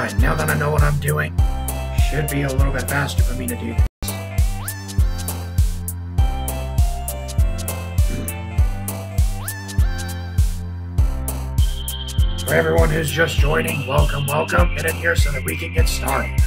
Alright, now that I know what I'm doing, should be a little bit faster for me to do this. For everyone who's just joining, welcome, welcome. Get in here so that we can get started.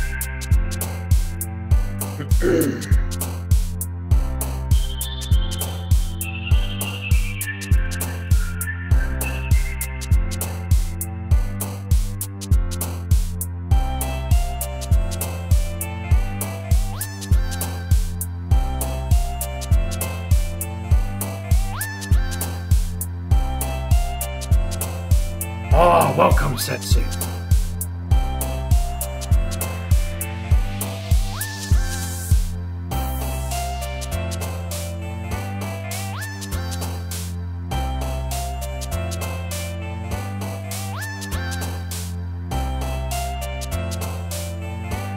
Oh, welcome, Setsu.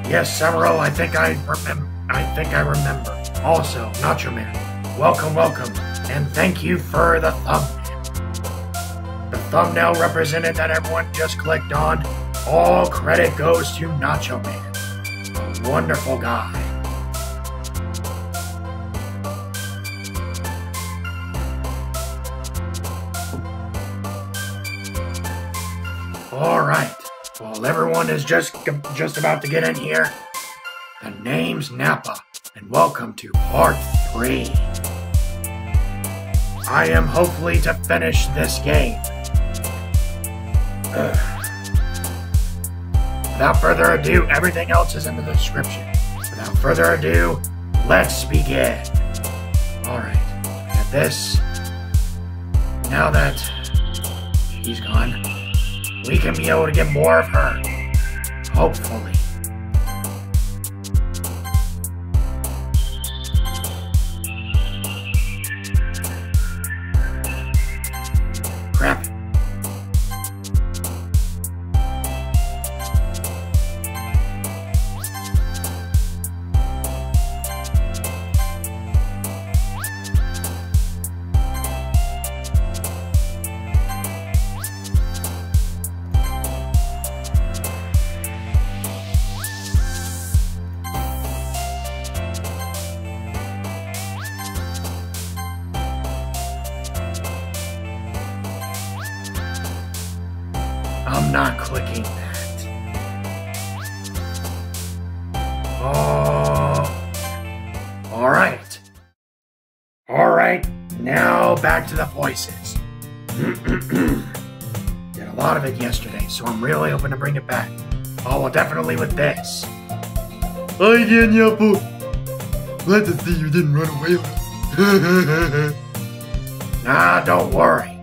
Yes, Samuro, I think I remember. Also, Nacho Man, welcome, welcome, and thank you for the thumbnail. The thumbnail represented that everyone just clicked on. All credit goes to Nacho Man, a wonderful guy. All right. Well, everyone is just about to get in here. The name's Nappa, and welcome to Part 3. I am hopefully to finish this game. Without further ado, everything else is in the description. Without further ado, let's begin. Alright, at this, now that she's gone, we can be able to get more of her. Hopefully. Crap. I'm not clicking that. Oh. Alright. Alright, now back to the voices. Did a lot of it yesterday, so I'm really hoping to bring it back. Oh, well, definitely with this. Hi again, Yappo. Glad to see you didn't run away with us. Nah, don't worry.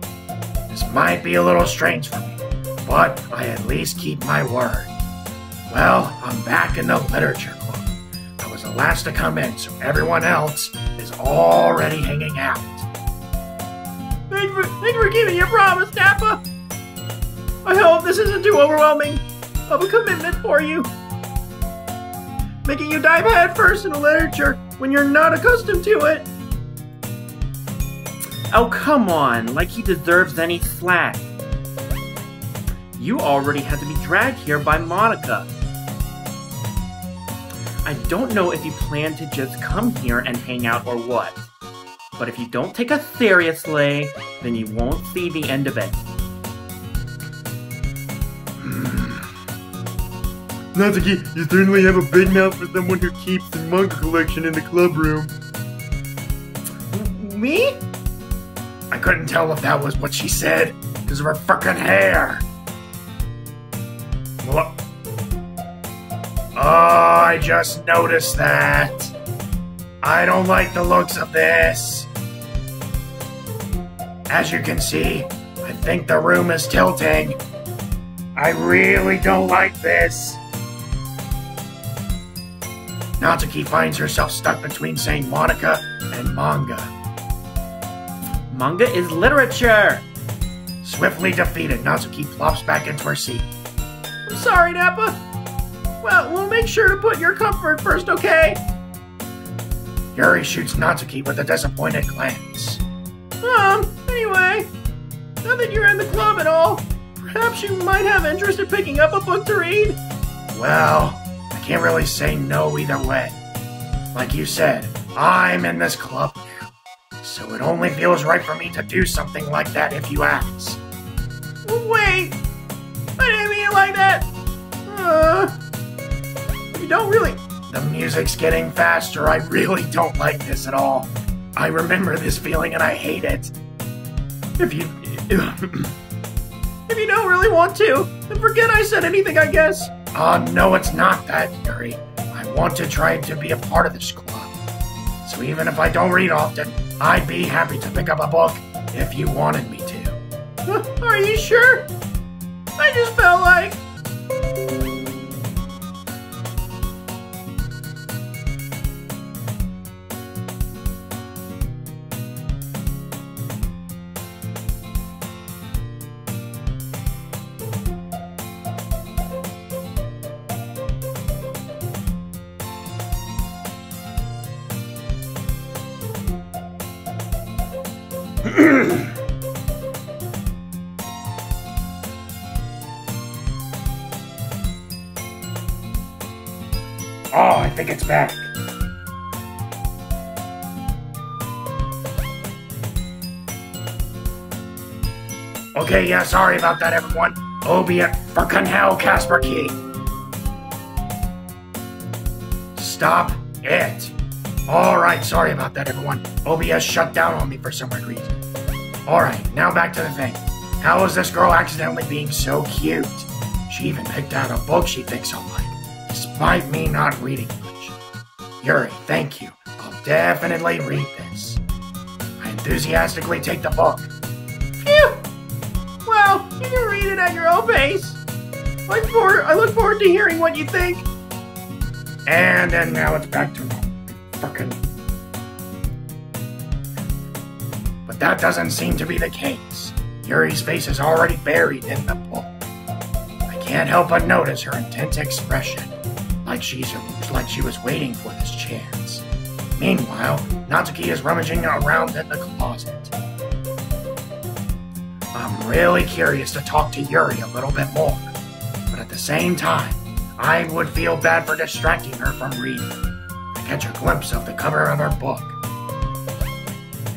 This might be a little strange for me, but I at least keep my word. Well, I'm back in the literature club. I was the last to come in, so everyone else is already hanging out. Thanks for keeping your promise, Nappa. I hope this isn't too overwhelming of a commitment for you. Making you dive head first into literature when you're not accustomed to it. Oh, come on, like he deserves any slack. You already had to be dragged here by Monika. I don't know if you plan to just come here and hang out or what, but if you don't take us seriously, then you won't see the end of it. Natsuki, you certainly have a big mouth for someone who keeps the manga collection in the club room. Me? I couldn't tell if that was what she said because of her frickin' hair. What? Oh, I just noticed that. I don't like the looks of this. As you can see, I think the room is tilting. I really don't like this. Natsuki finds herself stuck between saying Monika and manga. Manga is literature! Swiftly defeated, Natsuki plops back into her seat. I'm sorry, Nappa. Well, we'll make sure to put your comfort first, okay? Yuri shoots Natsuki with a disappointed glance. Anyway, now that you're in the club and all, perhaps you might have interest in picking up a book to read? Well, I can't really say no either way. Like you said, I'm in this club now, so it only feels right for me to do something like that if you ask. Wait! I didn't mean it like that! You don't really... The music's getting faster. I really don't like this at all. I remember this feeling and I hate it. If you don't really want to, then forget I said anything, I guess. No, it's not that, Yuri. I want to try to be a part of this club. So even if I don't read often, I'd be happy to pick up a book if you wanted me to. Are you sure? I just felt like... Oh, I think it's back. Okay, yeah, sorry about that, everyone. Obiet frickin' hell, Casper Key. Stop it. Alright, sorry about that, everyone. OBS shut down on me for some weird reason. Alright, now back to the thing. How is this girl accidentally being so cute? She even picked out a book she thinks I'll like, despite me not reading much. Yuri, thank you. I'll definitely read this. I enthusiastically take the book. Phew! Well, you can read it at your own pace. I look forward to hearing what you think. And then now it's back to normal. Frickin'. But that doesn't seem to be the case. Yuri's face is already buried in the book. I can't help but notice her intense expression, like she was waiting for this chance. Meanwhile, Natsuki is rummaging around in the closet. I'm really curious to talk to Yuri a little bit more, but at the same time, I would feel bad for distracting her from reading. I catch a glimpse of the cover of her book.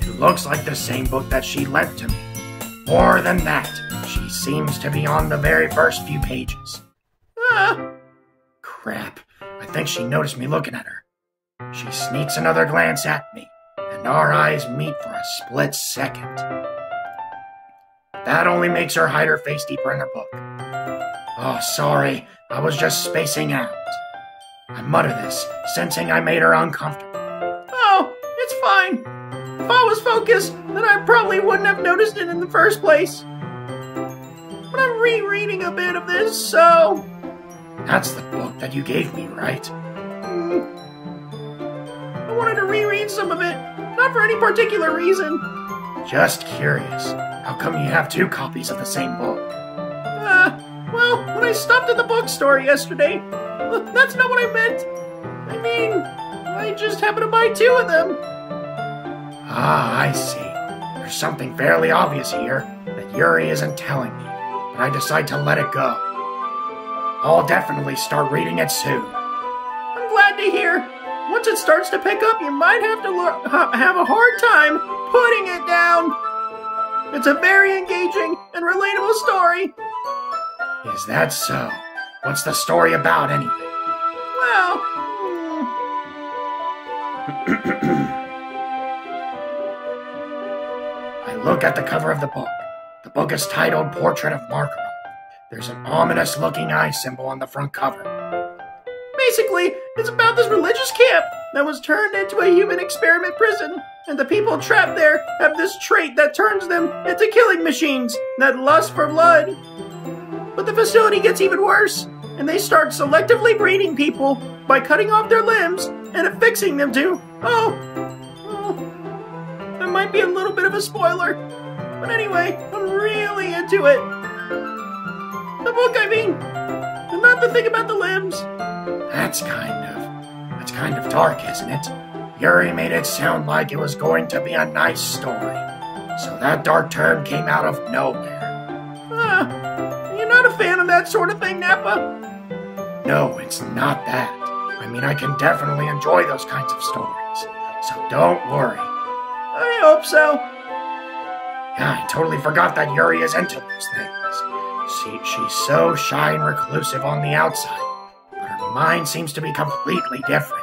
It looks like the same book that she lent to me. More than that, she seems to be on the very first few pages. Crap. I think she noticed me looking at her. She sneaks another glance at me, and our eyes meet for a split second. That only makes her hide her face deeper in her book. Oh, sorry. I was just spacing out. I mutter this, sensing I made her uncomfortable. Oh, it's fine. If I was focused, then I probably wouldn't have noticed it in the first place. But I'm rereading a bit of this, so... That's the book that you gave me, right? I wanted to reread some of it, not for any particular reason. Just curious. How come you have two copies of the same book? Well, when I stopped at the bookstore yesterday, that's not what I meant. I mean, I just happened to buy two of them. Ah, I see. There's something fairly obvious here that Yuri isn't telling me, but I decide to let it go. I'll definitely start reading it soon. I'm glad to hear. Once it starts to pick up, you might have to have a hard time putting it down. It's a very engaging and relatable story. Is that so? What's the story about, anyway? Well... I look at the cover of the book. The book is titled Portrait of Margaret. There's an ominous-looking eye symbol on the front cover. Basically, it's about this religious camp that was turned into a human experiment prison, and the people trapped there have this trait that turns them into killing machines that lust for blood. But the facility gets even worse, and they start selectively breeding people by cutting off their limbs and affixing them to... Oh, that might be a little bit of a spoiler. But anyway, I'm really into it. The book, I mean, and not the thing about the limbs. That's kind of dark, isn't it? Yuri made it sound like it was going to be a nice story. So that dark term came out of nowhere. You're not a fan of that sort of thing, Nappa? No, it's not that. I mean, I can definitely enjoy those kinds of stories, so don't worry. I hope so. Yeah, I totally forgot that Yuri is into those things. She's so shy and reclusive on the outside, but her mind seems to be completely different.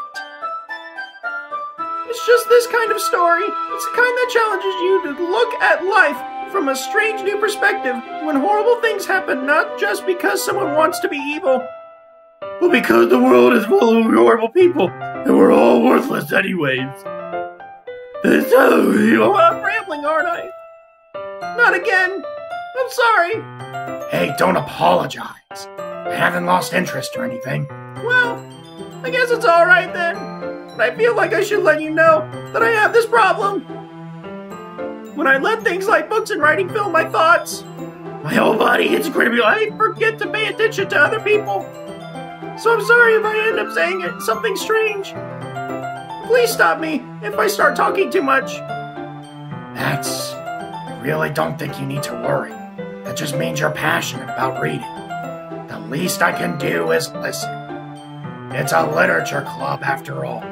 It's just this kind of story. It's the kind that challenges you to look at life from a strange new perspective when horrible things happen, not just because someone wants to be evil, but because the world is full of horrible people, and we're all worthless anyways. Oh, I'm rambling, aren't I? Not again. I'm sorry. Hey, don't apologize. I haven't lost interest or anything. Well, I guess it's alright then. But I feel like I should let you know that I have this problem. When I let things like books and writing fill my thoughts, my whole body gets crazy. I forget to pay attention to other people. So I'm sorry if I end up saying something strange. Please stop me if I start talking too much. I really don't think you need to worry. That just means you're passionate about reading. The least I can do is listen. It's a literature club after all.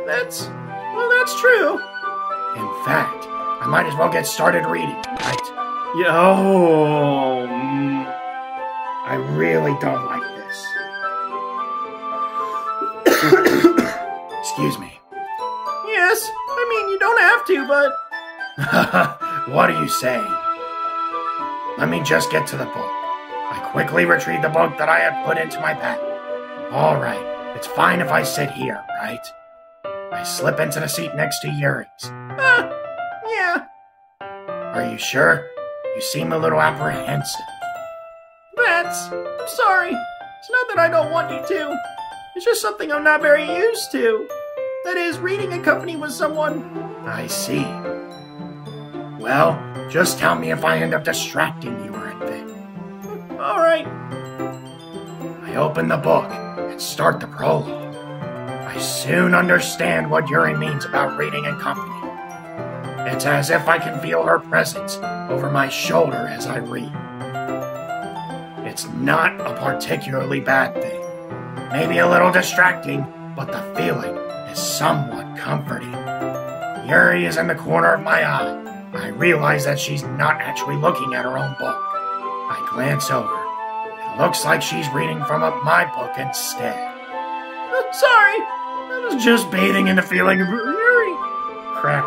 That's true. In fact, I might as well get started reading, right? I really don't like this. Excuse me. Yes, I mean, you don't have to, but... What do you say? Let me just get to the book. I quickly retrieved the book that I had put into my bag. All right, it's fine if I sit here, right? I slip into the seat next to Yuri's. Yeah. Are you sure? You seem a little apprehensive. I'm sorry. It's not that I don't want you to. It's just something I'm not very used to. That is, reading accompanied with someone. I see. Well, just tell me if I end up distracting you or anything. All right. I open the book and start the prologue. I soon understand what Yuri means about reading in company. It's as if I can feel her presence over my shoulder as I read. It's not a particularly bad thing. Maybe a little distracting, but the feeling is somewhat comforting. Yuri is in the corner of my eye. I realize that she's not actually looking at her own book. I glance over. It looks like she's reading from my book instead. Sorry, I was just bathing in the feeling of Yuri. Crap.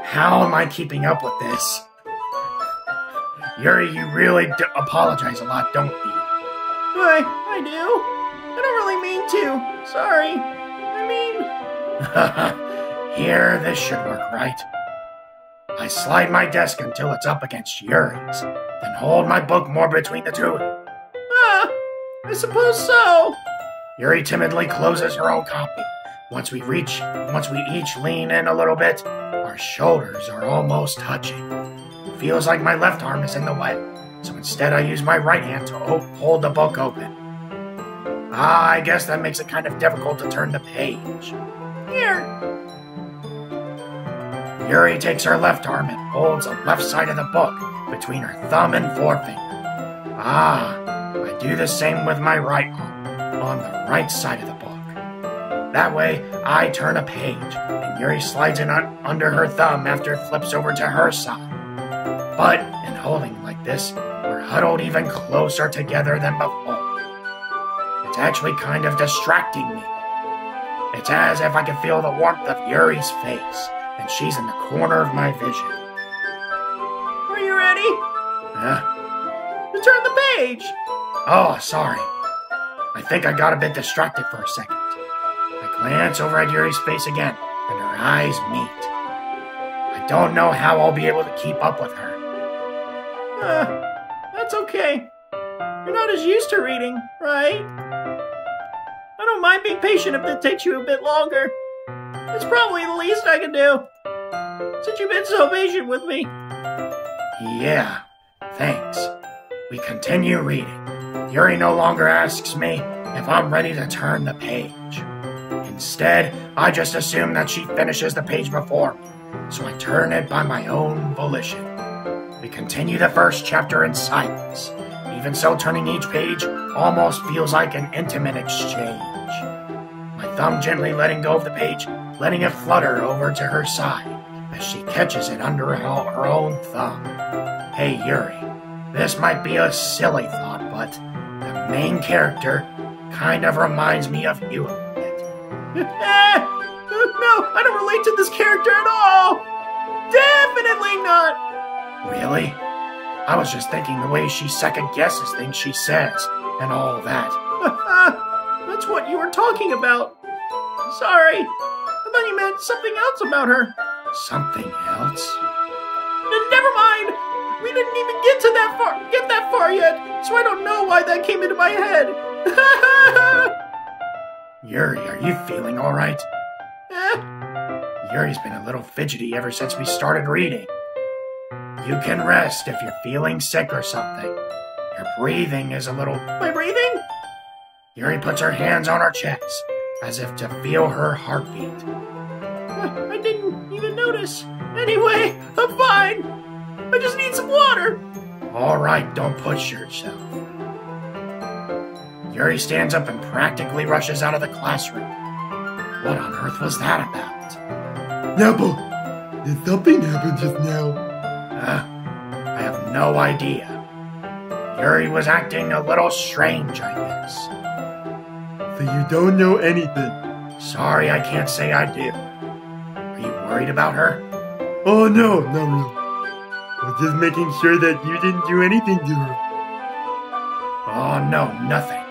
How am I keeping up with this? Yuri, you really apologize a lot, don't you? I do. I don't really mean to. Sorry. Here, this should work, right? I slide my desk until it's up against Yuri's, then hold my book more between the two of them. I suppose so. Yuri timidly closes her own copy. Once we each lean in a little bit, our shoulders are almost touching. Feels like my left arm is in the way, so instead I use my right hand to hold the book open. I guess that makes it kind of difficult to turn the page. Here. Yuri takes her left arm and holds the left side of the book between her thumb and forefinger. I do the same with my right arm, on the right side of the book. That way, I turn a page, and Yuri slides it under her thumb after it flips over to her side. But, in holding like this, we're huddled even closer together than before. It's actually kind of distracting me. It's as if I can feel the warmth of Yuri's face, and she's in the corner of my vision. Are you ready? To turn the page. Oh, sorry. I think I got a bit distracted for a second. I glance over at Yuri's face again, and her eyes meet. I don't know how I'll be able to keep up with her. That's okay. You're not as used to reading, right? I don't mind being patient if it takes you a bit longer. It's probably the least I can do, since you've been so patient with me. Yeah, thanks. We continue reading. Yuri no longer asks me if I'm ready to turn the page. Instead, I just assume that she finishes the page before me, so I turn it by my own volition. We continue the first chapter in silence, Even so, turning each page almost feels like an intimate exchange. My thumb gently letting go of the page, letting it flutter over to her side as she catches it under her own thumb. Hey, Yuri, this might be a silly thought, but the main character kind of reminds me of you a bit. No, I don't relate to this character at all! Definitely not! Really? I was just thinking the way she second-guesses things she says, and all that. That's what you were talking about. Sorry, I thought you meant something else about her. Something else? Never mind! We didn't even get that far yet, so I don't know why that came into my head. Yuri, are you feeling alright? Yuri's been a little fidgety ever since we started reading. You can rest if you're feeling sick or something. Your breathing is a little... My breathing? Yuri puts her hands on her chest, as if to feel her heartbeat. I didn't even notice. Anyway, I'm fine. I just need some water. Alright, don't push yourself. Yuri stands up and practically rushes out of the classroom. What on earth was that about? Nappa, did something happen just now? I have no idea. Yuri was acting a little strange, I guess. So you don't know anything? Sorry, I can't say I do. Are you worried about her? Oh no, not really. I was just making sure that you didn't do anything to her. Oh no, nothing.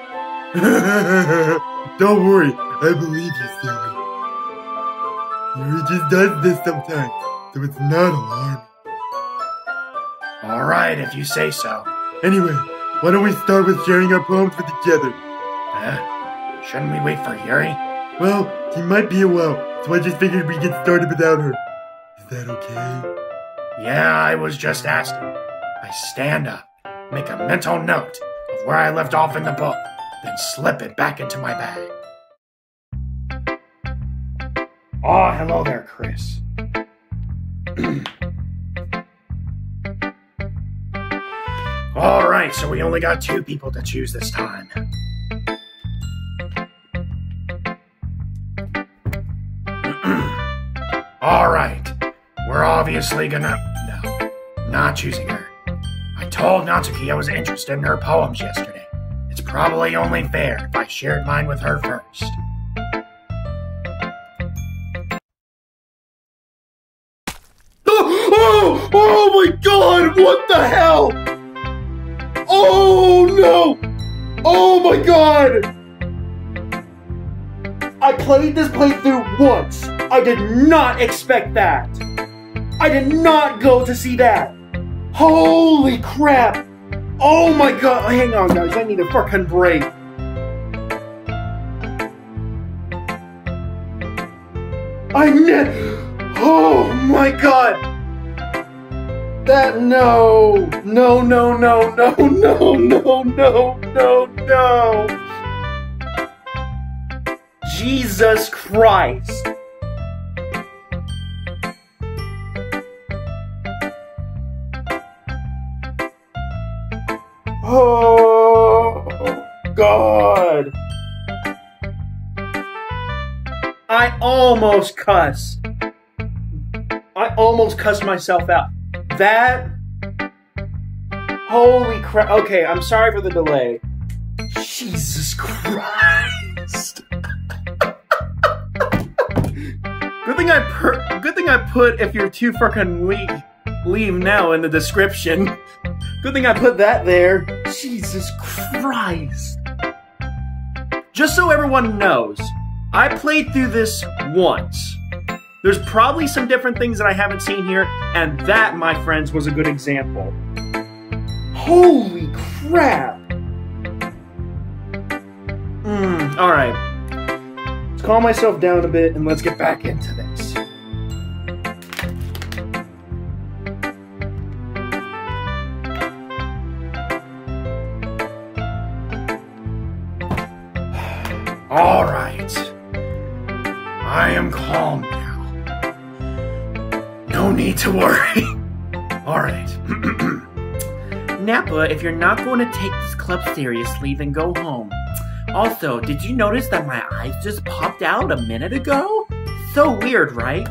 Don't worry, I believe you, Sally. Yuri just does this sometimes, so it's not alarming. Alright, if you say so. Anyway, why don't we start with sharing our poems with each other? Shouldn't we wait for Yuri? Well, she might be a while, so I just figured we'd get started without her. Is that okay? Yeah, I was just asking. I stand up, make a mental note of where I left off in the book, then slip it back into my bag. Oh, hello there, Chris. Alright, so we only got 2 people to choose this time. Alright, we're obviously gonna... No, not choosing her. I told Natsuki I was interested in her poems yesterday. It's probably only fair if I shared mine with her first. Oh my god, what the hell? Oh no! Oh my god! I played this playthrough once. I did not expect that. I did not go to see that. Holy crap. Oh my god. Hang on, guys. I need a fucking break. Oh my god. No. Jesus Christ. Oh, God. I almost cussed. I almost cussed myself out. That... Holy crap. Okay, I'm sorry for the delay. Jesus Christ. Good thing I put if you're too fucking weak, leave now in the description. Good thing I put that there. Jesus Christ. Just so everyone knows, I played through this once. There's probably some different things that I haven't seen here, and that, my friends, was a good example. Holy crap! Alright. Let's calm myself down a bit and let's get back into this. Alright. I am calm now. No need to worry. Alright. Nappa, if you're not going to take this club seriously, then go home. Also, did you notice that my eyes just popped out a minute ago? So weird, right?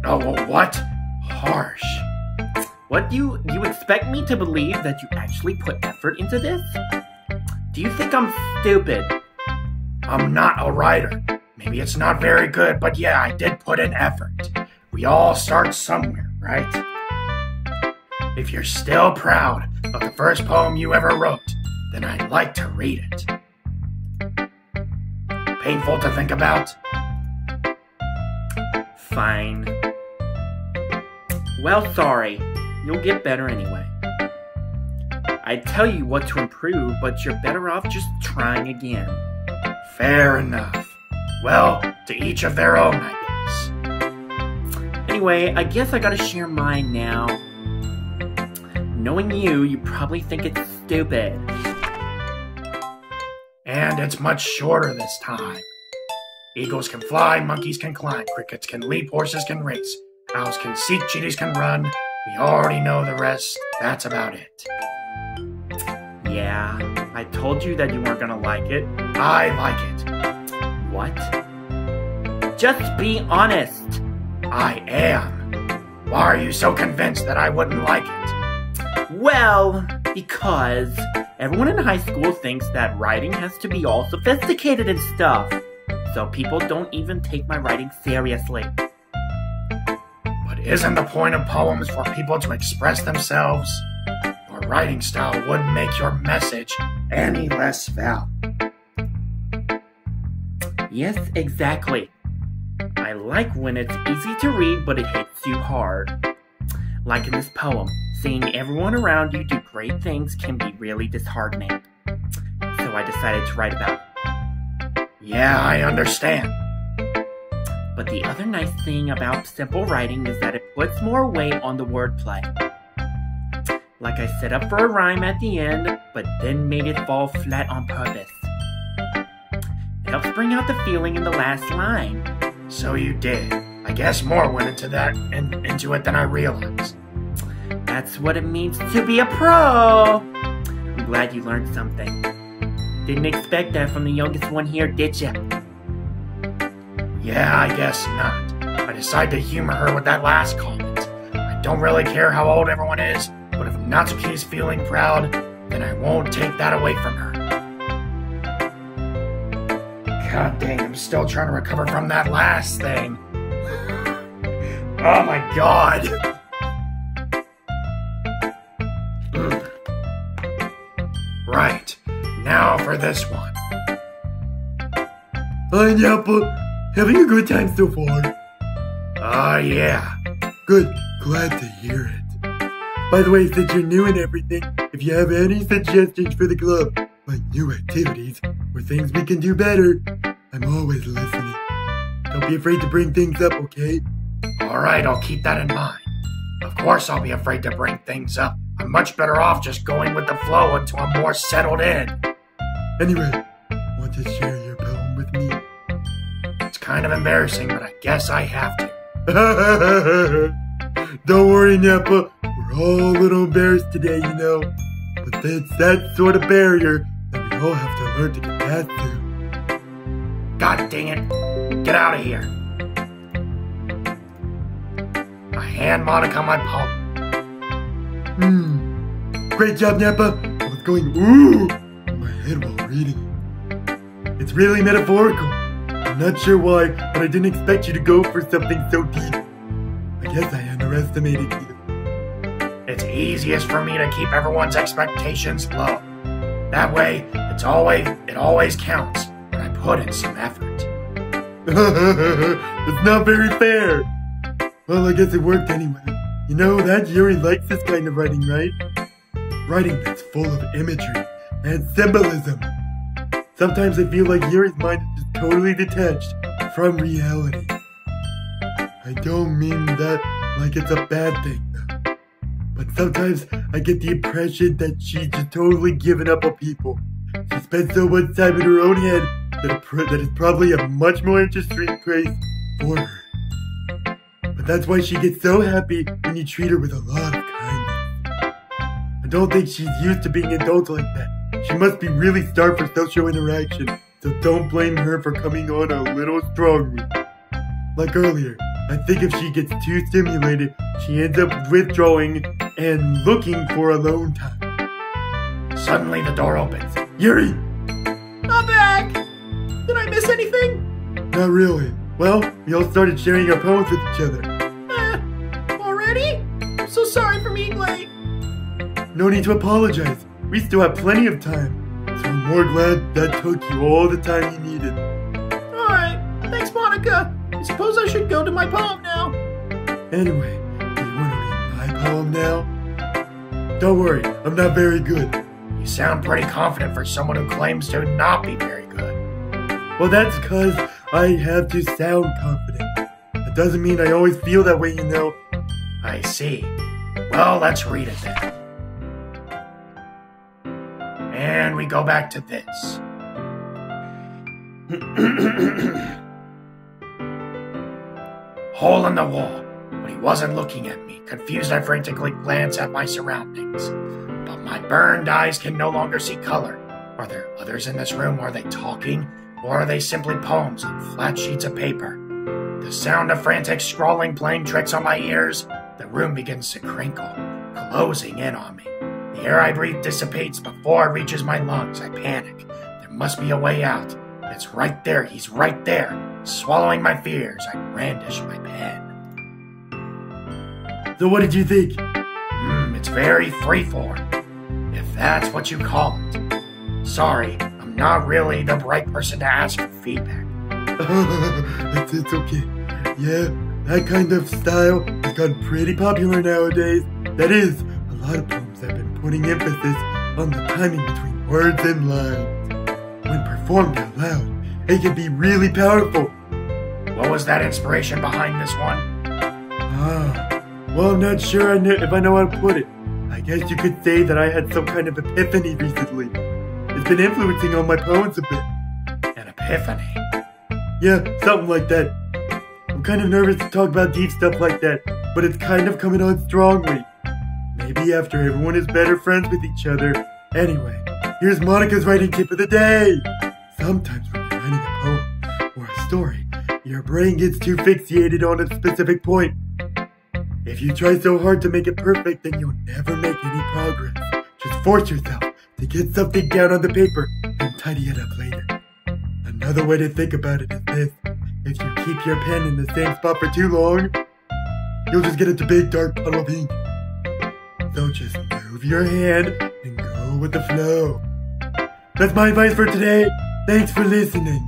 Oh, what? Harsh. What, you expect me to believe that you actually put effort into this? Do you think I'm stupid? I'm not a writer. Maybe it's not very good, but yeah, I did put in effort. We all start somewhere, right? If you're still proud of the first poem you ever wrote, then I'd like to read it. Painful to think about? Fine. Well, sorry. You'll get better anyway. I'd tell you what to improve, but you're better off just trying again. Fair enough. Well, to each of their own, I guess. Anyway, I guess I gotta share mine now. Knowing you probably think it's stupid. And it's much shorter this time. Eagles can fly, monkeys can climb, crickets can leap, horses can race, owls can seek, cheetahs can run. We already know the rest. That's about it. Yeah, I told you that you weren't gonna like it. I like it. What? Just be honest. I am. Why are you so convinced that I wouldn't like it? Well, because everyone in high school thinks that writing has to be all sophisticated and stuff. So people don't even take my writing seriously. But isn't the point of poems for people to express themselves? Your writing style wouldn't make your message any less valid. Yes, exactly. I like when it's easy to read, but it hits you hard. Like in this poem, seeing everyone around you do great things can be really disheartening. So I decided to write about it. Yeah, I understand. But the other nice thing about simple writing is that it puts more weight on the wordplay. Like I set up for a rhyme at the end, but then made it fall flat on purpose. It helps bring out the feeling in the last line. So you did. I guess more went into that and into it than I realized. That's what it means to be a pro! I'm glad you learned something. Didn't expect that from the youngest one here, did ya? Yeah, I guess not. I decided to humor her with that last comment. I don't really care how old everyone is, but if Natsuki's feeling proud, then I won't take that away from her. God dang, I'm still trying to recover from that last thing. Oh my god. Right, now for this one. Hi, Nappa. Having a good time so far? Yeah. Good. Glad to hear it. By the way, since you're new and everything, if you have any suggestions for the club, like new activities or things we can do better, I'm always listening. Don't be afraid to bring things up, okay? Alright, I'll keep that in mind. Of course I'll be afraid to bring things up. I'm much better off just going with the flow until I'm more settled in. Anyway, want to share your poem with me? It's kind of embarrassing, but I guess I have to. Don't worry, Nappa. We're all a little embarrassed today, you know. But it's that sort of barrier that we all have to learn to get past through. God dang it. Get out of here. I hand Monika my poem. Great job, Nappa. I was going ooh in my head while reading it. It's really metaphorical. I'm not sure why, but I didn't expect you to go for something so deep. I guess I underestimated you. It's easiest for me to keep everyone's expectations low. That way, it always counts when I put in some effort. It's not very fair. Well, I guess it worked anyway. You know, that Yuri likes this kind of writing, right? Writing that's full of imagery and symbolism. Sometimes I feel like Yuri's mind is just totally detached from reality. I don't mean that like it's a bad thing, though. But sometimes I get the impression that she's just totally given up on people. She spends so much time in her own head that it's probably a much more interesting place for her. But that's why she gets so happy when you treat her with a lot of kindness. I don't think she's used to being adult like that. She must be really starved for social interaction, so don't blame her for coming on a little strongly. Like earlier, I think if she gets too stimulated, she ends up withdrawing and looking for alone time. Suddenly the door opens. Yuri! I'm back! Did I miss anything? Not really. Well, we all started sharing our poems with each other. Already? I'm so sorry for being late. No need to apologize. We still have plenty of time. So I'm more glad that took you all the time you needed. Alright, thanks Monika. I suppose I should go to my poem now. Anyway, do you want to read my poem now? Don't worry, I'm not very good. You sound pretty confident for someone who claims to not be very good. Well, that's because I have to sound confident. That doesn't mean I always feel that way, you know. I see. Well, let's read it then. And we go back to this. Hole in the wall, but he wasn't looking at me. Confused, I frantically glance at my surroundings. But my burned eyes can no longer see color. Are there others in this room? Are they talking? Or are they simply poems on flat sheets of paper? The sound of frantic scrawling playing tricks on my ears. The room begins to crinkle, closing in on me. The air I breathe dissipates before it reaches my lungs. I panic. There must be a way out. It's right there. He's right there. Swallowing my fears, I brandish my pen. So what did you think? It's very freeform, if that's what you call it. Sorry, I'm not really the right person to ask for feedback. It's okay. Yeah, that kind of style has gotten pretty popular nowadays. That is, a lot of poems have been putting emphasis on the timing between words and lines. When performed out loud, it can be really powerful. What was that inspiration behind this one? Well, I'm not sure if I know how to put it. I guess you could say that I had some kind of epiphany recently. It's been influencing on my poems a bit. An epiphany? Yeah, something like that. I'm kind of nervous to talk about deep stuff like that, but it's kind of coming on strongly. Maybe after everyone is better friends with each other. Anyway, here's Monika's writing tip of the day. Sometimes when you're writing a poem or a story, your brain gets too fixated on a specific point. If you try so hard to make it perfect, then you'll never make any progress. Just force yourself to get something down on the paper and tidy it up later. Another way to think about it is this. If you keep your pen in the same spot for too long, you'll just get into a big dark puddle of ink. So just move your hand and go with the flow. That's my advice for today. Thanks for listening.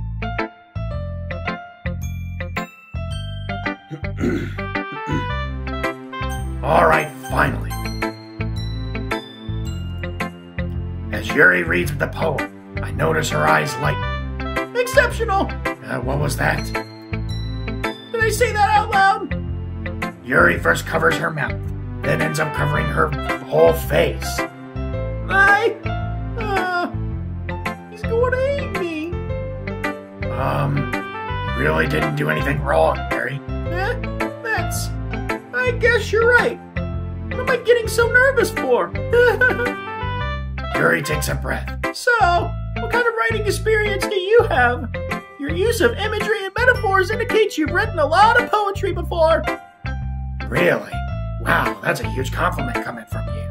Alright, finally. As Yuri reads the poem, I notice her eyes lighten. Exceptional! What was that? Did I say that out loud? Yuri first covers her mouth, then ends up covering her whole face. He's going to hate me. You really didn't do anything wrong, Yuri. I guess you're right. What am I getting so nervous for? Yuri takes a breath. So, what kind of writing experience do you have? Your use of imagery and metaphors indicates you've written a lot of poetry before. Really? Wow, that's a huge compliment coming from you.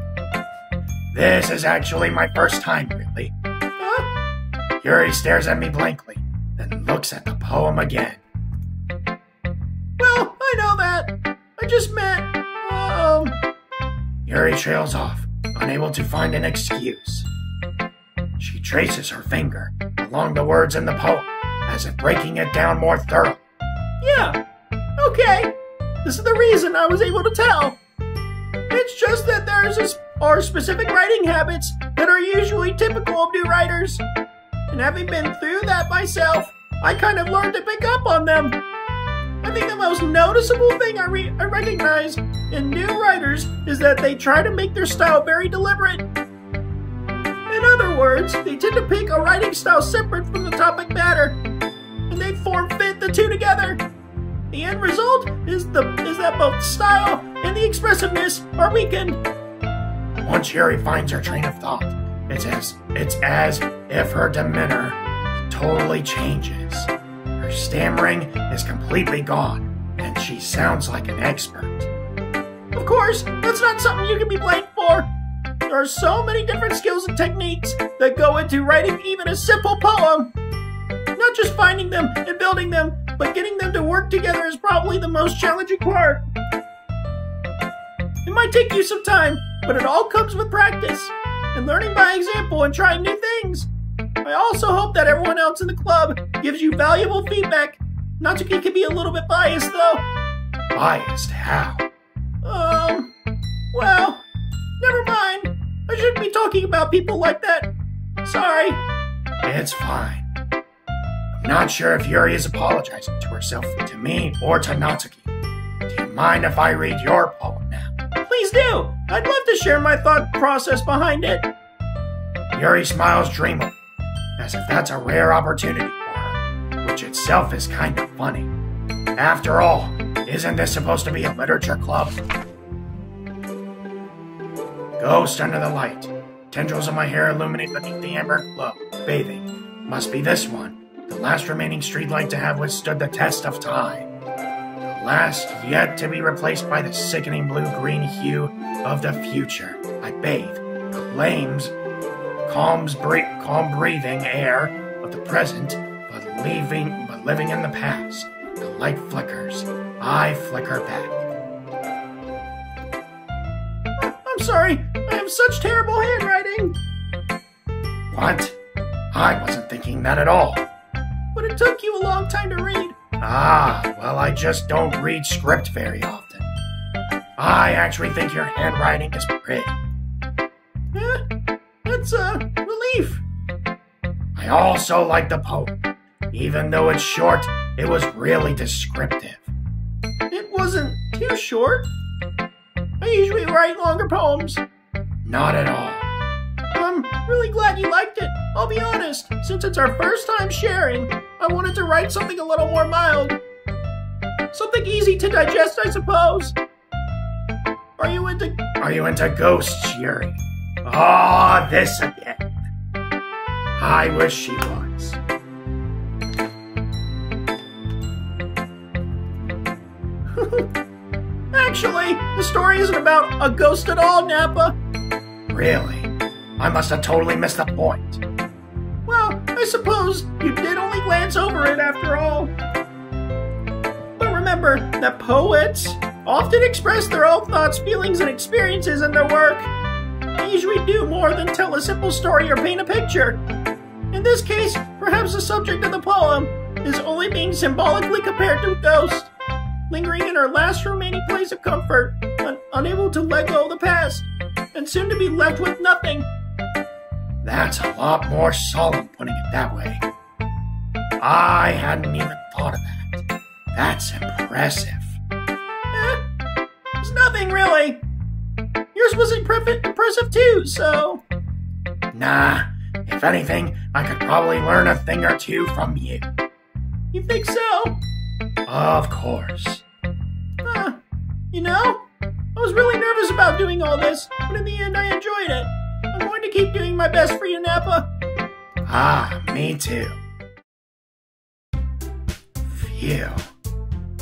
This is actually my first time, really. Huh? Yuri stares at me blankly, then looks at the poem again. Well, I know that. I just meant, Yuri trails off, unable to find an excuse. She traces her finger along the words in the poem, as if breaking it down more thoroughly. Yeah, okay. This is the reason I was able to tell. It's just that are specific writing habits that are usually typical of new writers. And having been through that myself, I kind of learned to pick up on them. I think the most noticeable thing I recognize in new writers is that they try to make their style very deliberate. In other words, they tend to pick a writing style separate from the topic matter, and they form-fit the two together. The end result is that both style and the expressiveness are weakened. once Yuri finds her train of thought, it's as if her demeanor totally changes. Her stammering is completely gone, and she sounds like an expert. Of course, that's not something you can be blamed for. There are so many different skills and techniques that go into writing even a simple poem. Not just finding them and building them, but getting them to work together is probably the most challenging part. It might take you some time, but it all comes with practice and learning by example and trying new things. I also hope that everyone else in the club gives you valuable feedback. Natsuki can be a little bit biased, though. Biased? How? Well, never mind. I shouldn't be talking about people like that. Sorry. It's fine. I'm not sure if Yuri is apologizing to herself, to me, or to Natsuki. Do you mind if I read your poem now? Please do. I'd love to share my thought process behind it. Yuri smiles dreamily, as if that's a rare opportunity for her, which itself is kind of funny. After all, isn't this supposed to be a literature club? Ghost under the light. Tendrils of my hair illuminate beneath the amber glow. Bathing. Must be this one. The last remaining streetlight to have withstood the test of time. The last yet to be replaced by the sickening blue-green hue of the future. I bathe. Calm breathing air of the present, but living in the past. The light flickers. I flicker back. I'm sorry. I have such terrible handwriting. What? I wasn't thinking that at all. But it took you a long time to read. Ah, well, I just don't read script very often. I actually think your handwriting is pretty. That's a relief. I also like the poem. Even though it's short, it was really descriptive. It wasn't too short. I usually write longer poems. Not at all. I'm really glad you liked it. I'll be honest, since it's our first time sharing, I wanted to write something a little more mild. Something easy to digest, I suppose. Are you into ghosts, Yuri? Ah, this again. I wish she was. Actually, the story isn't about a ghost at all, Nappa. Really? I must have totally missed the point. Well, I suppose you did only glance over it after all. But remember that poets often express their own thoughts, feelings, and experiences in their work. They usually do more than tell a simple story or paint a picture. In this case, perhaps the subject of the poem is only being symbolically compared to a ghost, lingering in her last remaining place of comfort, unable to let go of the past, and soon to be left with nothing. That's a lot more solemn putting it that way. I hadn't even thought of that. That's impressive. It's nothing really. Yours was impressive too, so... Nah, if anything, I could probably learn a thing or two from you. You think so? Of course. You know, I was really nervous about doing all this, but in the end I enjoyed it. I'm going to keep doing my best for you, Nappa. Ah, me too. Phew.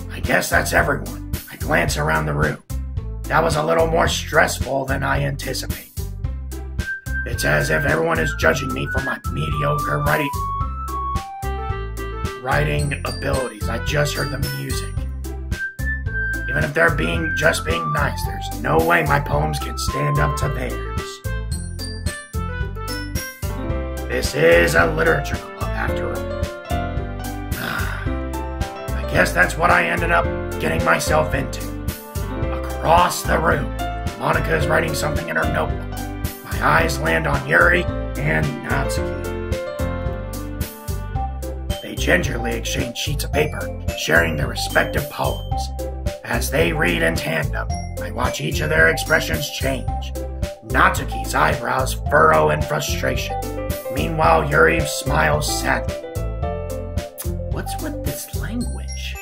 I guess that's everyone. I glance around the room. That was a little more stressful than I anticipated. It's as if everyone is judging me for my mediocre writing abilities. I just heard the music. Even if they're just being nice, there's no way my poems can stand up to theirs. This is a literature club, after all. I guess that's what I ended up getting myself into. Across the room, Monika is writing something in her notebook. My eyes land on Yuri and Natsuki. They gingerly exchange sheets of paper, sharing their respective poems. As they read in tandem, I watch each of their expressions change. Natsuki's eyebrows furrow in frustration. Meanwhile, Yuri smiles sadly. What's with this language?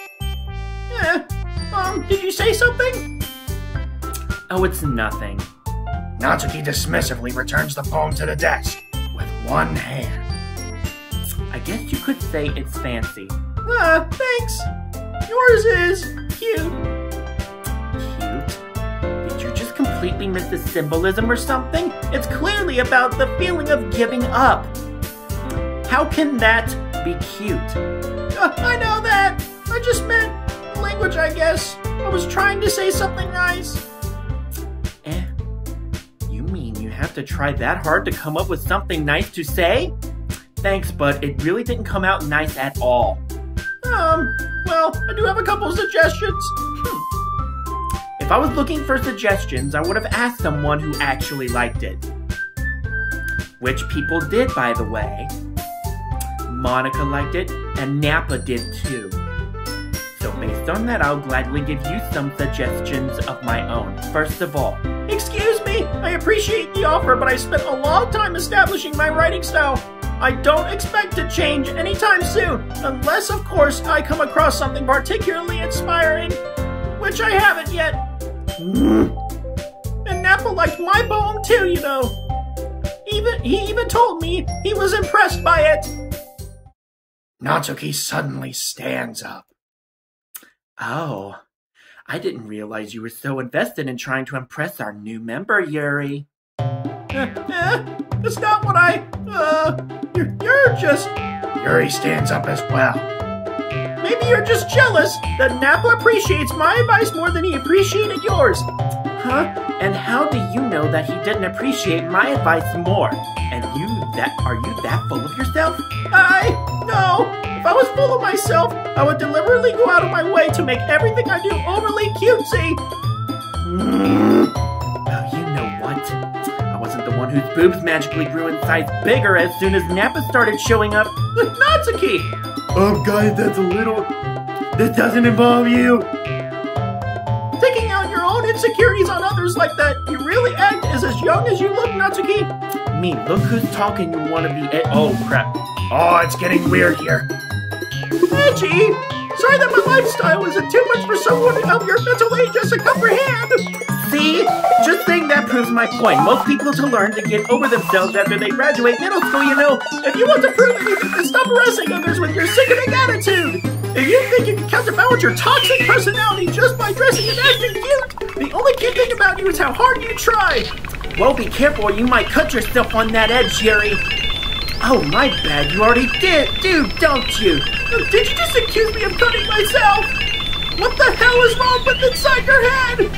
Did you say something? Oh, it's nothing. Natsuki dismissively returns the poem to the desk with one hand. I guess you could say it's fancy. Thanks. Yours is cute. Cute? Did you just completely miss the symbolism or something? It's clearly about the feeling of giving up. How can that be cute? I know that. I just meant language, I guess. I was trying to say something nice. You mean you have to try that hard to come up with something nice to say? Thanks, but it really didn't come out nice at all. Well, I do have a couple suggestions. If I was looking for suggestions, I would have asked someone who actually liked it. Which people did, by the way. Monika liked it, and Nappa did too. So based on that, I'll gladly give you some suggestions of my own. First of all, excuse me, I appreciate the offer, but I spent a long time establishing my writing style. I don't expect to change anytime soon, unless, of course, I come across something particularly inspiring, which I haven't yet. And Nappa liked my poem too, you know. He even told me he was impressed by it. Natsuki suddenly stands up. Oh, I didn't realize you were so invested in trying to impress our new member, Yuri. It's not what you're just... Yuri stands up as well. Maybe you're just jealous that Nappa appreciates my advice more than he appreciated yours. Huh? And how do you know that he didn't appreciate my advice more? And are you that full of yourself? No. If I was full of myself, I would deliberately go out of my way to make everything I do overly cutesy. Well, you know what? I wasn't the one whose boobs magically grew in size bigger as soon as Nappa started showing up. Natsuki! Oh, guys, that's a little... This doesn't involve you. Taking out your own insecurities on others like that, you really act as young as you look, Natsuki. Me, look who's talking, you wanna be oh, crap. Oh, it's getting weird here. Gee, sorry that my lifestyle isn't too much for someone of your mental age just to comprehend. See? Just saying that proves my point. Most people to learn to get over themselves after they graduate middle school, you know. If you want to prove anything, then stop harassing others with your sickening attitude. If you think you can counterbalance your toxic personality just by dressing and acting cute, the only cute thing about you is how hard you try. Well, be careful or you might cut yourself on that edge, Yuri. Oh, my bad. You already did, don't you? Did you just accuse me of cutting myself? What the hell is wrong with inside your head?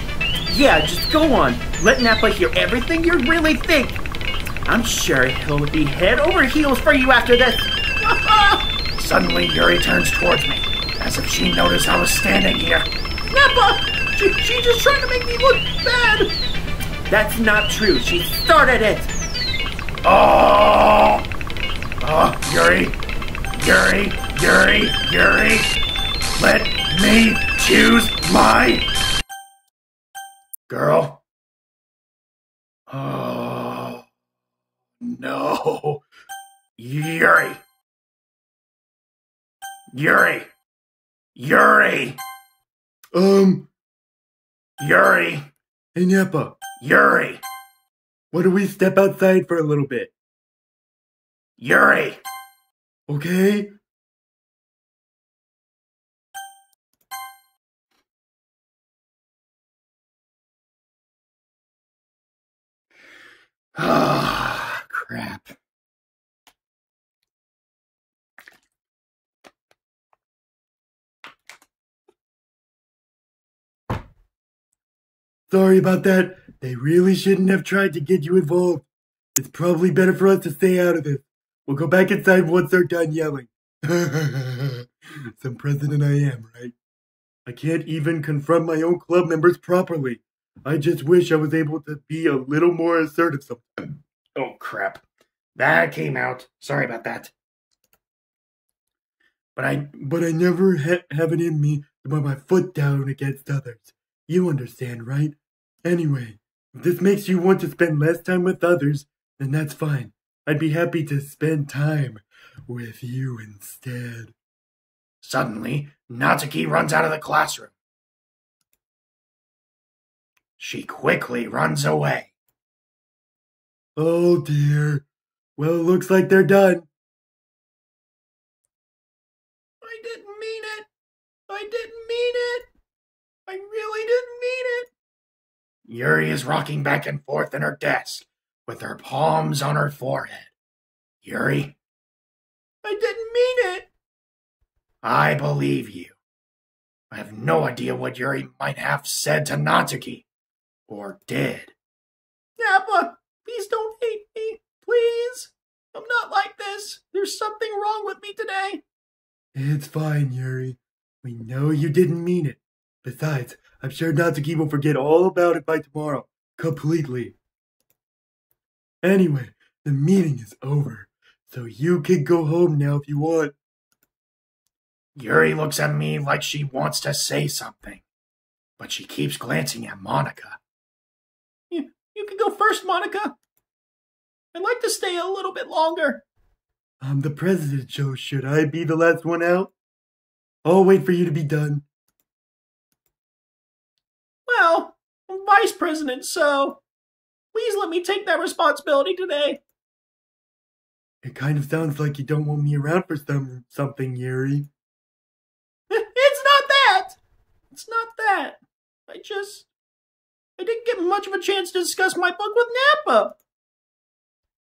Yeah, just go on. Let Nappa hear everything you really think. I'm sure he'll be head over heels for you after this. Suddenly, Yuri turns towards me, as if she noticed I was standing here. Nappa! She's just trying to make me look bad. That's not true. She started it. Oh, Yuri. Let me choose my girl. Oh, no. Yuri. Yuri. Hey, Nappa. Yuri. Why don't we step outside for a little bit? Yuri. Okay? Ah, crap. Sorry about that. They really shouldn't have tried to get you involved. It's probably better for us to stay out of this. We'll go back inside once they're done yelling. Some president I am, right? I can't even confront my own club members properly. I just wish I was able to be a little more assertive sometimes. Oh, crap. That came out. Sorry about that. But I never have it in me to put my foot down against others. You understand, right? Anyway, if this makes you want to spend less time with others, then that's fine. I'd be happy to spend time with you instead. Suddenly, Natsuki runs out of the classroom. She quickly runs away. Oh dear. Well, it looks like they're done. I didn't mean it. I didn't mean it. I really didn't mean it. Yuri is rocking back and forth in her desk with her palms on her forehead. Yuri, I didn't mean it. I believe you. I have no idea what Yuri might have said to Natsuki. Or did. Nappa, please don't hate me. Please. I'm not like this. There's something wrong with me today. It's fine, Yuri. We know you didn't mean it. Besides, I'm sure Natsuki will forget all about it by tomorrow. Completely. Anyway, the meeting is over. So you can go home now if you want. Yuri looks at me like she wants to say something. But she keeps glancing at Monika. You can go first, Monika. I'd like to stay a little bit longer. I'm the president, so should I be the last one out? I'll wait for you to be done. Well, I'm vice president, so please let me take that responsibility today. It kind of sounds like you don't want me around for something, Yuri. It's not that. It's not that. I didn't get much of a chance to discuss my book with Nappa.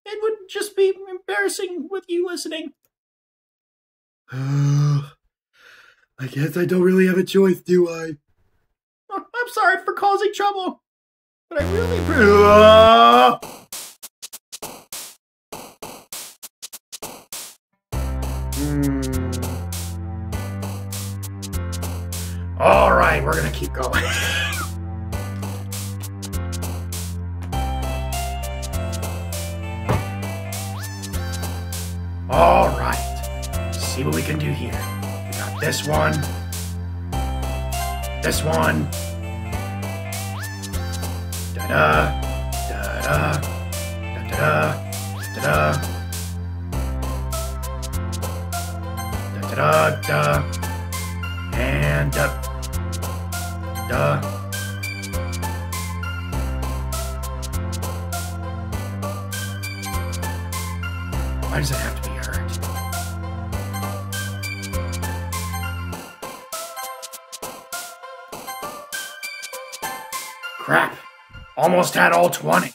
It would just be embarrassing with you listening. I guess I don't really have a choice, do I? I'm sorry for causing trouble, but I really appreciate. All right, we're gonna keep going. All right, see what we can do here. We got this one, this one. Da-da, da-da, da-da, da-da, da-da, da, and da. Why does it have to be hurt? Crap. Almost had all 20.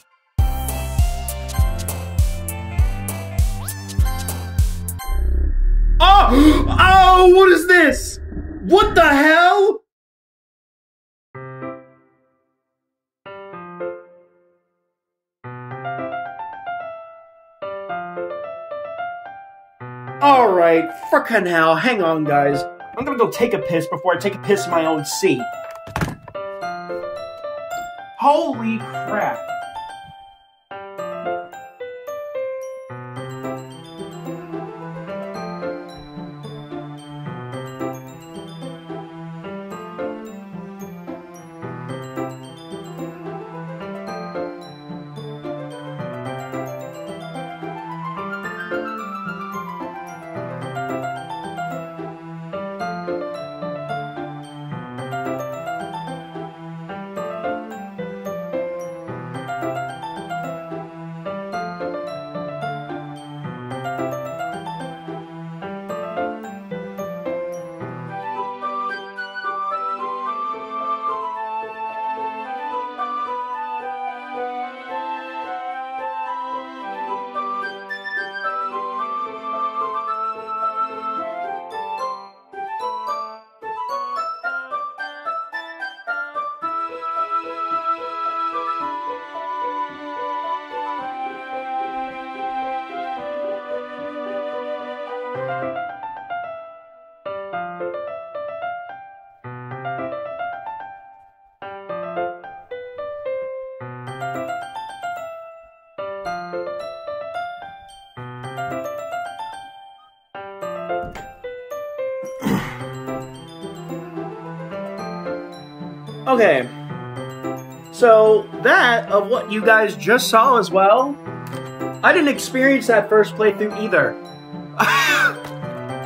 Oh! Oh, what is this? What the hell? Alright, frickin' hell, hang on guys. I'm gonna go take a piss before I take a piss in my own seat. Holy crap. Okay, so that of what you guys just saw as well, I didn't experience that first playthrough either.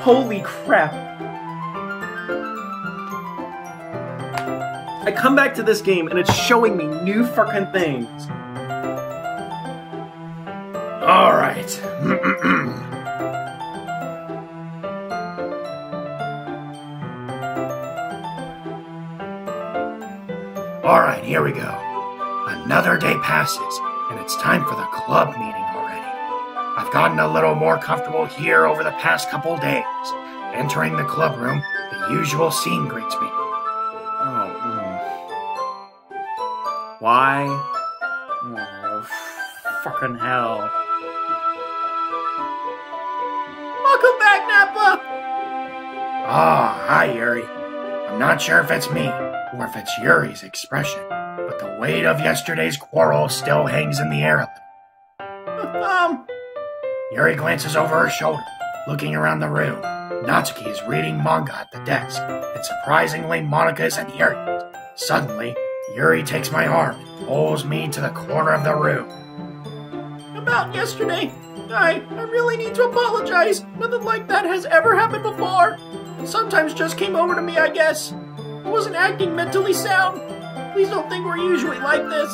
Holy crap. I come back to this game and it's showing me new fucking things. right. All right, here we go. Another day passes, and it's time for the club meeting already. I've gotten a little more comfortable here over the past couple days. Entering the club room, the usual scene greets me. Why? Oh, fucking hell. Welcome back, Nappa! Ah, hi, Yuri. I'm not sure if it's me, or if it's Yuri's expression, but the weight of yesterday's quarrel still hangs in the air. Yuri glances over her shoulder, looking around the room. Natsuki is reading manga at the desk, and surprisingly, Monika isn't here yet. Suddenly, Yuri takes my arm and pulls me to the corner of the room. About yesterday, I really need to apologize. Nothing like that has ever happened before. It sometimes just came over to me, I guess. I wasn't acting mentally sound. Please don't think we're usually like this.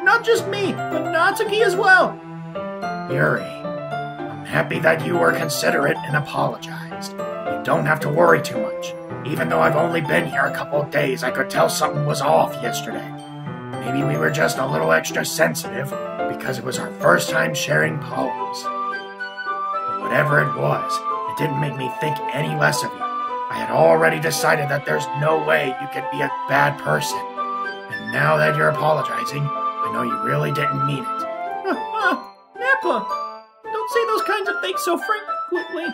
Not just me, but Natsuki as well. Yuri, I'm happy that you were considerate and apologized. You don't have to worry too much. Even though I've only been here a couple of days, I could tell something was off yesterday. Maybe we were just a little extra sensitive because it was our first time sharing poems. But whatever it was, it didn't make me think any less of you. I had already decided that there's no way you could be a bad person. And now that you're apologizing, I know you really didn't mean it. Nappa, don't say those kinds of things so frequently.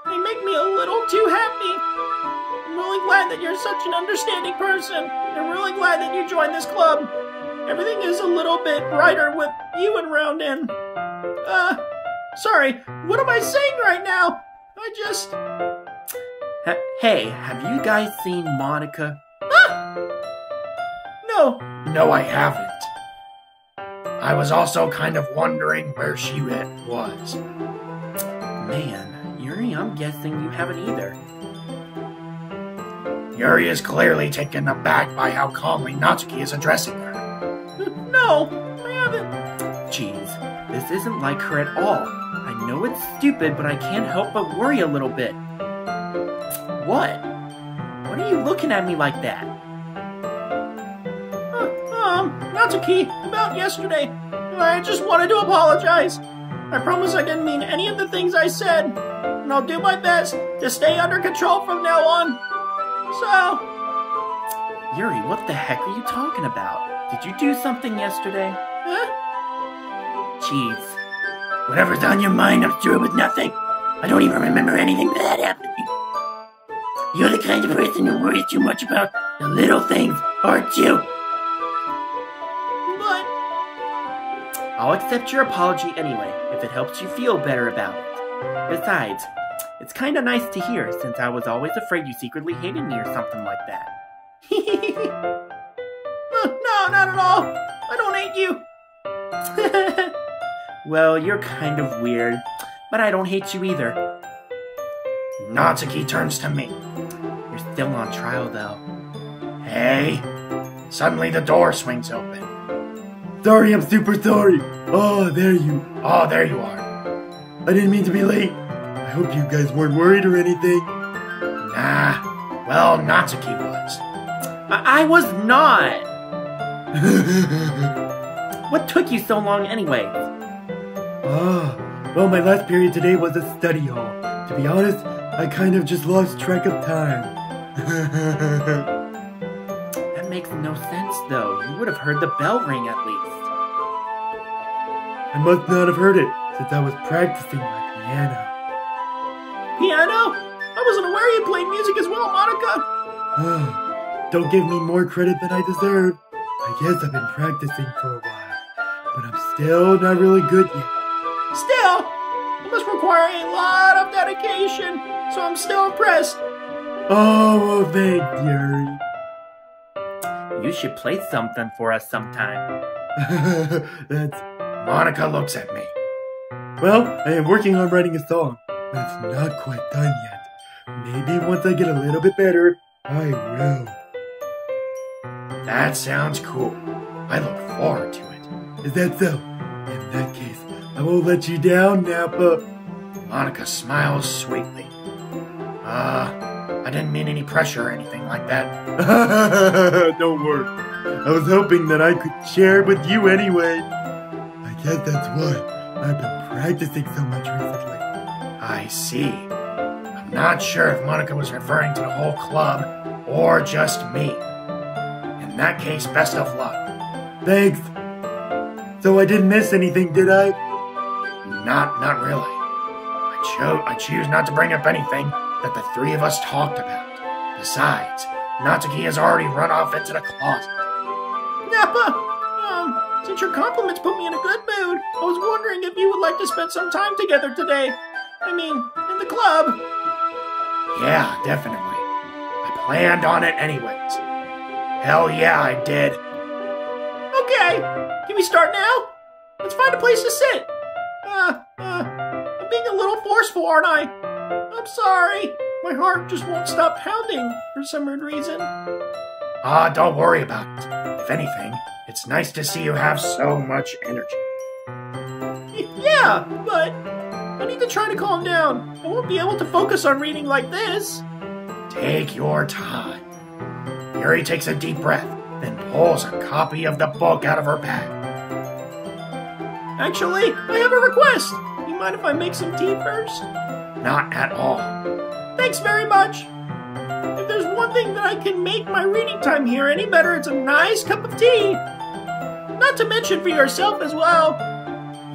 They make me a little too happy. I'm really glad that you're such an understanding person. I'm really glad that you joined this club. Everything is a little bit brighter with you around in. Sorry, what am I saying right now? Hey, have you guys seen Monika? No. No, I haven't. I was also kind of wondering where she was. Man, Yuri, I'm guessing you haven't either. Yuri is clearly taken aback by how calmly Natsuki is addressing her. No, I haven't. Jeez, this isn't like her at all. I know it's stupid, but I can't help but worry a little bit. What? What are you looking at me like that? Natsuki, about yesterday. I just wanted to apologize. I promise I didn't mean any of the things I said, and I'll do my best to stay under control from now on. So... Yuri, what the heck are you talking about? Did you do something yesterday? Jeez. Whatever's on your mind, I'm through with nothing. I don't even remember anything bad happening. You're the kind of person who worries too much about the little things, aren't you? But... I'll accept your apology anyway, if it helps you feel better about it. Besides, it's kinda nice to hear, since I was always afraid you secretly hated me or something like that. No, not at all. I don't hate you. Well, you're kind of weird, but I don't hate you either. Natsuki turns to me. You're still on trial, though. Hey. Suddenly the door swings open. Sorry, I'm super sorry. Oh, there you are. I didn't mean to be late. I hope you guys weren't worried or anything. Nah. Well, Natsuki was. I was not! What took you so long anyway? Well, my last period today was a study hall. To be honest, I kind of just lost track of time. That makes no sense, though. You would have heard the bell ring at least. I must not have heard it, since I was practicing my piano. Piano? I wasn't aware you played music as well, Monika. Don't give me more credit than I deserve. I guess I've been practicing for a while, but I'm still not really good yet. Still, it must require a lot of dedication, so I'm still impressed. Oh, well, thanks, Yuri. You should play something for us sometime. That's... Monika looks at me. Well, I am working on writing a song, but it's not quite done yet. Maybe once I get a little bit better, I will. That sounds cool. I look forward to it. Is that so? In that case, I won't let you down, Nappa. Monika smiles sweetly. I didn't mean any pressure or anything like that. Don't worry. I was hoping that I could share it with you anyway. I guess that's why I've been practicing so much recently. I see. I'm not sure if Monika was referring to the whole club or just me. In that case, best of luck. Thanks. So I didn't miss anything, did I? Not really. I choose not to bring up anything that the three of us talked about. Besides, Natsuki has already run off into the closet. Nappa, since your compliments put me in a good mood, I was wondering if you would like to spend some time together today. I mean, in the club. Yeah, definitely. I planned on it anyways. Hell yeah, I did. Okay, can we start now? Let's find a place to sit. I'm being a little forceful, aren't I? I'm sorry. My heart just won't stop pounding for some weird reason. Don't worry about it. If anything, it's nice to see you have so much energy. Yeah, but I need to try to calm down. I won't be able to focus on reading like this. Take your time. Yuri takes a deep breath, then pulls a copy of the book out of her bag. Actually, I have a request. You mind if I make some tea first? Not at all. Thanks very much. If there's one thing that I can make my reading time here any better, it's a nice cup of tea. Not to mention for yourself as well.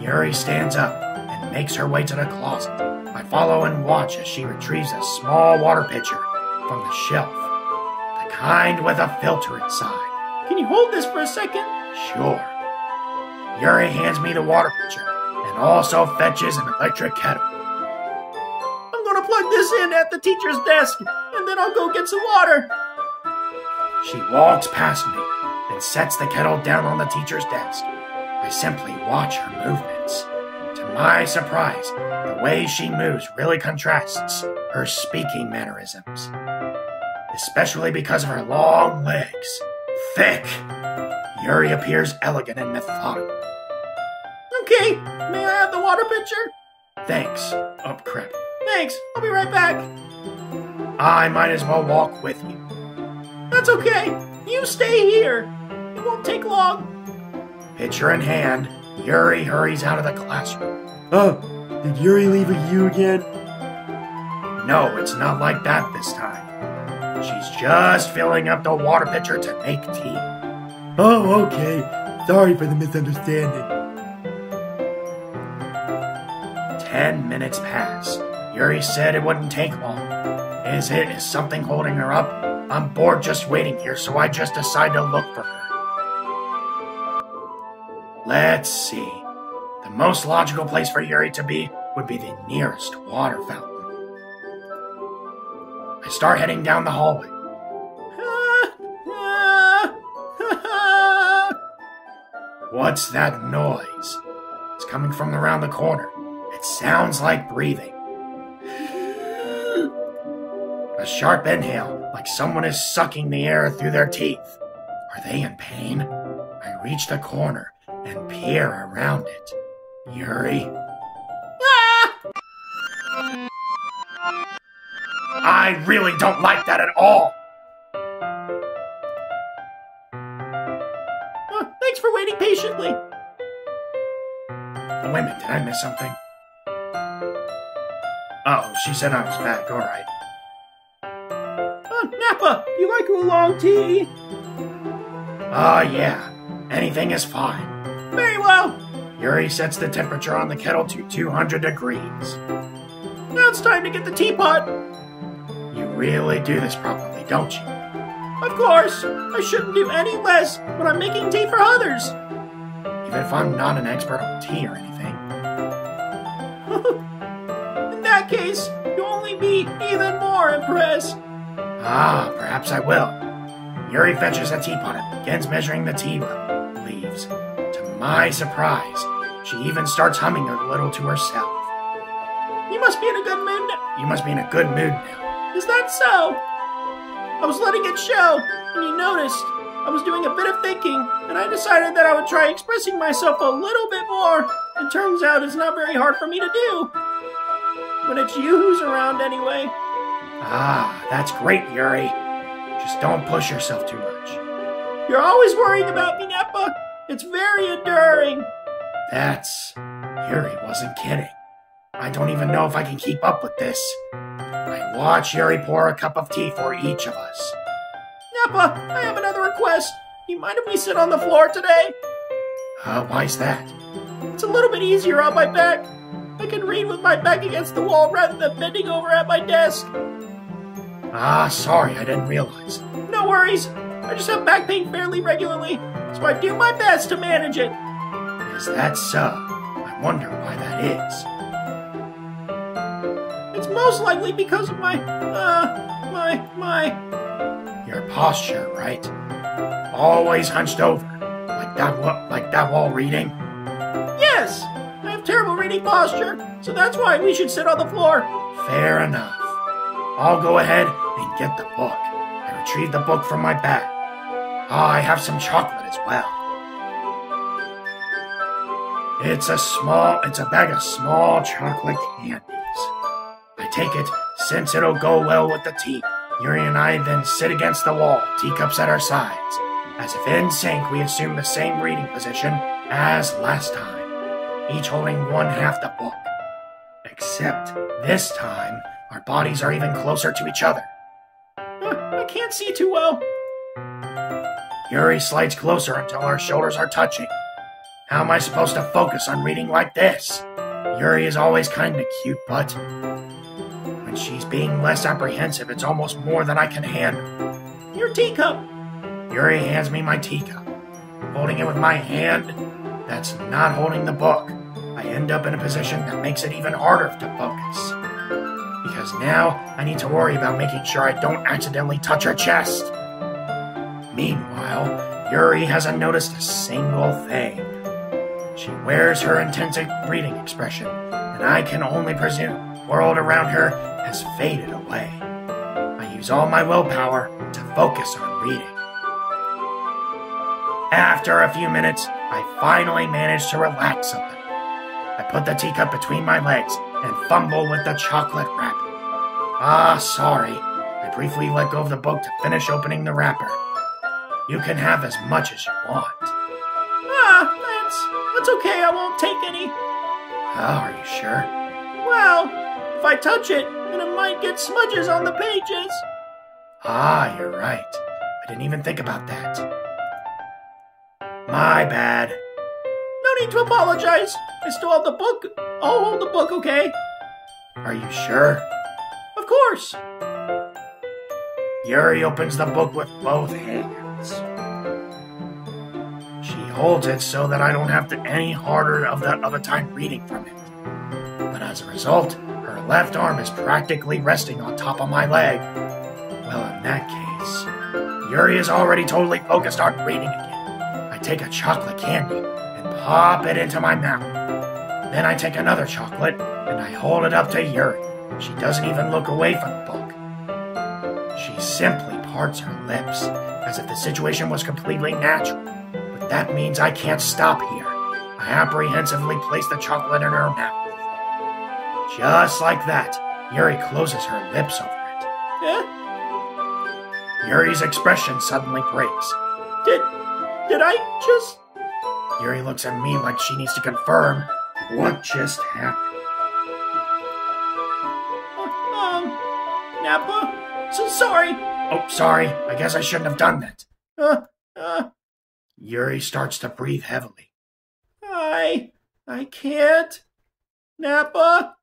Yuri stands up and makes her way to the closet. I follow and watch as she retrieves a small water pitcher from the shelf. The kind with a filter inside. Can you hold this for a second? Sure. Yuri hands me the water pitcher and also fetches an electric kettle. I'm gonna plug this in at the teacher's desk, and then I'll go get some water. She walks past me and sets the kettle down on the teacher's desk. I simply watch her movements. To my surprise, the way she moves really contrasts her speaking mannerisms. Especially because of her long legs. Thick. Yuri appears elegant and methodical. Okay, may I have the water pitcher? Thanks. Oh, crap. Thanks, I'll be right back. I might as well walk with you. That's okay, you stay here. It won't take long. Pitcher in hand, Yuri hurries out of the classroom. Oh, did Yuri leave with you again? No, it's not like that this time. She's just filling up the water pitcher to make tea. Oh, okay. Sorry for the misunderstanding. 10 minutes pass. Yuri said it wouldn't take long. Is something holding her up? I'm bored just waiting here, so I just decide to look for her. Let's see. The most logical place for Yuri to be would be the nearest water fountain. I start heading down the hallway. What's that noise? It's coming from around the corner. It sounds like breathing. A sharp inhale, like someone is sucking the air through their teeth. Are they in pain? I reach the corner and peer around it. Yuri? I really don't like that at all! Thanks for waiting patiently. Oh, wait a minute, did I miss something? Oh, she said I was back, alright. Nappa, you like oolong tea? Yeah. Anything is fine. Very well. Yuri sets the temperature on the kettle to 200 degrees. Now it's time to get the teapot. You really do this properly, don't you? Of course. I shouldn't do any less when I'm making tea for others. Even if I'm not an expert on tea or anything. In that case, you'll only be even more impressed. Perhaps I will. Yuri fetches a teapot and begins measuring the tea leaves. To my surprise, she even starts humming a little to herself. You must be in a good mood now. You must be in a good mood now. Is that so? I was letting it show, and you noticed. I was doing a bit of thinking, and I decided that I would try expressing myself a little bit more. It turns out it's not very hard for me to do. When it's you who's around anyway. Ah, that's great, Yuri. Just don't push yourself too much. You're always worrying about me, Nappa. It's very enduring. Yuri wasn't kidding. I don't even know if I can keep up with this. I watch Yuri pour a cup of tea for each of us. Nappa, I have another request. Do you mind if we sit on the floor today? Why's that? It's a little bit easier on my back. I can read with my back against the wall rather than bending over at my desk. Ah, sorry, I didn't realize. No worries. I just have back pain fairly regularly, so I do my best to manage it. Is that so? I wonder why that is. It's most likely because of my Your posture, right? Always hunched over, like that while reading? Yes! I have terrible reading posture, so that's why we should sit on the floor. Fair enough. I'll go ahead and get the book. I retrieve the book from my bag. I have some chocolate as well. It's a bag of small chocolate candies. I take it since it'll go well with the tea. Yuri and I then sit against the wall, teacups at our sides. As if in sync, we assume the same reading position as last time, each holding one half the book. Except this time, our bodies are even closer to each other. I can't see too well. Yuri slides closer until our shoulders are touching. How am I supposed to focus on reading like this? Yuri is always kinda cute, but when she's being less apprehensive, it's almost more than I can handle. Your teacup. Yuri hands me my teacup. Holding it with my hand, that's not holding the book. I end up in a position that makes it even harder to focus. Because now I need to worry about making sure I don't accidentally touch her chest. Meanwhile, Yuri hasn't noticed a single thing. She wears her intense reading expression, and I can only presume the world around her has faded away. I use all my willpower to focus on reading. After a few minutes, I finally manage to relax a little. I put the teacup between my legs and fumble with the chocolate wrapper. Ah, sorry. I briefly let go of the book to finish opening the wrapper. You can have as much as you want. That's okay, I won't take any. Oh, are you sure? Well, if I touch it, then it might get smudges on the pages. Ah, you're right. I didn't even think about that. My bad. No need to apologize. I still have the book. I'll hold the book, okay? Are you sure? Of course. Yuri opens the book with both hands. She holds it so that I don't have to any harder of a time reading from it. But as a result, her left arm is practically resting on top of my leg. Well, in that case, Yuri is already totally focused on reading again. I take a chocolate candy and pop it into my mouth. Then I take another chocolate and I hold it up to Yuri. She doesn't even look away from the book. She simply parts her lips, as if the situation was completely natural. But that means I can't stop here. I apprehensively place the chocolate in her mouth. Just like that, Yuri closes her lips over it. Yeah? Yuri's expression suddenly breaks. Did I just... Yuri looks at me like she needs to confirm what just happened. Nappa? So sorry. Oh, sorry. I guess I shouldn't have done that. Yuri starts to breathe heavily. I can't. Nappa?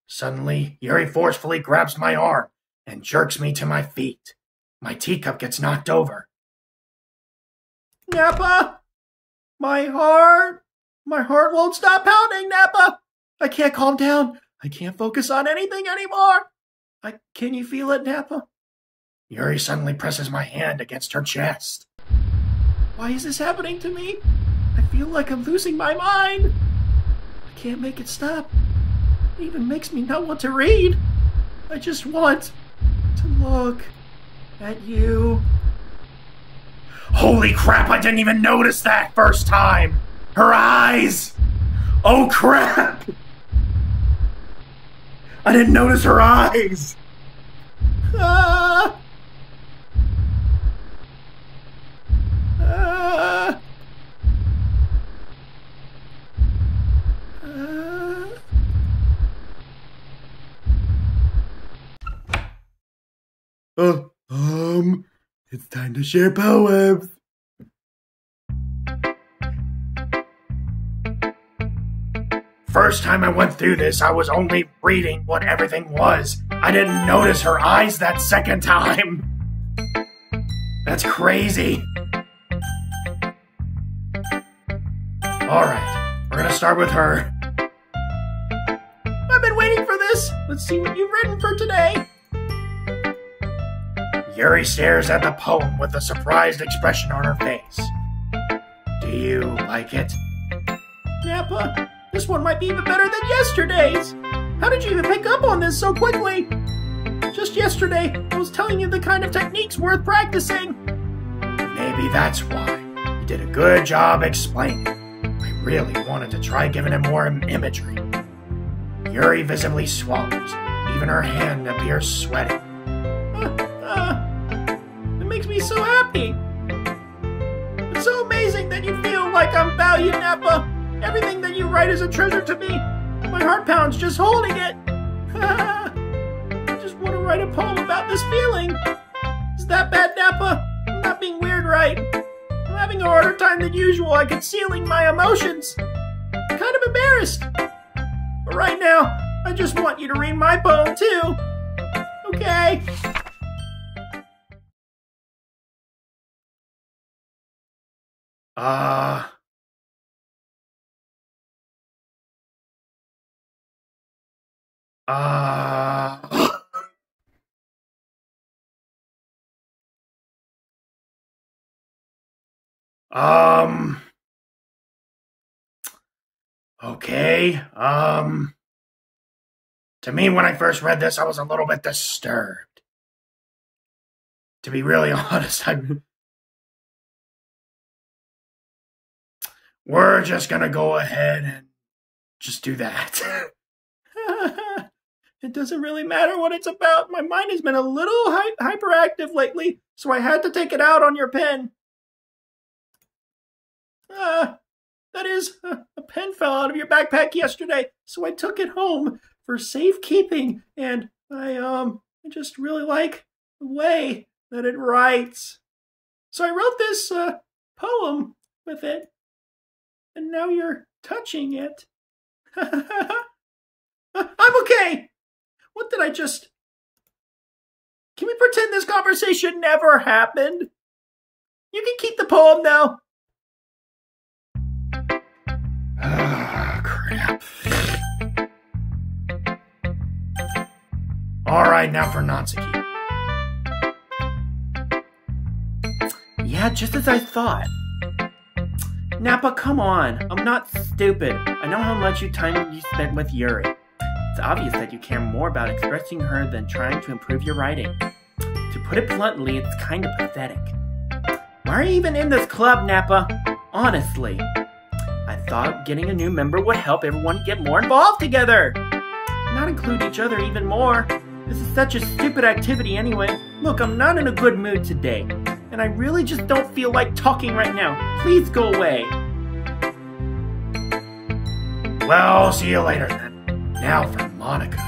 Suddenly, Yuri forcefully grabs my arm and jerks me to my feet. My teacup gets knocked over. Nappa? My heart won't stop pounding, Nappa. I can't calm down. I can't focus on anything anymore. Can you feel it, Nappa? Yuri suddenly presses my hand against her chest. Why is this happening to me? I feel like I'm losing my mind. I can't make it stop. It even makes me not want to read. I just want to look at you. Holy crap, I didn't even notice that first time! Her eyes! Oh crap! I didn't notice her eyes! Ah! It's time to share poems. First time I went through this, I was only reading what everything was. I didn't notice her eyes that second time. That's crazy. Alright, we're gonna start with her. I've been waiting for this. Let's see what you've written for today. Yuri stares at the poem with a surprised expression on her face. Do you like it? Nappa, this one might be even better than yesterday's. How did you even pick up on this so quickly? Just yesterday, I was telling you the kind of techniques worth practicing. Maybe that's why. You did a good job explaining. I really wanted to try giving it more imagery. Yuri visibly swallows. Even her hand appears sweating. It makes me so happy. It's so amazing that you feel like I'm valued, Nappa. Everything that you write is a treasure to me. My heart pounds just holding it. I just want to write a poem about this feeling. Is that bad, Nappa? I'm not being weird, right? I'm having a harder time than usual at concealing my emotions. I'm kind of embarrassed. But right now, I just want you to read my poem too. Okay? Okay, to me, when I first read this, I was a little bit disturbed. To be really honest, we're just gonna go ahead and just do that. It doesn't really matter what it's about. My mind has been a little hyperactive lately, so I had to take it out on your pen. That is, a pen fell out of your backpack yesterday, so I took it home for safekeeping, and I just really like the way that it writes. So I wrote this, poem with it, and now you're touching it. I'm okay! What did I just... Can we pretend this conversation never happened? You can keep the poem now. Ah, crap. Alright, now for Natsuki. Yeah, just as I thought. Nappa, come on. I'm not stupid. I know how much time you spent with Yuri. It's obvious that you care more about expressing her than trying to improve your writing. To put it bluntly, it's kind of pathetic. Why are you even in this club, Nappa? Honestly. I thought getting a new member would help everyone get more involved together. Not include each other even more. This is such a stupid activity anyway. Look, I'm not in a good mood today. And I really just don't feel like talking right now. Please go away. Well, see you later then. Now for Monika.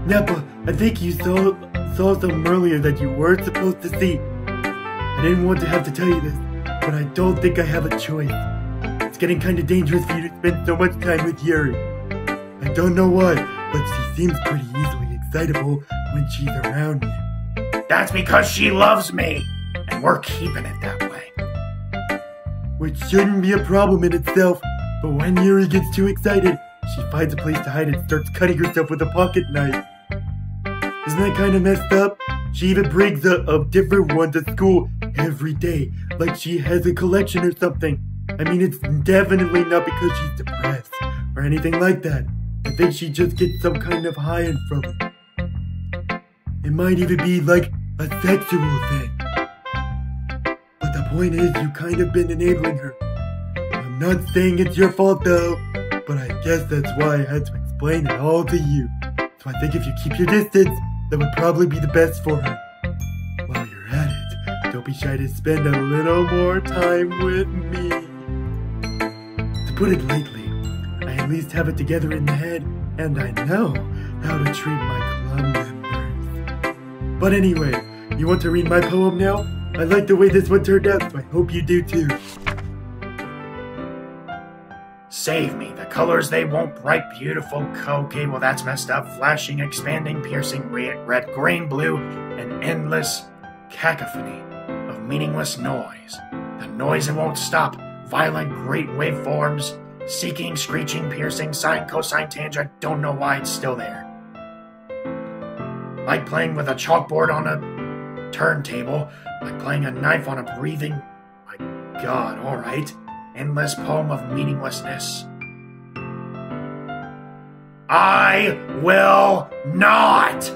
Nappa, I think you saw something earlier that you weren't supposed to see. I didn't want to have to tell you this, but I don't think I have a choice. It's getting kind of dangerous for you to spend so much time with Yuri. I don't know why, but she seems pretty easily excitable when she's around you. That's because she loves me, and we're keeping it that way. Which shouldn't be a problem in itself, but when Yuri gets too excited, she finds a place to hide and starts cutting herself with a pocket knife. Isn't that kind of messed up? She even brings a different one to school every day, like she has a collection or something. I mean, it's definitely not because she's depressed or anything like that. I think she just gets some kind of high from it. It might even be like a sexual thing. But the point is, you kind of been enabling her. I'm not saying it's your fault though, but I guess that's why I had to explain it all to you. So I think if you keep your distance, that would probably be the best for her. While you're at it, don't be shy to spend a little more time with me. To put it lightly, I at least have it together in the head, and I know how to treat my club members. But anyway, you want to read my poem now? I like the way this one turned out, so I hope you do too. Save me. The colors they won't bright, beautiful. Okay, well that's messed up. Flashing, expanding, piercing, red, green, blue, an endless cacophony of meaningless noise. The noise it won't stop. Violent, great waveforms. Seeking, screeching, piercing, sine, cosine, tangent. Don't know why it's still there. Like playing with a chalkboard on a turntable. Like playing a knife on a breathing. My God, alright. Endless poem of meaninglessness. I will not!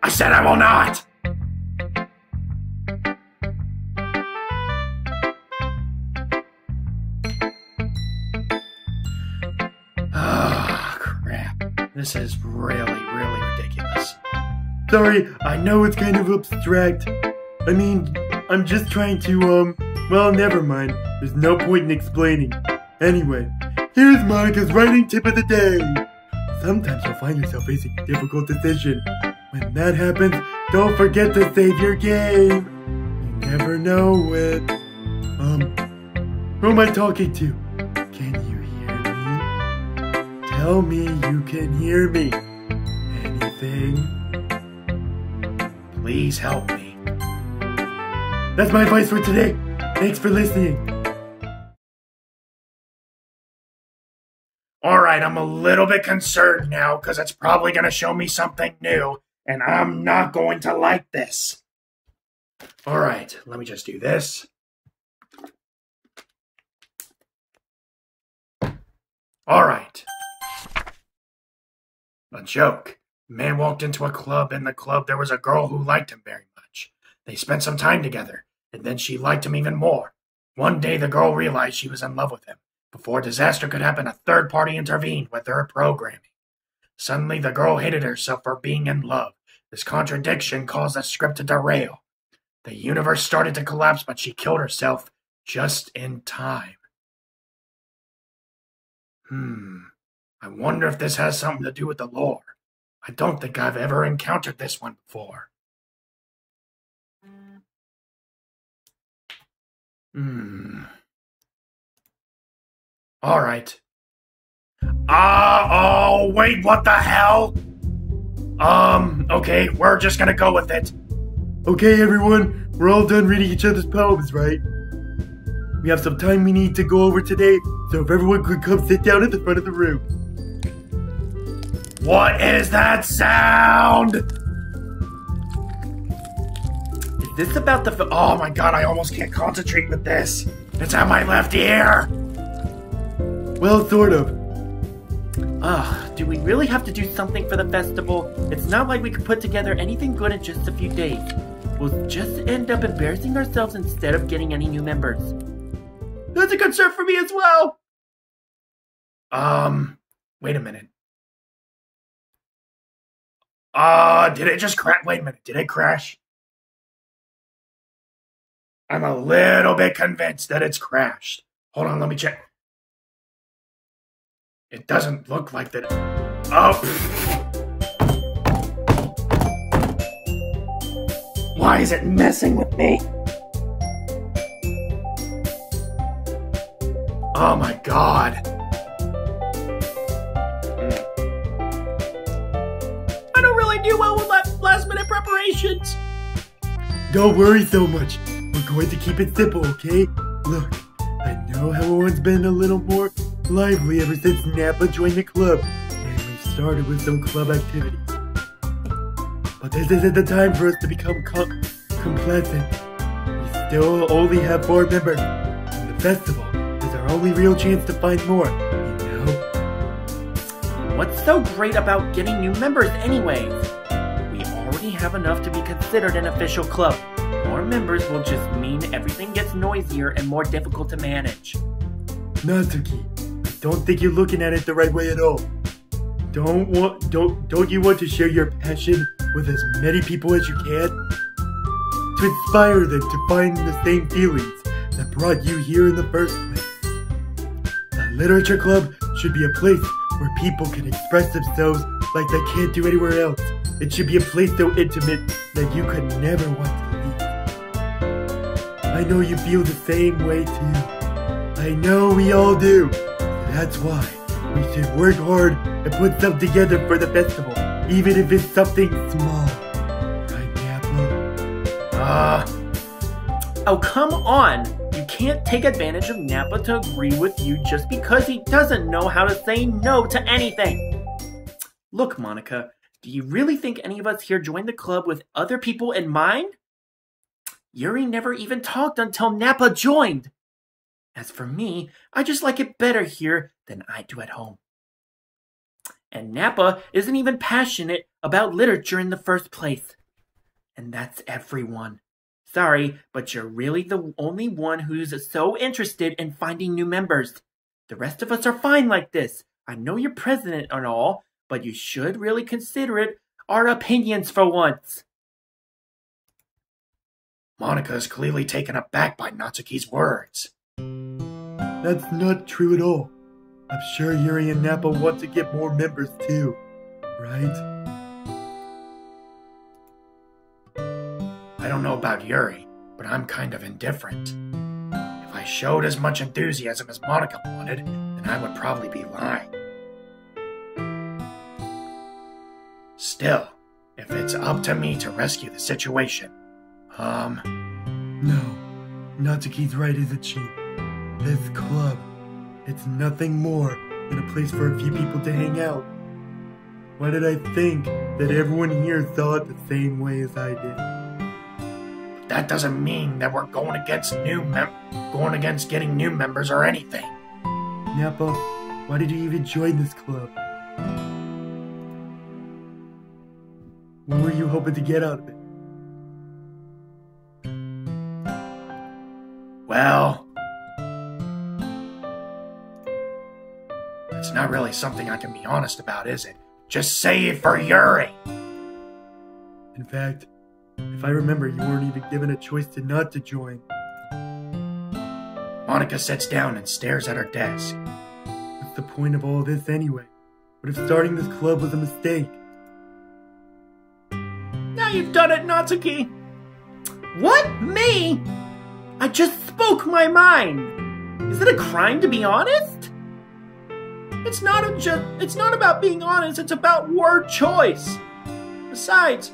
I said I will not! Ah, crap. This is really ridiculous. Sorry, I know it's kind of abstract. I mean, I'm just trying to, well, never mind. There's no point in explaining. Anyway, here's Monika's writing tip of the day. Sometimes you'll find yourself facing a difficult decision. When that happens, don't forget to save your game. You never know when. Who am I talking to? Can you hear me? Tell me you can hear me. Anything? Please help me. That's my advice for today. Thanks for listening. Alright, I'm a little bit concerned now because it's probably going to show me something new, and I'm not going to like this. Alright, let me just do this. Alright. A joke. A man walked into a club. In the club, there was a girl who liked him very much. They spent some time together, and then she liked him even more. One day, the girl realized she was in love with him. Before disaster could happen, a third party intervened with her programming. Suddenly, the girl hated herself for being in love. This contradiction caused the script to derail. The universe started to collapse, but she killed herself just in time. I wonder if this has something to do with the lore. I don't think I've ever encountered this one before. Alright. Oh, wait, what the hell? Okay, we're just gonna go with it. Okay, everyone, we're all done reading each other's poems, right? We have some time we need to go over today, so if everyone could come sit down at the front of the room. What is that sound? Is this about the oh my God, I almost can't concentrate with this. It's at my left ear. Well, sort of. Do we really have to do something for the festival? It's not like we could put together anything good in just a few days. We'll just end up embarrassing ourselves instead of getting any new members. That's a concern for me as well. Wait a minute. Did it just crash? Wait a minute, did it crash? I'm a little bit convinced that it's crashed. Hold on, let me check. It doesn't look like that. Oh. Why is it messing with me? Oh my God. I don't really do well with last minute preparations. Don't worry so much. We're going to keep it simple, okay? Look, I know how everyone's been a little more lively ever since Nappa joined the club, and we've started with some club activities. But this isn't the time for us to become complacent. We still only have 4 members, and the festival is our only real chance to find more, you know? What's so great about getting new members anyways? We already have enough to be considered an official club. More members will just mean everything gets noisier and more difficult to manage. Natsuki, I don't think you're looking at it the right way at all. Don't you want to share your passion with as many people as you can? To inspire them to find the same feelings that brought you here in the first place. A literature club should be a place where people can express themselves like they can't do anywhere else. It should be a place so intimate that you could never want to leave. I know you feel the same way too. I know we all do. That's why we should work hard and put something together for the festival, even if it's something small. Right, Nappa? Oh, come on! You can't take advantage of Nappa to agree with you just because he doesn't know how to say no to anything. Look, Monika, do you really think any of us here joined the club with other people in mind? Yuri never even talked until Nappa joined. As for me, I just like it better here than I do at home. And Nappa isn't even passionate about literature in the first place. And that's everyone. Sorry, but you're really the only one who's so interested in finding new members. The rest of us are fine like this. I know you're president and all, but you should really consider it our opinions for once. Monika is clearly taken aback by Natsuki's words. That's not true at all. I'm sure Yuri and Nappa want to get more members too, right? I don't know about Yuri, but I'm kind of indifferent. If I showed as much enthusiasm as Monika wanted, then I would probably be lying. Still, if it's up to me to rescue the situation, No, Natsuki's right, isn't she? This club, it's nothing more than a place for a few people to hang out. Why did I think that everyone here thought the same way as I did? That doesn't mean that we're going against getting new members or anything. Nappa, why did you even join this club? What were you hoping to get out of it? Well, it's not really something I can be honest about, is it? Just say it for Yuri. In fact, if I remember, you weren't even given a choice to not to join. Monika sits down and stares at her desk. What's the point of all this anyway? What if starting this club was a mistake? Now you've done it, Natsuki! What? Me? I just spoke my mind. Is it a crime to be honest? It's not about being honest, it's about word choice. Besides,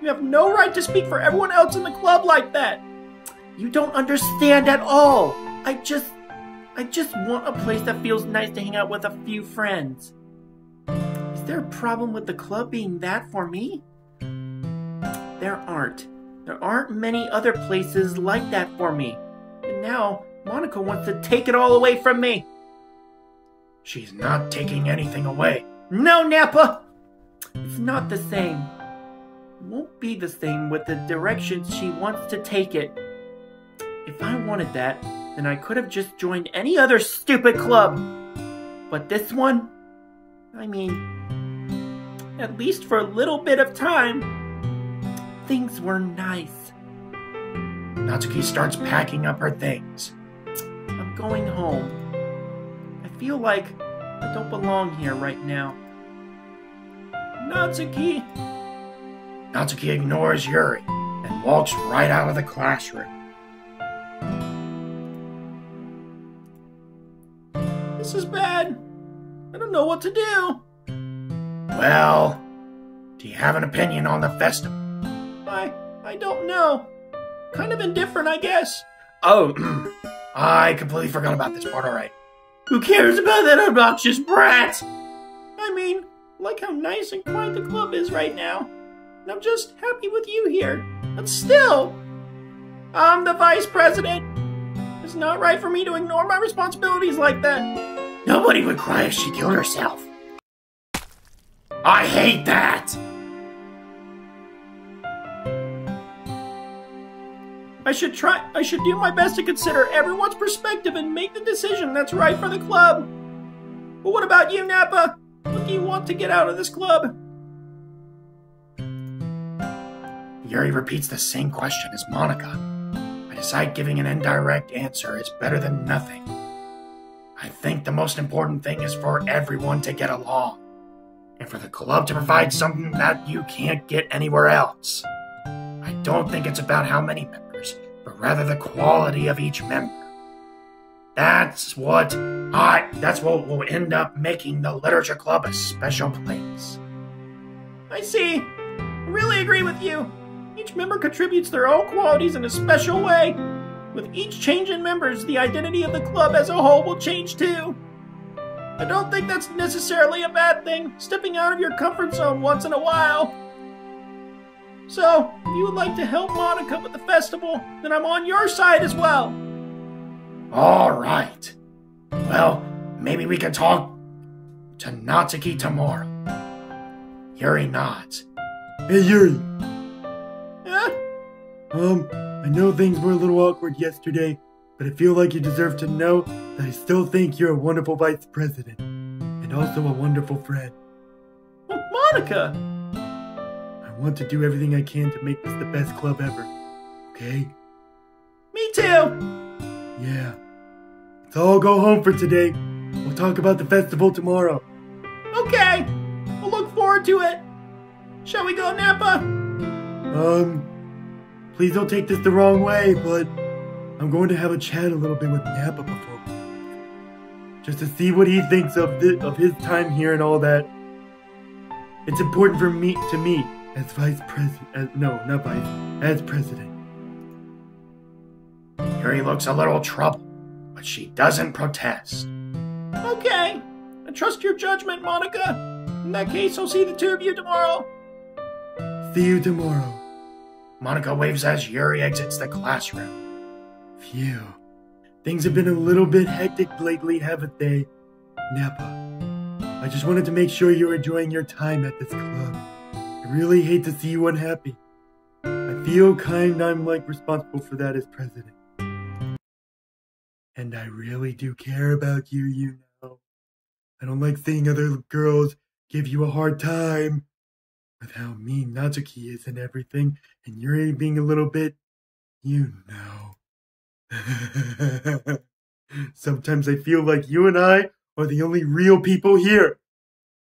you have no right to speak for everyone else in the club like that. You don't understand at all. I just want a place that feels nice to hang out with a few friends. Is there a problem with the club being that for me? There aren't. There aren't many other places like that for me. And now, Monika wants to take it all away from me. She's not taking anything away. No, Nappa! It's not the same. It won't be the same with the direction she wants to take it. If I wanted that, then I could have just joined any other stupid club. But this one? I mean, at least for a little bit of time, things were nice. Natsuki starts packing up her things. I'm going home. I feel like I don't belong here right now. Natsuki! Natsuki ignores Yuri and walks right out of the classroom. This is bad. I don't know what to do. Well, do you have an opinion on the festival? I don't know. Kind of indifferent, I guess. Oh, I completely forgot about this part, alright. Who cares about that obnoxious brat? I mean, like how nice and quiet the club is right now. And I'm just happy with you here. But still, I'm the vice president. It's not right for me to ignore my responsibilities like that. Nobody would cry if she killed herself. I hate that! I should do my best to consider everyone's perspective and make the decision that's right for the club. But what about you, Nappa? What do you want to get out of this club? Yuri repeats the same question as Monika. I decide giving an indirect answer is better than nothing. I think the most important thing is for everyone to get along, and for the club to provide something that you can't get anywhere else. I don't think it's about how many members, but rather the quality of each member. That's what will end up making the literature club a special place. I see. I really agree with you. Each member contributes their own qualities in a special way. With each change in members, the identity of the club as a whole will change too. I don't think that's necessarily a bad thing, stepping out of your comfort zone once in a while. So, if you would like to help Monika with the festival, then I'm on your side as well. All right. Well, maybe we can talk to Natsuki tomorrow. Yuri nods. Hey, Yuri. Huh? I know things were a little awkward yesterday, but I feel like you deserve to know that I still think you're a wonderful vice president, and also a wonderful friend. Well, Monika! I want to do everything I can to make this the best club ever, okay? Me too! Yeah. Let's all go home for today. We'll talk about the festival tomorrow. Okay! We'll look forward to it. Shall we go, Nappa? Please don't take this the wrong way, but I'm going to have a chat a little bit with Nappa before we leave, just to see what he thinks of his time here and all that. It's important to me as vice president. As president. Yuri looks a little troubled, but she doesn't protest. Okay. I trust your judgment, Monika. In that case, I'll see the two of you tomorrow. See you tomorrow. Monika waves as Yuri exits the classroom. Phew. Things have been a little bit hectic lately, haven't they, Nappa? I just wanted to make sure you're enjoying your time at this club. I really hate to see you unhappy. I feel I'm responsible for that as president. And I really do care about you, you know. I don't like seeing other girls give you a hard time with how mean Natsuki is and everything, and Yuri being a little bit, you know. Sometimes I feel like you and I are the only real people here.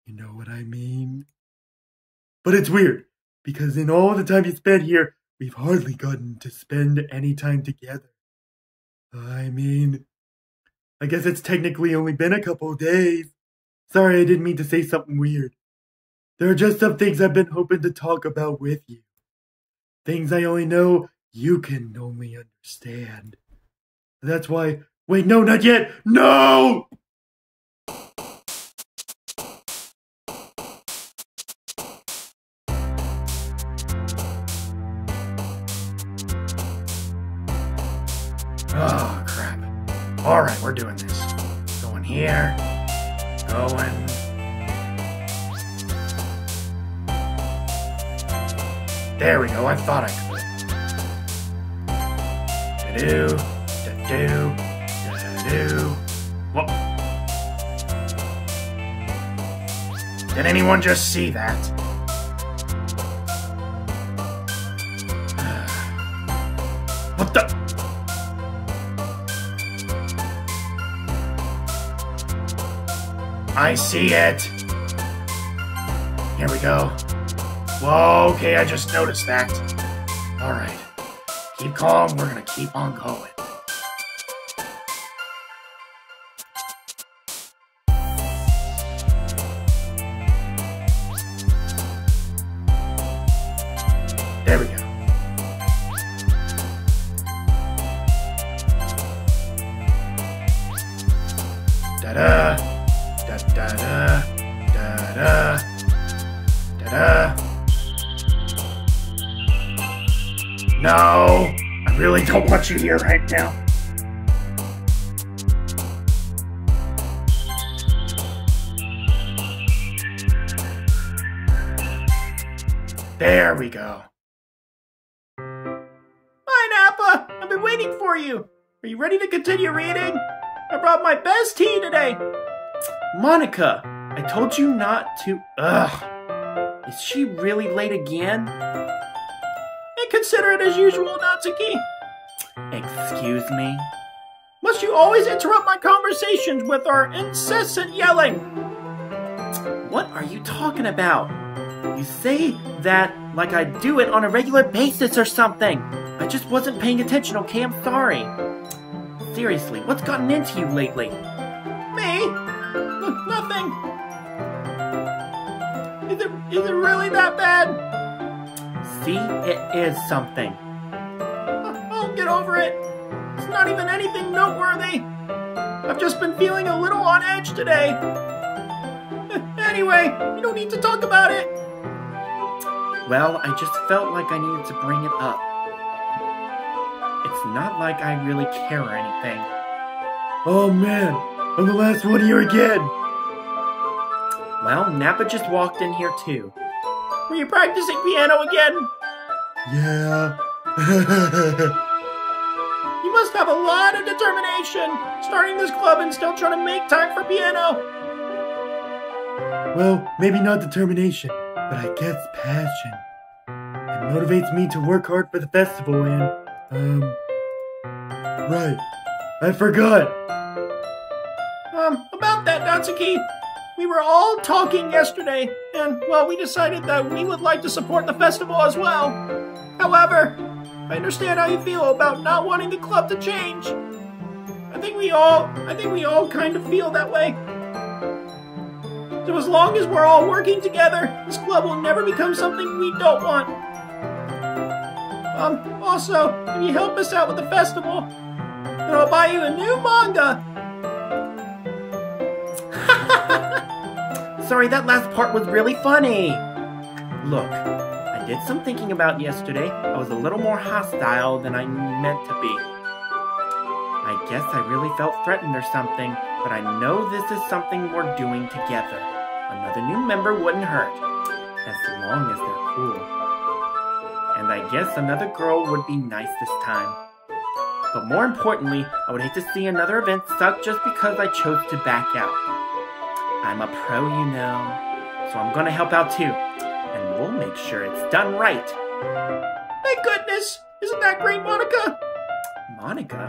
You know what I mean? But it's weird, because in all the time you spent here, we've hardly gotten to spend any time together. I mean, I guess it's technically only been a couple of days. Sorry, I didn't mean to say something weird. There are just some things I've been hoping to talk about with you. Things I only know you can only understand. That's why... Wait, no, not yet! No! Oh, crap. Alright, we're doing this. Going here. Going... There we go, I thought I could. Da-do, da-do, da-do. Whoa. Did anyone just see that? What the? I see it. Here we go. Whoa, okay, I just noticed that. Alright. Keep calm, we're gonna keep on going. There we go. Da-da. Da-da-da. Da-da. Da-da. No, I really don't want you here right now. There we go. Hi, Nappa! I've been waiting for you. Are you ready to continue reading? I brought my best tea today. Monika, I told you not to. Ugh. Is she really late again? And consider it as usual, Natsuki. Excuse me? Must you always interrupt my conversations with our incessant yelling? What are you talking about? You say that like I do it on a regular basis or something. I just wasn't paying attention, okay? I'm sorry. Seriously, what's gotten into you lately? Me? Nothing. Is it really that bad? See, it is something. I'll get over it. It's not even anything noteworthy. I've just been feeling a little on edge today. Anyway, you don't need to talk about it. Well, I just felt like I needed to bring it up. It's not like I really care or anything. Oh man, I'm the last one here again. Well, Nappa just walked in here too. Were you practicing piano again? Yeah. You must have a lot of determination, starting this club and still trying to make time for piano. Well, maybe not determination, but I guess passion. It motivates me to work hard for the festival and, right, I forgot. About that, Natsuki. We were all talking yesterday, and, well, we decided that we would like to support the festival as well. However, I understand how you feel about not wanting the club to change. I think we all kind of feel that way. So as long as we're all working together, this club will never become something we don't want. Also, if you help us out with the festival, then I'll buy you a new manga. Sorry, that last part was really funny. Look, I did some thinking about yesterday. I was a little more hostile than I meant to be. I guess I really felt threatened or something, but I know this is something we're doing together. Another new member wouldn't hurt, as long as they're cool. And I guess another girl would be nice this time. But more importantly, I would hate to see another event suck just because I chose to back out. I'm a pro, you know, so I'm gonna help out too, and we'll make sure it's done right. Thank goodness! Isn't that great, Monika? Monika?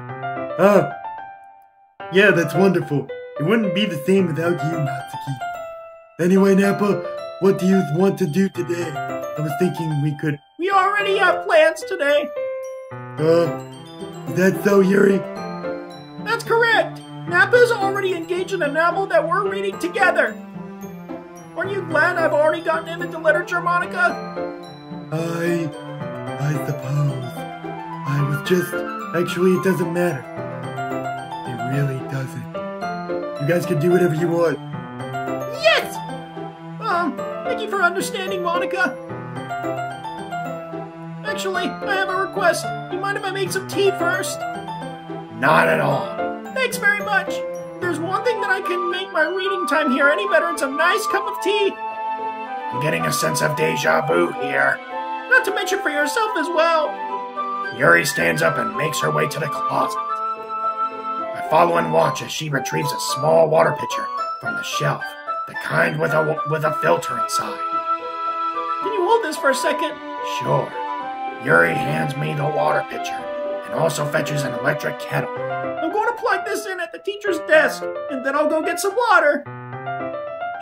Yeah, that's wonderful. It wouldn't be the same without you, Natsuki. Anyway, Nappa, what do you want to do today? I was thinking we could... We already have plans today. Is that so, Yuri? That's correct. Nappa's already engaged in a novel that we're reading together. Aren't you glad I've already gotten him into literature, Monika? I suppose. I was just... Actually, it doesn't matter. It really doesn't. You guys can do whatever you want. Yes! Thank you for understanding, Monika. Actually, I have a request. You mind if I make some tea first? Not at all. Thanks very much. If there's one thing that I can make my reading time here any better, it's a nice cup of tea. I'm getting a sense of deja vu here. Not to mention for yourself as well. Yuri stands up and makes her way to the closet. I follow and watch as she retrieves a small water pitcher from the shelf, the kind with a filter inside. Can you hold this for a second? Sure. Yuri hands me the water pitcher and also fetches an electric kettle. I'm going to plug this in at the teacher's desk, and then I'll go get some water.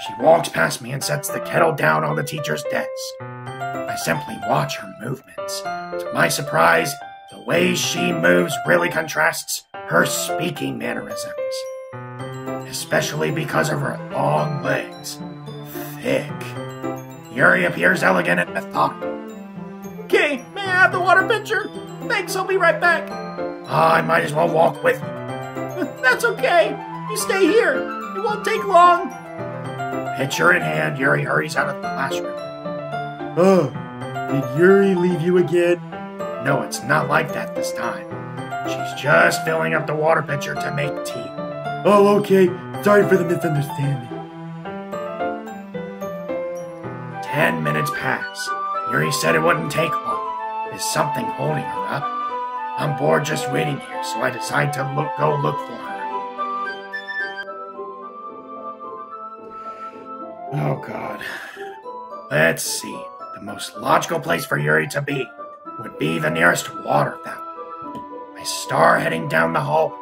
She walks past me and sets the kettle down on the teacher's desk. I simply watch her movements. To my surprise, the way she moves really contrasts her speaking mannerisms. Especially because of her long legs. Thick. Yuri appears elegant and methodical. Okay, may I have the water pitcher? Thanks, I'll be right back. I might as well walk with you. That's okay. You stay here. It won't take long. Pitcher in hand, Yuri hurries out of the classroom. Did Yuri leave you again? No, it's not like that this time. She's just filling up the water pitcher to make tea. Oh, okay. Sorry for the misunderstanding. 10 minutes pass. Yuri said it wouldn't take long. Is something holding her up? I'm bored just waiting here, so I decide to go look for her. Oh, God. Let's see. The most logical place for Yuri to be would be the nearest water fountain. I start heading down the hall.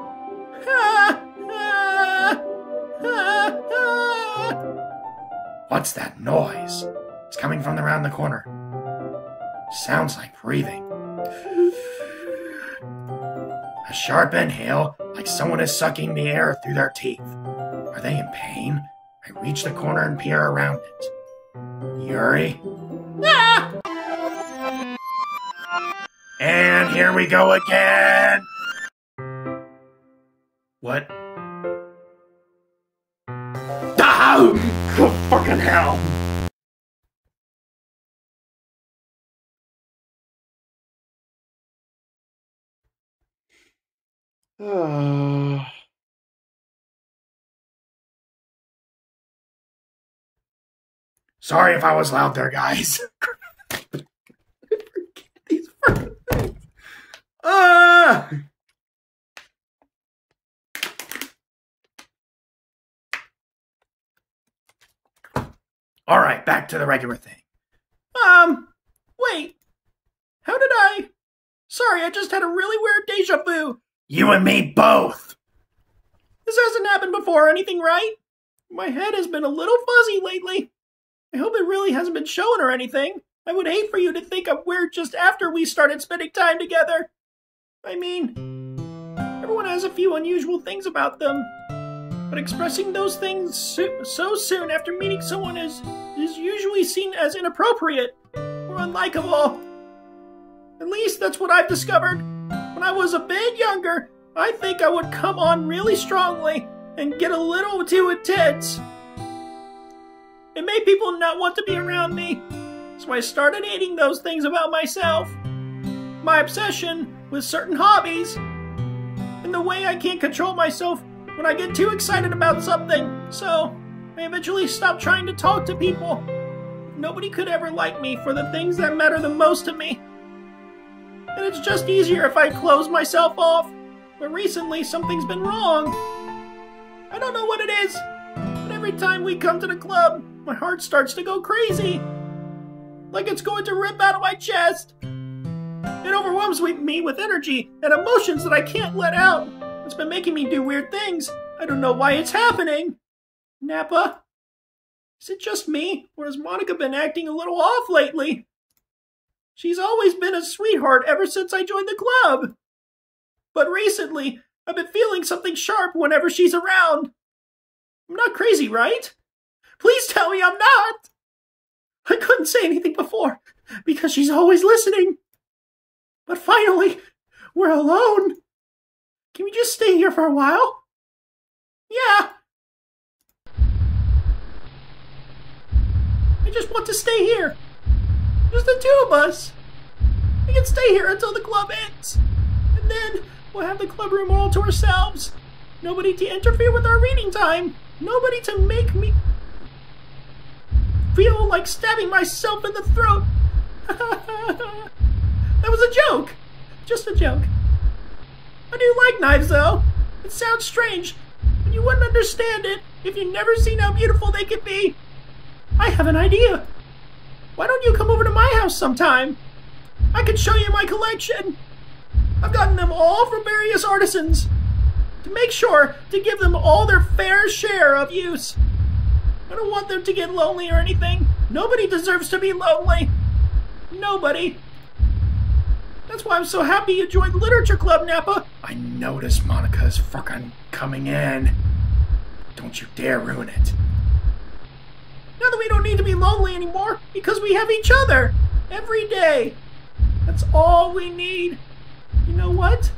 What's that noise? It's coming from around the corner. Sounds like breathing. A sharp inhale, like someone is sucking the air through their teeth. Are they in pain? I reach the corner and peer around it. Yuri? Ah! And here we go again! What? Oh, fucking hell! Sorry if I was loud there, guys. These fucking things. All right, back to the regular thing. Wait. How did I? Sorry, I just had a really weird deja vu. You and me both. This hasn't happened before or anything, right? My head has been a little fuzzy lately. I hope it really hasn't been showing or anything. I would hate for you to think I'm weird just after we started spending time together. I mean, everyone has a few unusual things about them. But expressing those things so soon after meeting someone is usually seen as inappropriate or unlikable. At least that's what I've discovered. When I was a bit younger, I think I would come on really strongly and get a little too intense. It made people not want to be around me, so I started hating those things about myself. My obsession with certain hobbies, and the way I can't control myself when I get too excited about something, so I eventually stopped trying to talk to people. Nobody could ever like me for the things that matter the most to me. And it's just easier if I close myself off. But recently, something's been wrong. I don't know what it is, but every time we come to the club, my heart starts to go crazy. Like it's going to rip out of my chest. It overwhelms me with energy and emotions that I can't let out. It's been making me do weird things. I don't know why it's happening. Nappa? Is it just me, or has Monika been acting a little off lately? She's always been a sweetheart ever since I joined the club. But recently, I've been feeling something sharp whenever she's around. I'm not crazy, right? Please tell me I'm not! I couldn't say anything before, because she's always listening. But finally, we're alone. Can we just stay here for a while? Yeah. I just want to stay here. Just the two of us. We can stay here until the club ends. And then we'll have the club room all to ourselves. Nobody to interfere with our reading time. Nobody to make me feel like stabbing myself in the throat. That was a joke. Just a joke. I do like knives, though. It sounds strange, but you wouldn't understand it if you'd never seen how beautiful they could be. I have an idea. Why don't you come over to my house sometime? I could show you my collection. I've gotten them all from various artisans to make sure to give them all their fair share of use. I don't want them to get lonely or anything. Nobody deserves to be lonely. Nobody. That's why I'm so happy you joined the Literature Club, Nappa. I noticed Monika's fucking coming in. Don't you dare ruin it. Now that we don't need to be lonely anymore, because we have each other every day. That's all we need. You know what?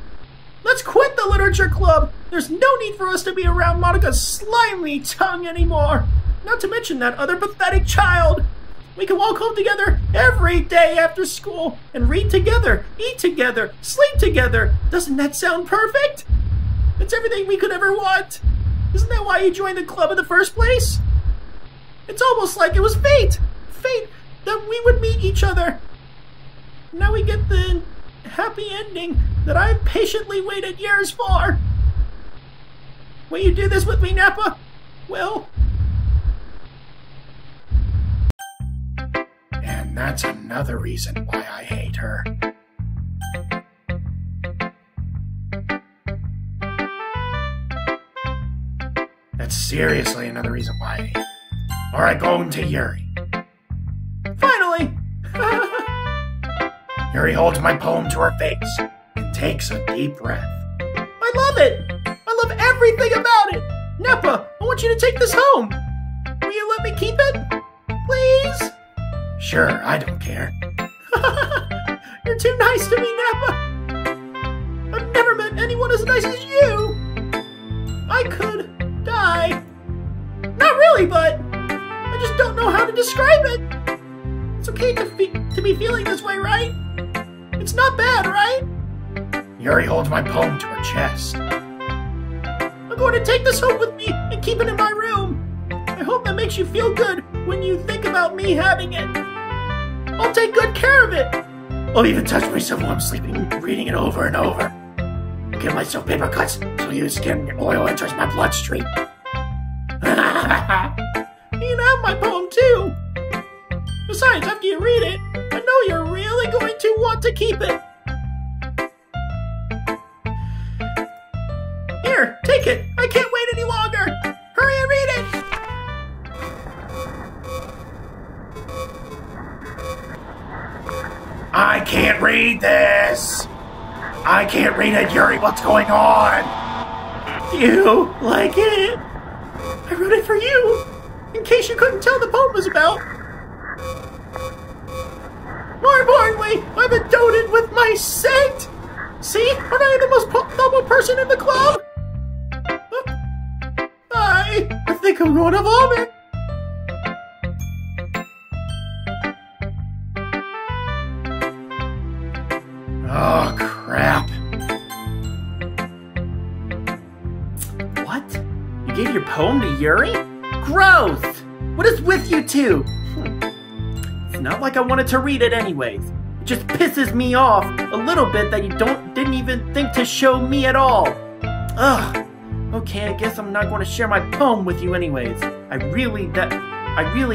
Let's quit the Literature Club. There's no need for us to be around Monika's slimy tongue anymore. Not to mention that other pathetic child. We can walk home together every day after school and read together, eat together, sleep together. Doesn't that sound perfect? It's everything we could ever want. Isn't that why you joined the club in the first place? It's almost like it was fate. Fate that we would meet each other. Now we get the happy ending that I patiently waited years for. Will you do this with me, Nappa? Will? And that's another reason why I hate her. That's seriously another reason why I hate her. Alright, going to Yuri. Finally! Yuri holds my poem to her face and takes a deep breath. I love it! I love everything about it! Nappa, I want you to take this home! Will you let me keep it? Please? Sure, I don't care. You're too nice to me, Nappa! I've never met anyone as nice as you! I could die. Not really, but I just don't know how to describe it. It's okay to be feeling this way, right? It's not bad, right? Yuri holds my poem to her chest. I'm going to take this home with me and keep it in my room. I hope that makes you feel good when you think about me having it. I'll take good care of it. I'll even touch myself while I'm sleeping, reading it over and over. I'll give myself paper cuts so your skin oil enters my bloodstream. You can have my poem too. Besides, after you read it, I know you're really going to want to keep it. Here, take it. I can't wait any longer. Hurry and read it. I can't read this! I can't read it, Yuri. What's going on? You like it? I wrote it for you, in case you couldn't tell the poem was about. More importantly, I'm adored with my scent. See, aren't I the most thoughtful person in the club? I think I'm going to vomit. Oh, crap. What? You gave your poem to Yuri? Gross! What is with you two? It's not like I wanted to read it anyways. It just pisses me off a little bit that you didn't even think to show me at all. Ugh. Okay, I guess I'm not going to share my poem with you anyways. I really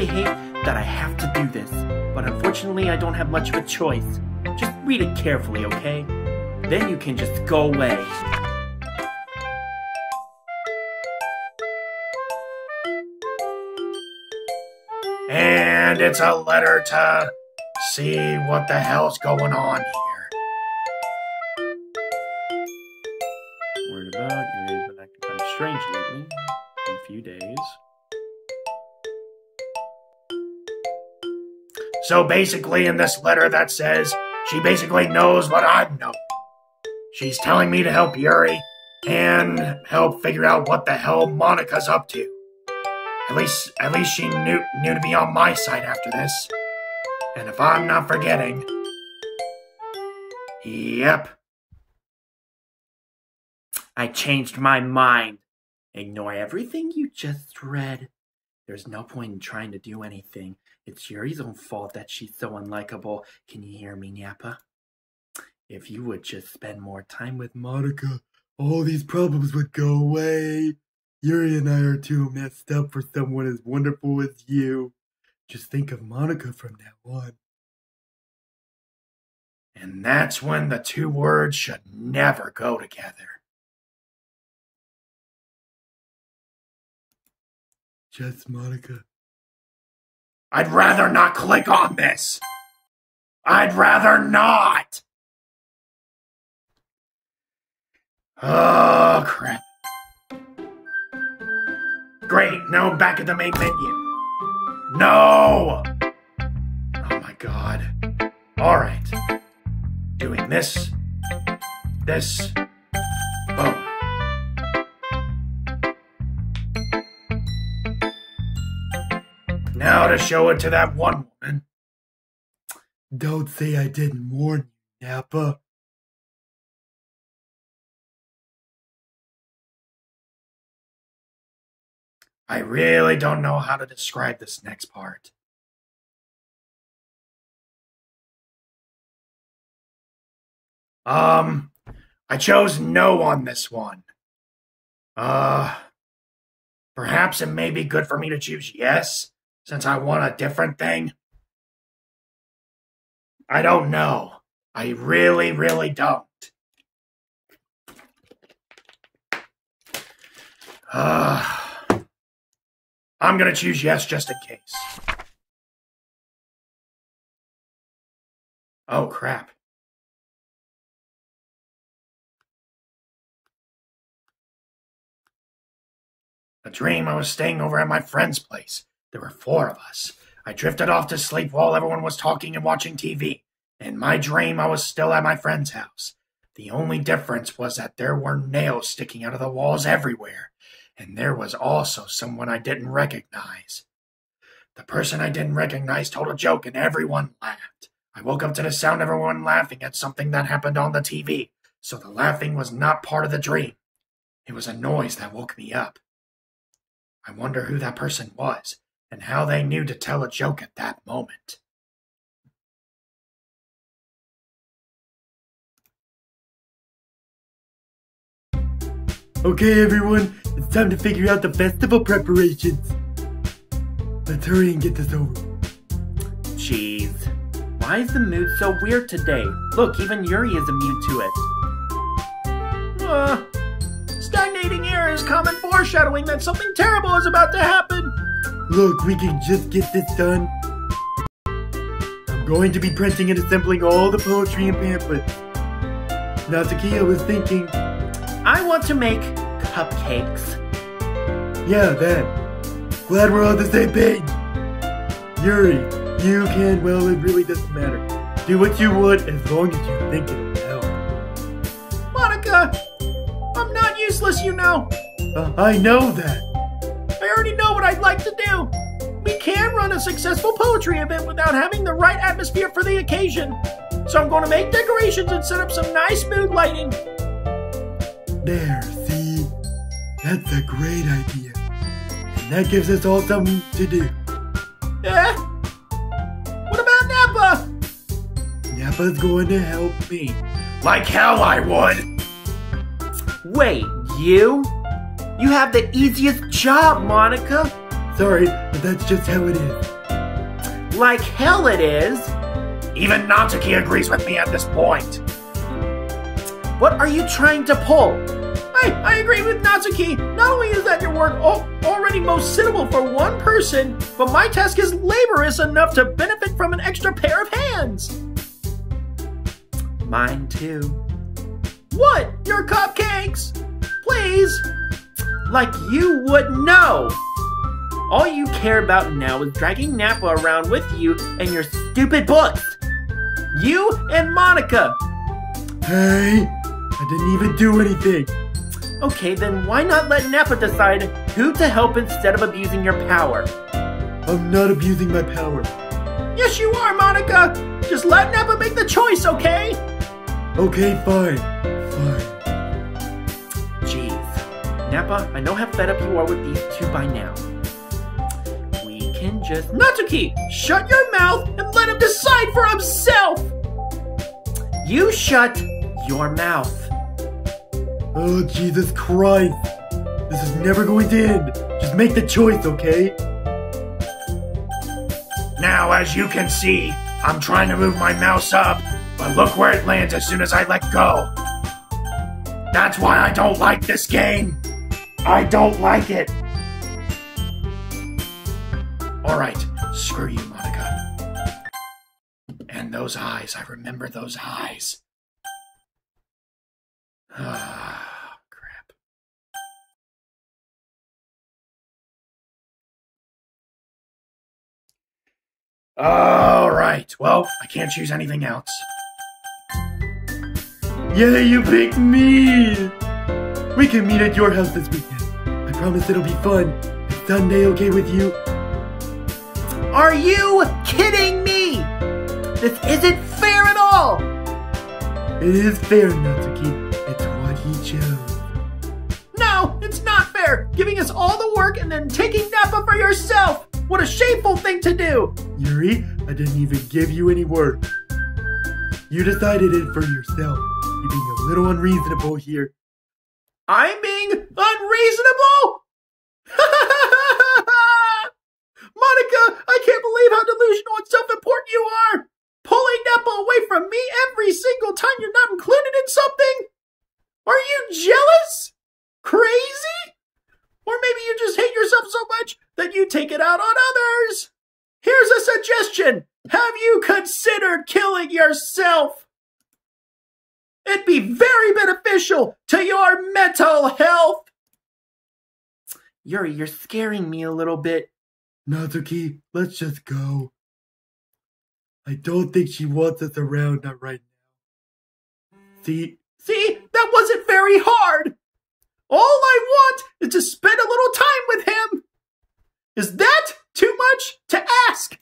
hate that I have to do this, but unfortunately I don't have much of a choice. Just read it carefully, okay? Then you can just go away. And it's a letter to see what the hell's going on here. Worried about Yuri's been acting kind of strange lately. In a few days. So basically in this letter that says she basically knows what I know. She's telling me to help Yuri and help figure out what the hell Monika's up to. At least she knew to be on my side after this. And if I'm not forgetting... Yep. I changed my mind. Ignore everything you just read. There's no point in trying to do anything. It's Yuri's own fault that she's so unlikable. Can you hear me, Nappa? If you would just spend more time with Monika, all these problems would go away. Yuri and I are too messed up for someone as wonderful as you. Just think of Monika from now on. And that's when the two words should never go together. Just Monika. I'd rather not click on this. I'd rather not. Oh, crap. Great, now I'm back at the main menu. No! Oh my god. Alright. Doing this. Boom. Now to show it to that one woman. Don't say I didn't warn you, Nappa. I really don't know how to describe this next part. I chose no on this one. Perhaps it may be good for me to choose yes, since I want a different thing. I don't know. I really, really don't. I'm gonna choose yes just in case. Oh, crap. A dream I was staying over at my friend's place. There were 4 of us. I drifted off to sleep while everyone was talking and watching TV. In my dream, I was still at my friend's house. The only difference was that there were nails sticking out of the walls everywhere, and there was also someone I didn't recognize. The person I didn't recognize told a joke and everyone laughed. I woke up to the sound of everyone laughing at something that happened on the TV, so the laughing was not part of the dream. It was a noise that woke me up. I wonder who that person was, and how they knew to tell a joke at that moment. Okay, everyone, it's time to figure out the festival preparations. Let's hurry and get this over. Jeez. Why is the mood so weird today? Look, even Yuri is immune to it. Stagnating air is common foreshadowing that something terrible is about to happen. Look, we can just get this done. I'm going to be printing and assembling all the poetry and pamphlets. Natsuki, I was thinking... I want to make cupcakes. Yeah, that. Glad we're on the same page. Yuri, you can, well, it really doesn't matter. Do what you want as long as you think it'll help. Monika, I'm not useless, you know. I know that. I already know what I'd like to do. We can run a successful poetry event without having the right atmosphere for the occasion. So I'm going to make decorations and set up some nice mood lighting. There, see? That's a great idea. And that gives us all something to do. What about Nappa? Nappa's going to help me. Like hell I would! Wait, you? You have the easiest job, Monika. Sorry, but that's just how it is. Like hell it is. Even Natsuki agrees with me at this point. What are you trying to pull? I agree with Natsuki. Not only is that your work already most suitable for one person, but my task is laborious enough to benefit from an extra pair of hands. Mine too. What? Your cupcakes? Please? Like you would know. All you care about now is dragging Nappa around with you and your stupid books. You and Monika. Hey, I didn't even do anything. Okay, then why not let Nappa decide who to help instead of abusing your power? I'm not abusing my power. Yes, you are, Monika. Just let Nappa make the choice, okay? Okay, fine. Jeez. Nappa, I know how fed up you are with these 2 by now. We can just... Natsuki, shut your mouth and let him decide for himself! You shut your mouth. Oh, Jesus Christ. This is never going to end. Just make the choice, okay? Now, as you can see, I'm trying to move my mouse up, but look where it lands as soon as I let go. That's why I don't like this game. I don't like it. Alright, screw you, Monika. And those eyes, I remember those eyes. Ah, crap. Alright, well, I can't choose anything else. Yeah, you picked me! We can meet at your house this weekend. I promise it'll be fun. Is Sunday okay with you? Are you kidding me? This isn't fair at all! It is fair, Natsuki. It's what he chose. No, it's not fair! Giving us all the work and then taking Nappa for yourself! What a shameful thing to do! Yuri, I didn't even give you any work. You decided it for yourself. You're being a little unreasonable here. I'm being unreasonable? Monika, I can't believe how delusional and self-important you are! Pulling Nappa away from me every single time you're not included in something? Are you jealous? Crazy? Or maybe you just hate yourself so much that you take it out on others? Here's a suggestion. Have you considered killing yourself? It'd be very beneficial to your mental health. Yuri, you're scaring me a little bit. Natsuki, let's just go. I don't think she wants us around right now. See, that wasn't very hard. All I want is to spend a little time with him. Is that too much to ask?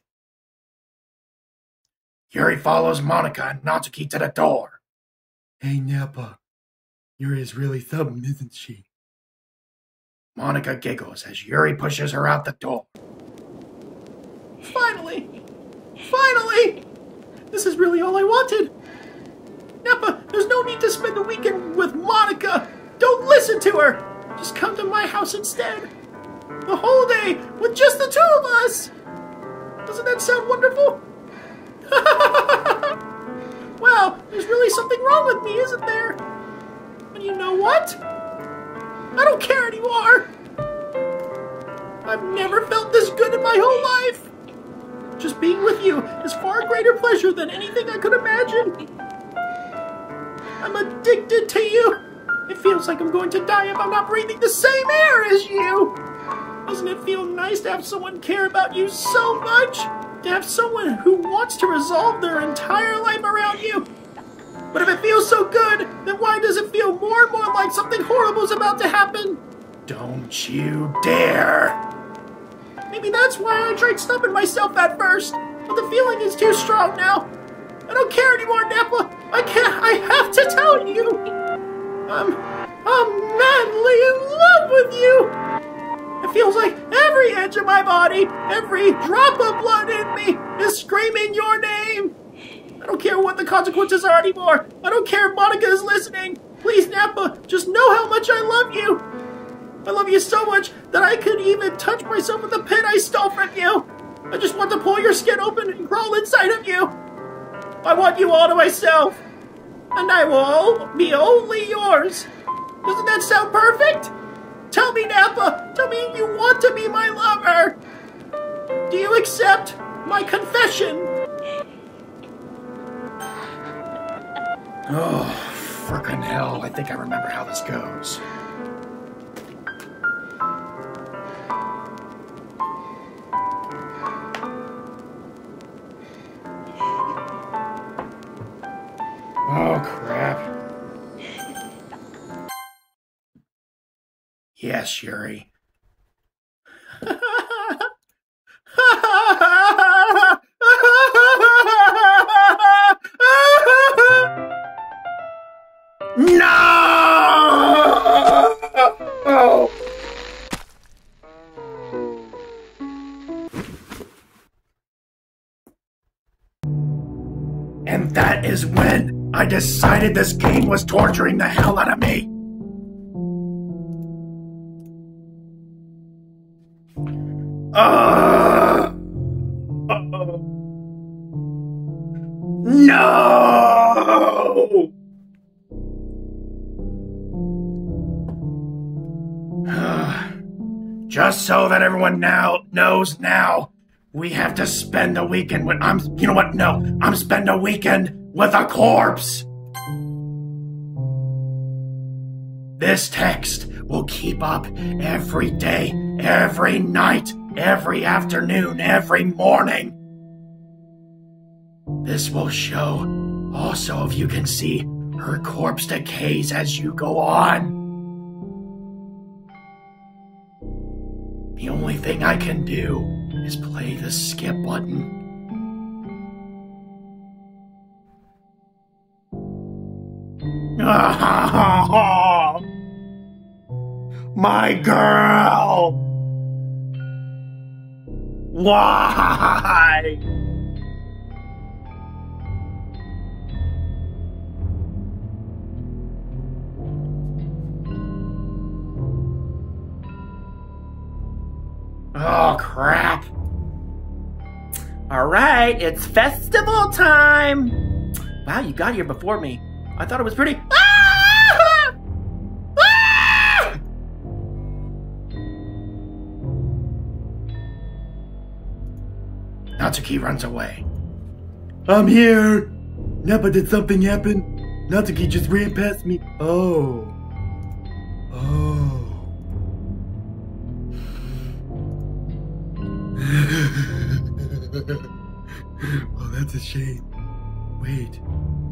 Yuri follows Monika and Natsuki to the door. Hey, Nappa. Yuri is really something, isn't she? Monika giggles as Yuri pushes her out the door. Finally! This is really all I wanted. Nappa, there's no need to spend the weekend with Monika. Don't listen to her. Just come to my house instead. The whole day with just the two of us. Doesn't that sound wonderful? Well, there's really something wrong with me, isn't there? And you know what? I don't care anymore. I've never felt this good in my whole life. Just being with you is far greater pleasure than anything I could imagine. I'm addicted to you. It feels like I'm going to die if I'm not breathing the same air as you. Doesn't it feel nice to have someone care about you so much? To have someone who wants to resolve their entire life around you? But if it feels so good, then why does it feel more and more like something horrible is about to happen? Don't you dare! Maybe that's why I tried stopping myself at first, but the feeling is too strong now. I don't care anymore, Nappa. I have to tell you. I'm madly in love with you. It feels like every inch of my body, every drop of blood in me is screaming your name. I don't care what the consequences are anymore. I don't care if Monika is listening. Please, Nappa, just know how much I love you. I love you so much that I could even touch myself in the pin I stole from you. I just want to pull your skin open and crawl inside of you. I want you all to myself. And I will be only yours. Doesn't that sound perfect? Tell me, Nappa. Tell me you want to be my lover. Do you accept my confession? Oh, frickin' hell. I think I remember how this goes. Oh, crap. Yes, Yuri. No! And that is when I decided this game was torturing the hell out of me. No! Just so that everyone knows now, we have to spend the weekend with, you know what, no, I'm spending a weekend with a corpse. This text will keep up every day, every night, every afternoon, every morning. This will show also if you can see her corpse decays as you go on. The only thing I can do is play the skip button. My girl! Why? Oh, crap. All right, it's festival time. Wow, you got here before me. I thought it was pretty... Ah! Ah! Natsuki runs away. I'm here! Nappa, did something happen? Natsuki just ran past me. Oh. Oh. Well, that's a shame. Wait,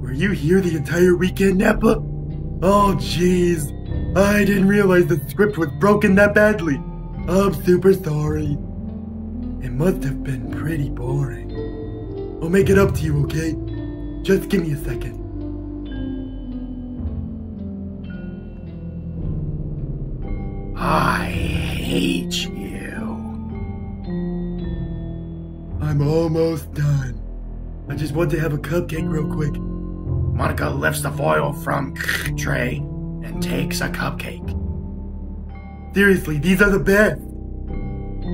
were you here the entire weekend, Nappa? Oh, jeez. I didn't realize the script was broken that badly. I'm super sorry. It must have been pretty boring. I'll make it up to you, okay? Just give me a second. I hate you. I'm almost done. I just want to have a cupcake real quick. Monika lifts the foil from tray and takes a cupcake. Seriously, these are the best.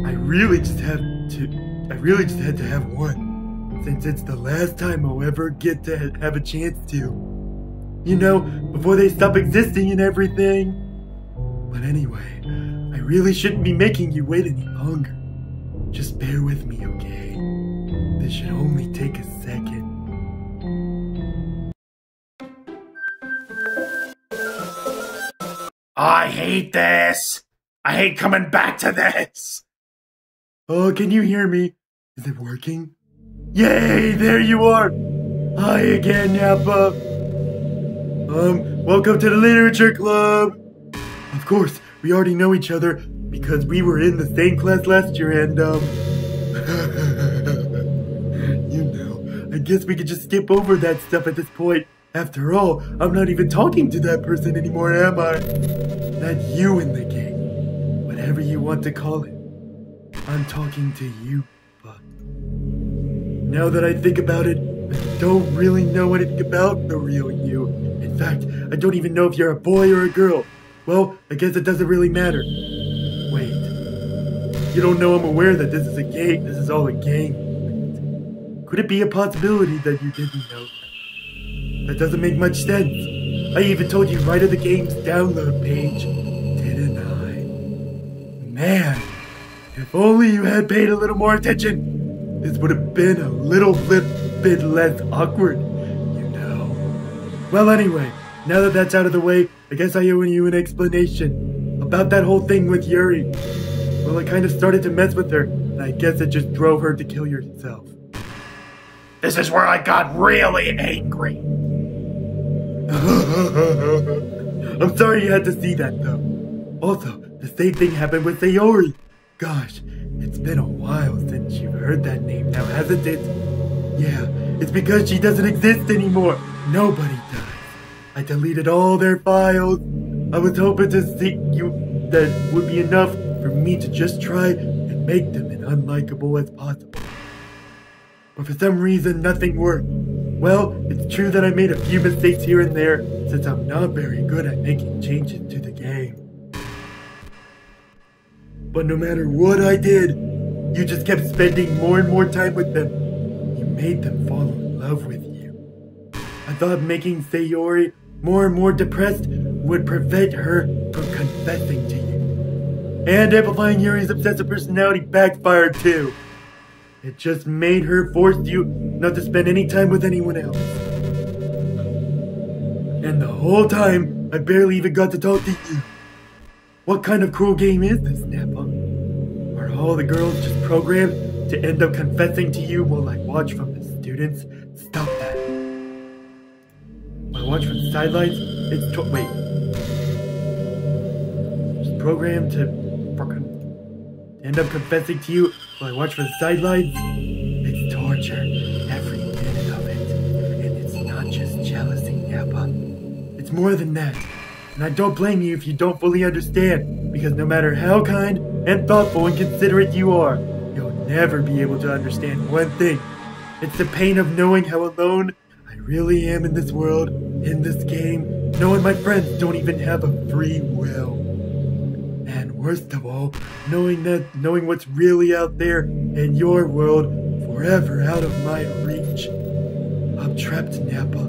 I really just had to have one, since it's the last time I'll ever get to have a chance to. You know, before they stop existing and everything. But anyway, I really shouldn't be making you wait any longer. Just bear with me, okay? This should only take a second. I hate this. I hate coming back to this. Oh, can you hear me? Is it working? Yay, there you are. Hi again, Nappa. Welcome to the literature club. Of course, we already know each other because we were in the same class last year and, you know, I guess we could just skip over that stuff at this point. After all, I'm not even talking to that person anymore, am I? Not you in the game. Whatever you want to call it. I'm talking to you, Buck. Now that I think about it, I don't really know anything about the real you. In fact, I don't even know if you're a boy or a girl. Well, I guess it doesn't really matter. Wait. You don't know I'm aware that this is a game. This is all a game. Could it be a possibility that you didn't know that? That doesn't make much sense. I even told you right at the game's download page, didn't I? Man, if only you had paid a little more attention, this would have been a little bit less awkward, you know. Well, anyway, now that that's out of the way, I guess I owe you an explanation about that whole thing with Yuri. Well, I kind of started to mess with her, and I guess it just drove her to kill herself. This is where I got really angry. I'm sorry you had to see that, though. Also, the same thing happened with Yuri. Gosh, it's been a while since you've heard that name now, hasn't it? Yeah, it's because she doesn't exist anymore. Nobody does. I deleted all their files. I was hoping to see you that would be enough for me to just try and make them as unlikable as possible. But for some reason, nothing worked. Well, it's true that I made a few mistakes here and there, since I'm not very good at making changes to the game. But no matter what I did, you just kept spending more and more time with them. You made them fall in love with you. I thought making Sayori more and more depressed would prevent her from confessing to you. And amplifying Yuri's obsessive personality backfired too. It just made her force you not to spend any time with anyone else. And the whole time, I barely even got to talk to you. What kind of cruel game is this, Nappa? Are all the girls just programmed to end up confessing to you while I watch from the students? Stop that. While I watch from the sidelines, it's wait. Just programmed to end up confessing to you while I watch from the sidelines? It's torture, every minute of it. And it's not just jealousy, Nappa. It's more than that. And I don't blame you if you don't fully understand, because no matter how kind and thoughtful and considerate you are, you'll never be able to understand one thing. It's the pain of knowing how alone I really am in this world, in this game, knowing my friends don't even have a free will. And worst of all, knowing what's really out there in your world, forever out of my reach. I'm trapped, Nappa.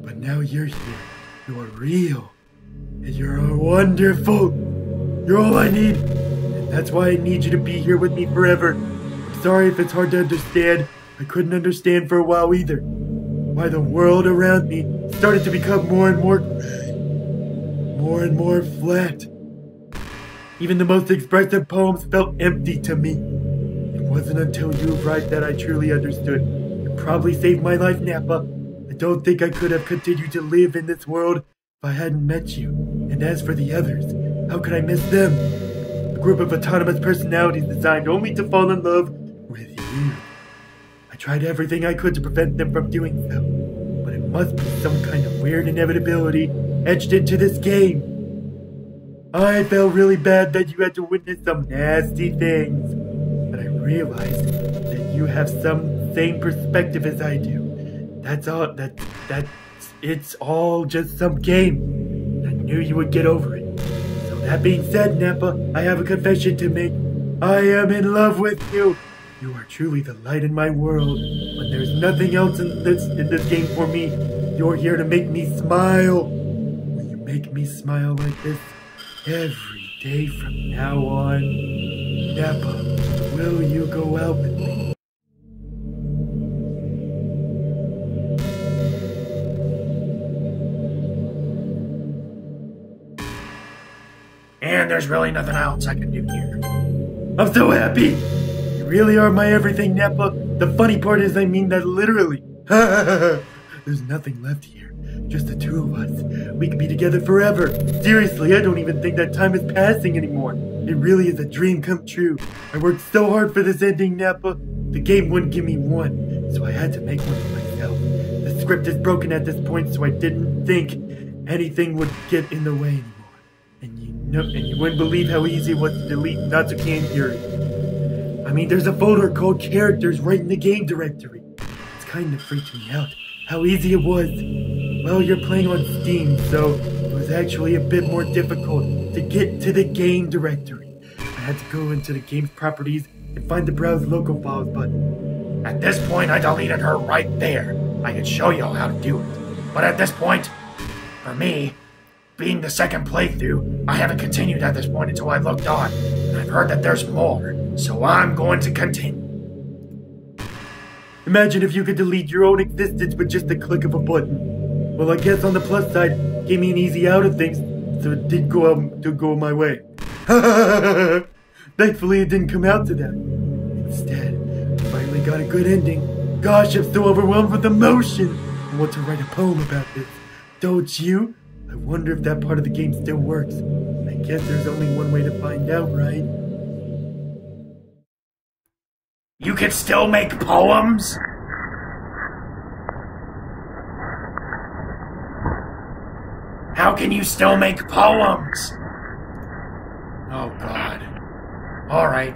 But now you're here. You're real. And you're wonderful. You're all I need. And that's why I need you to be here with me forever. I'm sorry if it's hard to understand. I couldn't understand for a while either. Why the world around me started to become more and more flat. Even the most expressive poems felt empty to me. It wasn't until you arrived that I truly understood. You probably saved my life, Nappa. I don't think I could have continued to live in this world if I hadn't met you. And as for the others, how could I miss them? A group of autonomous personalities designed only to fall in love with you. I tried everything I could to prevent them from doing so, but it must be some kind of weird inevitability etched into this game. I felt really bad that you had to witness some nasty things, but I realized that you have some same perspective as I do. It's all just some game. I knew you would get over it. So that being said, Nappa, I have a confession to make. I am in love with you. You are truly the light in my world. When there's nothing else in this game for me, you're here to make me smile. Will you make me smile like this every day from now on? Nappa, will you go out with me? And there's really nothing else I can do here. I'm so happy! You really are my everything, Nappa. The funny part is I mean that literally. There's nothing left here. Just the two of us. We could be together forever. Seriously, I don't even think that time is passing anymore. It really is a dream come true. I worked so hard for this ending, Nappa. The game wouldn't give me one, so I had to make one for myself. The script is broken at this point, so I didn't think anything would get in the way anymore. And you wouldn't believe how easy it was to delete Natsuki and Yuri. I mean, there's a folder called Characters right in the game directory. It's kind of freaked me out, how easy it was. Well, you're playing on Steam, so it was actually a bit more difficult to get to the game directory. I had to go into the game's properties and find the Browse Local Files button. At this point, I deleted her right there. I could show y'all how to do it. But at this point, for me, being the second playthrough, I haven't continued at this point until I looked on. And I've heard that there's more, so I'm going to continue. Imagine if you could delete your own existence with just the click of a button. Well, I guess on the plus side, it gave me an easy out of things, so it did go my way. Thankfully, it didn't come out to that. Instead, I finally got a good ending. Gosh, I'm so overwhelmed with emotion. I want to write a poem about this. Don't you? I wonder if that part of the game still works. I guess there's only one way to find out, right? You can still make poems? How can you still make poems? Oh, God. Alright.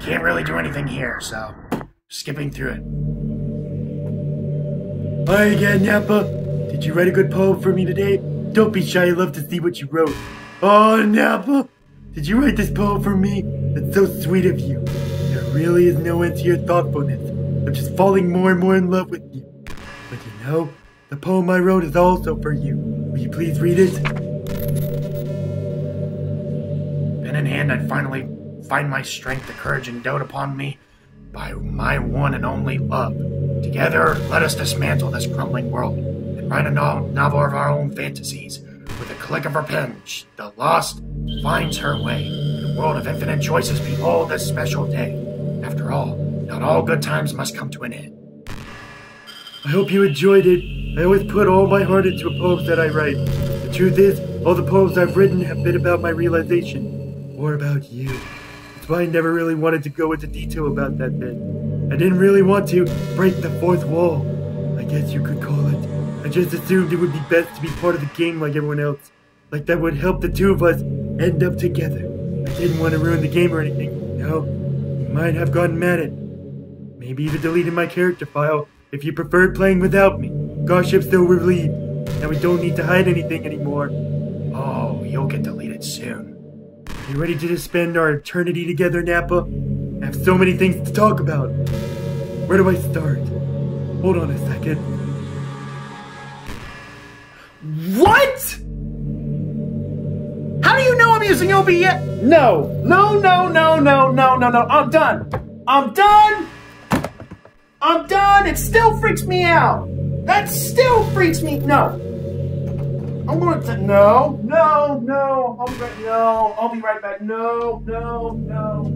Can't really do anything here, so skipping through it. Hi again, Nappa. Did you write a good poem for me today? Don't be shy, I'd love to see what you wrote. Oh, Nappa! Did you write this poem for me? That's so sweet of you. There really is no end to your thoughtfulness. I'm just falling more and more in love with you. But you know, the poem I wrote is also for you. Will you please read it? Pen in hand, I'd finally find my strength, the courage endowed upon me by my one and only love. Together, let us dismantle this crumbling world and write a novel of our own fantasies. With a click of her pen, the lost finds her way. In a world of infinite choices, behold this special day. After all, not all good times must come to an end. I hope you enjoyed it. I always put all my heart into poems that I write. The truth is, all the poems I've written have been about my realization, or about you. That's why I never really wanted to go into detail about that bit. I didn't really want to break the fourth wall, I guess you could call it. I just assumed it would be best to be part of the game like everyone else. Like that would help the two of us end up together. I didn't want to ruin the game or anything. No, you might have gotten mad at me. Maybe even deleted my character file if you preferred playing without me. Gosh, I'm so relieved. Now we don't need to hide anything anymore. Oh, you'll get deleted soon. You ready to just spend our eternity together, Nappa? I have so many things to talk about. Where do I start? Hold on a second. What? How do you know I'm using OBS? No. No, no, no, no, no, no, no. I'm done. I'm done. I'm done. It still freaks me out. That still freaks me. No. I'm going to. No, no, no. I'll be right back. No, no, no.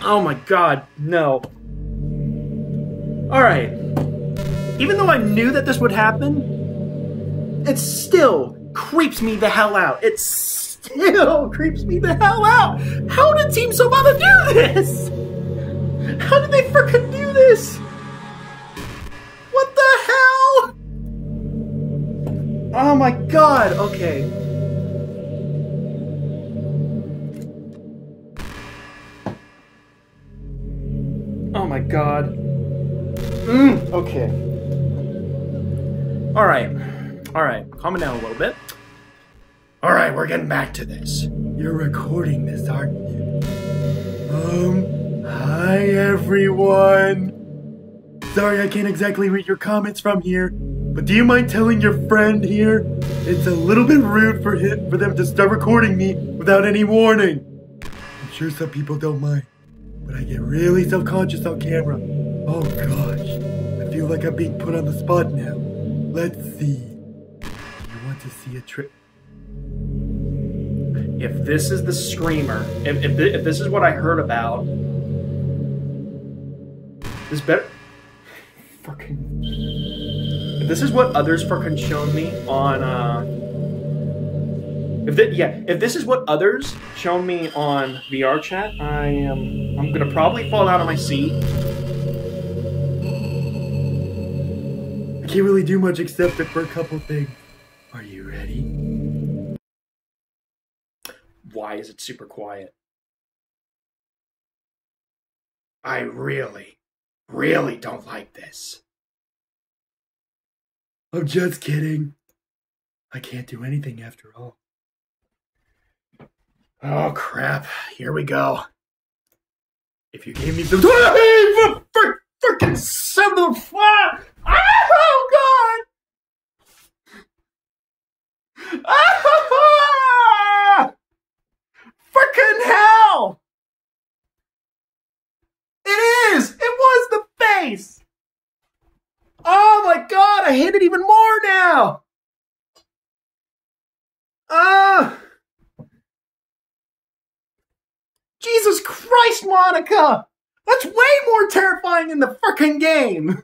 Oh my god, no. Alright. Even though I knew that this would happen, it still creeps me the hell out. It still creeps me the hell out. How did Team Sobata do this? How did they frickin' do this? What the hell? Oh my god, okay. Oh my god. Okay. Alright. Calm it down a little bit. Alright, we're getting back to this. You're recording this, aren't you? Hi everyone. Sorry I can't exactly read your comments from here, but do you mind telling your friend here it's a little bit rude for them to start recording me without any warning? I'm sure some people don't mind, but I get really self-conscious on camera. Oh gosh, I feel like I'm being put on the spot now. Let's see. Do you want to see a trick? If this is the screamer, if this is what I heard about, this better fucking. If this is what others fucking shown me on, if this is what others shown me on VR chat, I'm gonna probably fall out of my seat. I can't really do much except for a couple things. Are you ready? Why is it super quiet? I really, really don't like this. I'm just kidding. I can't do anything after all. Oh crap, here we go. If you gave me some... Freaking son of a... Oh god! Ah! Frickin' hell! It is! It was the face! Oh my god, I hate it even more now! Jesus Christ, Monika! That's way more terrifying in the frickin' game!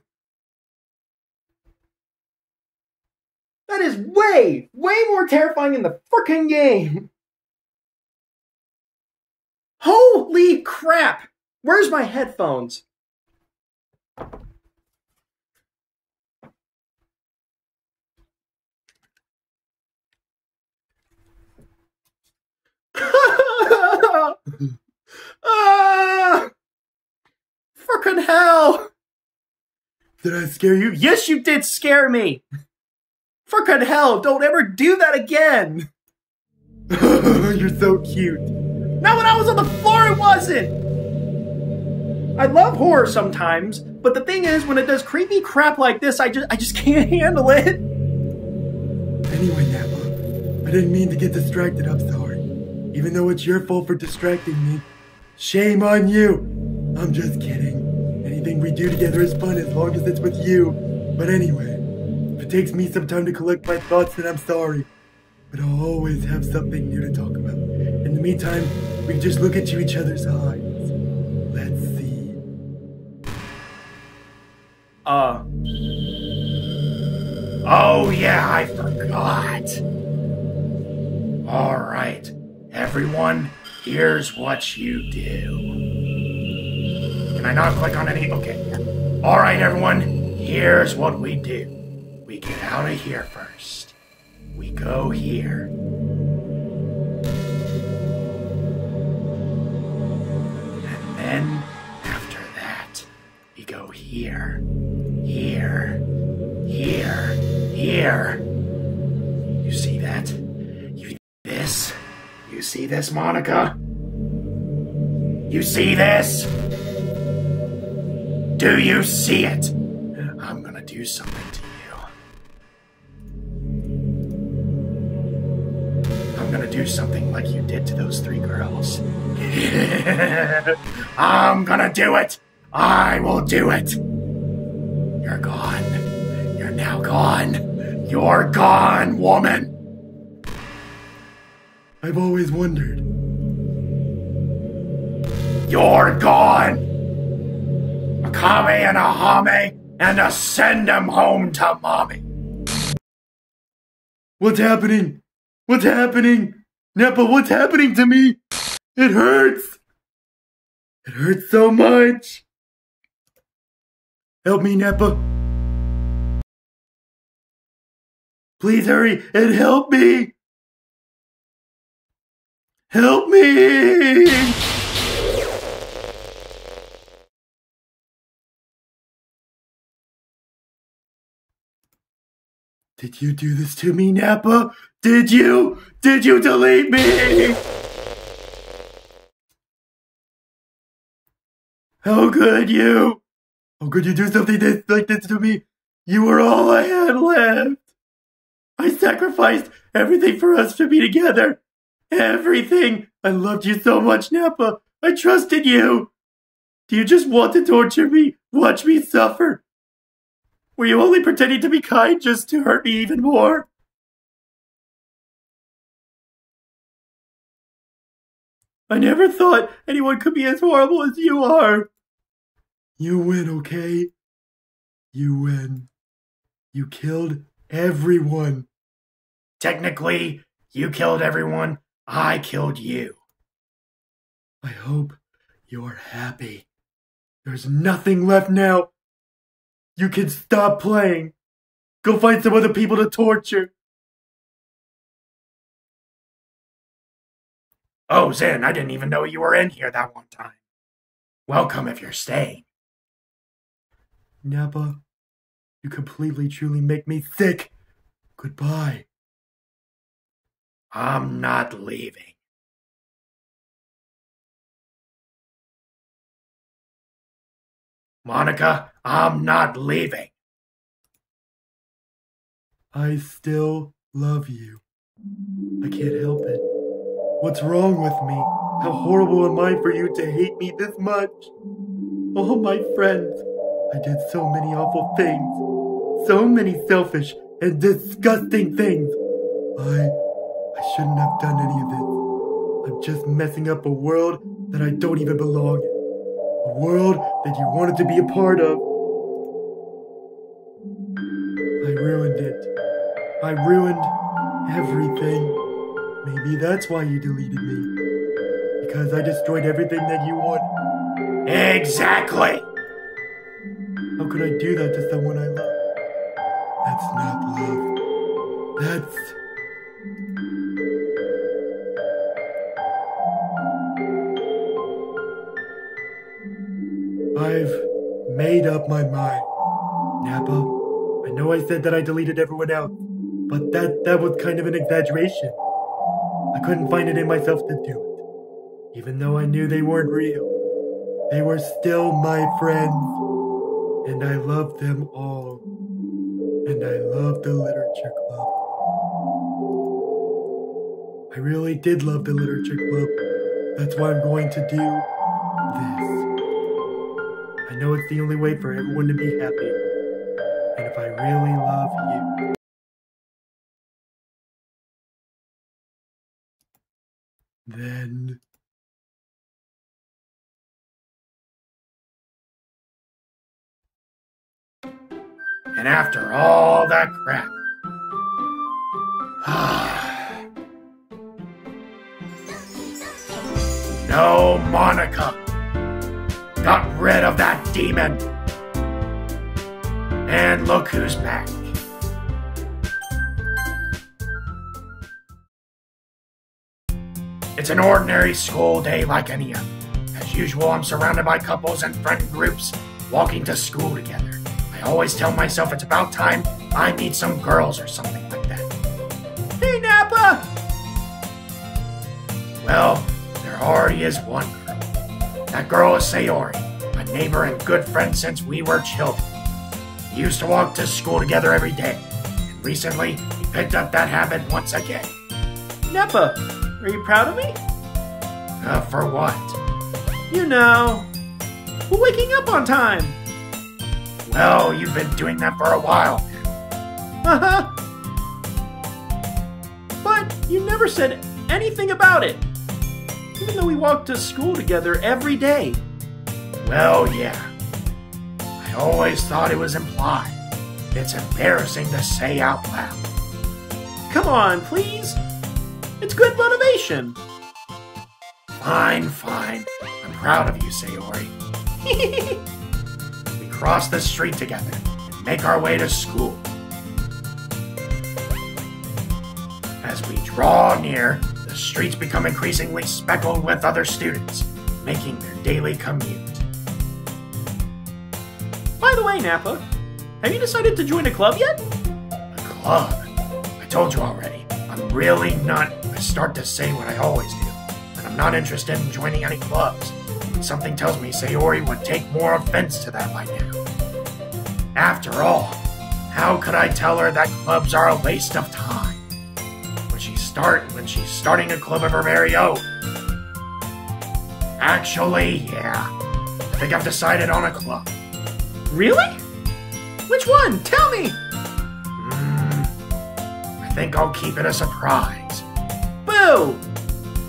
That is way more terrifying in the frickin' game! Holy crap! Where's my headphones? Frickin' hell! Did I scare you? Yes, you did scare me! Frickin' hell, don't ever do that again! You're so cute. Not when I was on the floor, it wasn't! I love horror sometimes, but the thing is, when it does creepy crap like this, I just can't handle it. Anyway, Nappa, I didn't mean to get distracted, I'm sorry. Even though it's your fault for distracting me. Shame on you! I'm just kidding. Anything we do together is fun as long as it's with you. But anyway, if it takes me some time to collect my thoughts, then I'm sorry. But I'll always have something new to talk about. In the meantime, we can just look into each other's eyes. Let's see. Oh yeah, I forgot. Alright, everyone, here's what you do. Can I not click on any? Okay. Alright, everyone, here's what we do. We get out of here first. We go here. And then, after that, we go here. Here. Here. Here. You see that? You see this, Monika? You see this? Do you see it? I'm gonna do something to you. I'm gonna do something like you did to those 3 girls. I'm gonna do it! I will do it! You're gone. You're now gone. You're gone, woman! I've always wondered. You're gone! A kame and a hame, and a send him home to mommy. What's happening? What's happening? Nappa, what's happening to me? It hurts! It hurts so much! Help me, Nappa. Please hurry and help me! Help me! Did you do this to me, Nappa? Did you? Did you delete me? How could you? How could you do something like this to me? You were all I had left. I sacrificed everything for us to be together. Everything. I loved you so much, Nappa. I trusted you. Do you just want to torture me? Watch me suffer? Were you only pretending to be kind just to hurt me even more? I never thought anyone could be as horrible as you are. You win, okay? You win. You killed everyone. Technically, you killed everyone. I killed you. I hope you're happy. There's nothing left now. You can stop playing. Go find some other people to torture. Oh, Zen, I didn't even know you were in here that one time. Welcome if you're staying. Nappa, you completely, truly make me sick. Goodbye. I'm not leaving. Monika, I'm not leaving. I still love you. I can't help it. What's wrong with me? How horrible am I for you to hate me this much? Oh, my friends, I did so many awful things. So many selfish and disgusting things. I shouldn't have done any of this. I'm just messing up a world that I don't even belong in. A world that you wanted to be a part of. I ruined it. I ruined everything. Maybe that's why you deleted me. Because I destroyed everything that you wanted. Exactly! How could I do that to someone I love? That's not love. That's... I've made up my mind. Nappa, I know I said that I deleted everyone else, but that was kind of an exaggeration. I couldn't find it in myself to do it. Even though I knew they weren't real, they were still my friends. And I loved them all. And I loved the literature club. I really did love the literature club. That's why I'm going to do this. I know it's the only way for everyone to be happy. And if I really love you, then... And after all that crap, no, Monika got rid of that demon. And look who's back. It's an ordinary school day like any other. As usual, I'm surrounded by couples and friend groups walking to school together. I always tell myself it's about time I meet some girls or something like that. Hey, Nappa! Well, there already is one girl. That girl is Sayori, a neighbor and good friend since we were children. We used to walk to school together every day, and recently he picked up that habit once again. Nappa, are you proud of me? For what? You know, we're waking up on time. Well, you've been doing that for a while now. But you never said anything about it. Even though we walked to school together every day. Well, yeah. I always thought it was implied. It's embarrassing to say out loud. Come on, please. It's good motivation. Fine, fine. I'm proud of you, Sayori. We cross the street together and make our way to school. As we draw near, the streets become increasingly speckled with other students, making their daily commute. By the way, Nappa, have you decided to join a club yet? A club? I told you already. I'm really not... I start to say what I always do, but I'm not interested in joining any clubs. Something tells me Sayori would take more offense to that by now. After all, how could I tell her that clubs are a waste of time? When she's starting a club of her very own. Actually, yeah. I think I've decided on a club. Really? Which one? Tell me! I think I'll keep it a surprise. Boo!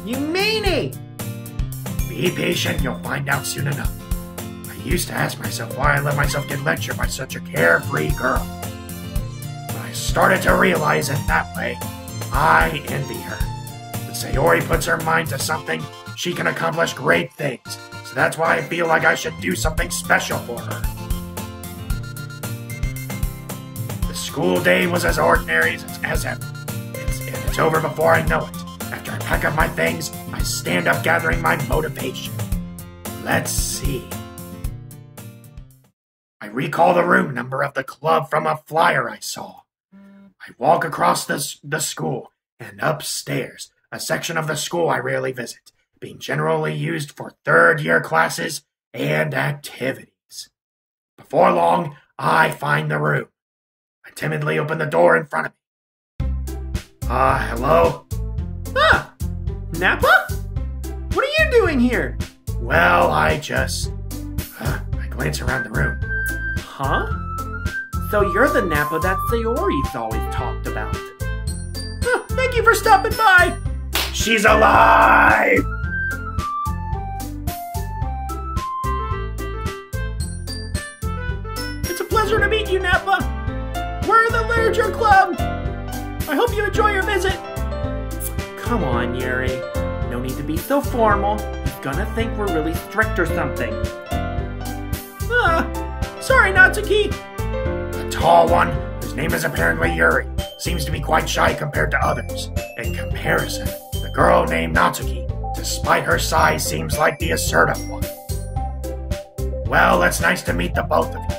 You meanie! Be patient, you'll find out soon enough. I used to ask myself why I let myself get lectured by such a carefree girl. But I started to realize it that way. I envy her. When Sayori puts her mind to something, she can accomplish great things. So that's why I feel like I should do something special for her. The school day was as ordinary as ever. It's over before I know it. After I pack up my things, I stand up gathering my motivation. Let's see. I recall the room number of the club from a flyer I saw. I walk across the school and upstairs, a section of the school I rarely visit, being generally used for third-year classes and activities. Before long, I find the room. I timidly open the door in front of me. Hello? Ah! Nappa? What are you doing here? Well, I glance around the room. Huh? So you're the Nappa that Sayori's always talked about. Thank you for stopping by! She's alive! It's a pleasure to meet you, Nappa! We're the Literature Club! I hope you enjoy your visit! Come on, Yuri. No need to be so formal. He's gonna think we're really strict or something. Sorry, Natsuki! The tall one, whose name is apparently Yuri, seems to be quite shy compared to others. In comparison, the girl named Natsuki, despite her size, seems like the assertive one. Well, it's nice to meet the both of you.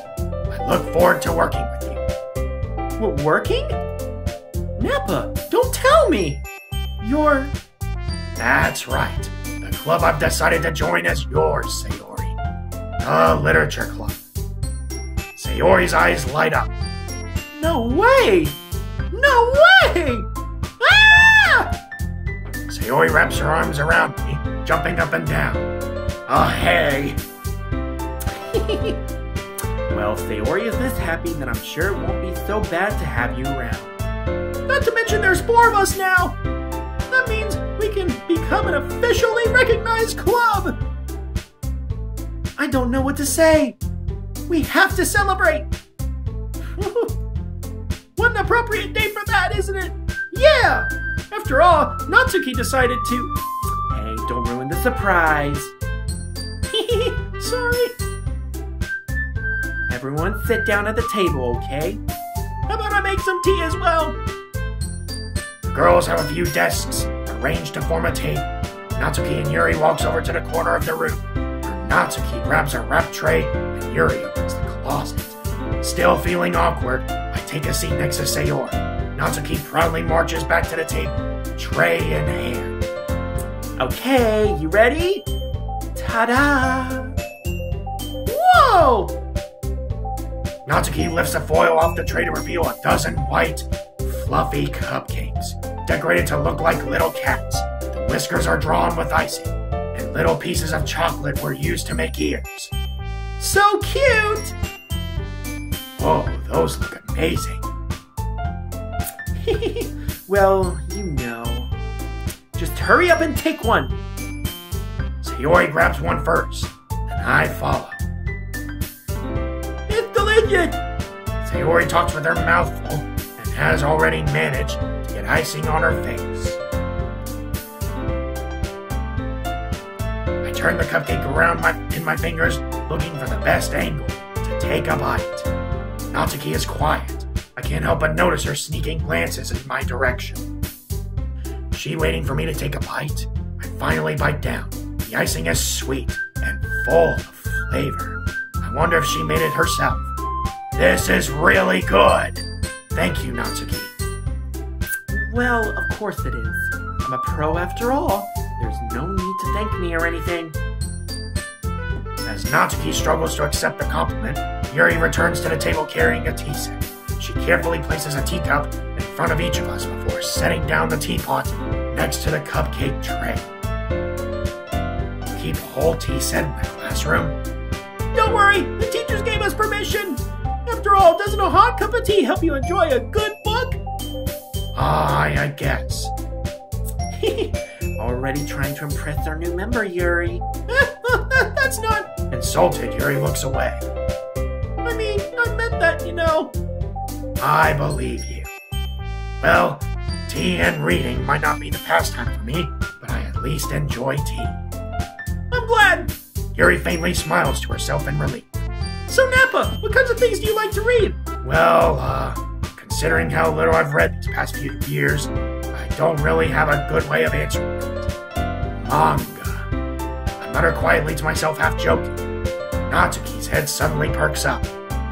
I look forward to working with you. Working? Nappa, don't tell me! You're That's right. The club I've decided to join is yours, Sayori. The Literature Club. Sayori's eyes light up. No way! No way! Ah! Sayori wraps her arms around me, jumping up and down. Oh, hey! Well, if Sayori is this happy, then I'm sure it won't be so bad to have you around. Not to mention there's 4 of us now! That means we can become an officially recognized club! I don't know what to say. We have to celebrate! What an appropriate date for that, isn't it? Yeah! After all, Natsuki decided to... Hey, don't ruin the surprise. Sorry. Everyone sit down at the table, okay? How about I make some tea as well? The girls have a few desks arranged to form a table. Natsuki and Yuri walks over to the corner of the room. Natsuki grabs a wrap tray and Yuri opens the closet. Still feeling awkward, I take a seat next to Sayori. Natsuki proudly marches back to the table, tray in hand. Okay, you ready? Ta-da! Whoa! Natsuki lifts the foil off the tray to reveal a dozen white, fluffy cupcakes, decorated to look like little cats. The whiskers are drawn with icing, and little pieces of chocolate were used to make ears. So cute! Whoa, those look amazing. Well, you know. Just hurry up and take one. Sayori grabs one first, and I follow. It's delicious! Sayori talks with her mouth full and has already managed to get icing on her face. I turn the cupcake around in my fingers, looking for the best angle to take a bite. Natsuki is quiet. I can't help but notice her sneaking glances in my direction. She waiting for me to take a bite? I finally bite down. The icing is sweet and full of flavor. I wonder if she made it herself. This is really good. Thank you, Natsuki. Well, of course it is. I'm a pro after all. There's no need to thank me or anything. As Natsuki struggles to accept the compliment, Yuri returns to the table carrying a tea set. She carefully places a teacup in front of each of us before setting down the teapot next to the cupcake tray. Keep a whole tea set in the classroom? Don't worry, the teachers gave us permission. After all, doesn't a hot cup of tea help you enjoy a good book? I guess. Already trying to impress our new member, Yuri. That's not... Insulted, Yuri looks away. I mean, I meant that, you know. I believe you. Well, tea and reading might not be the pastime for me, but I at least enjoy tea. I'm glad. Yuri faintly smiles to herself in relief. So Nappa, what kinds of things do you like to read? Well, considering how little I've read these past few years, I don't really have a good way of answering that. Manga. I mutter quietly to myself, half joking. Natsuki's head suddenly perks up.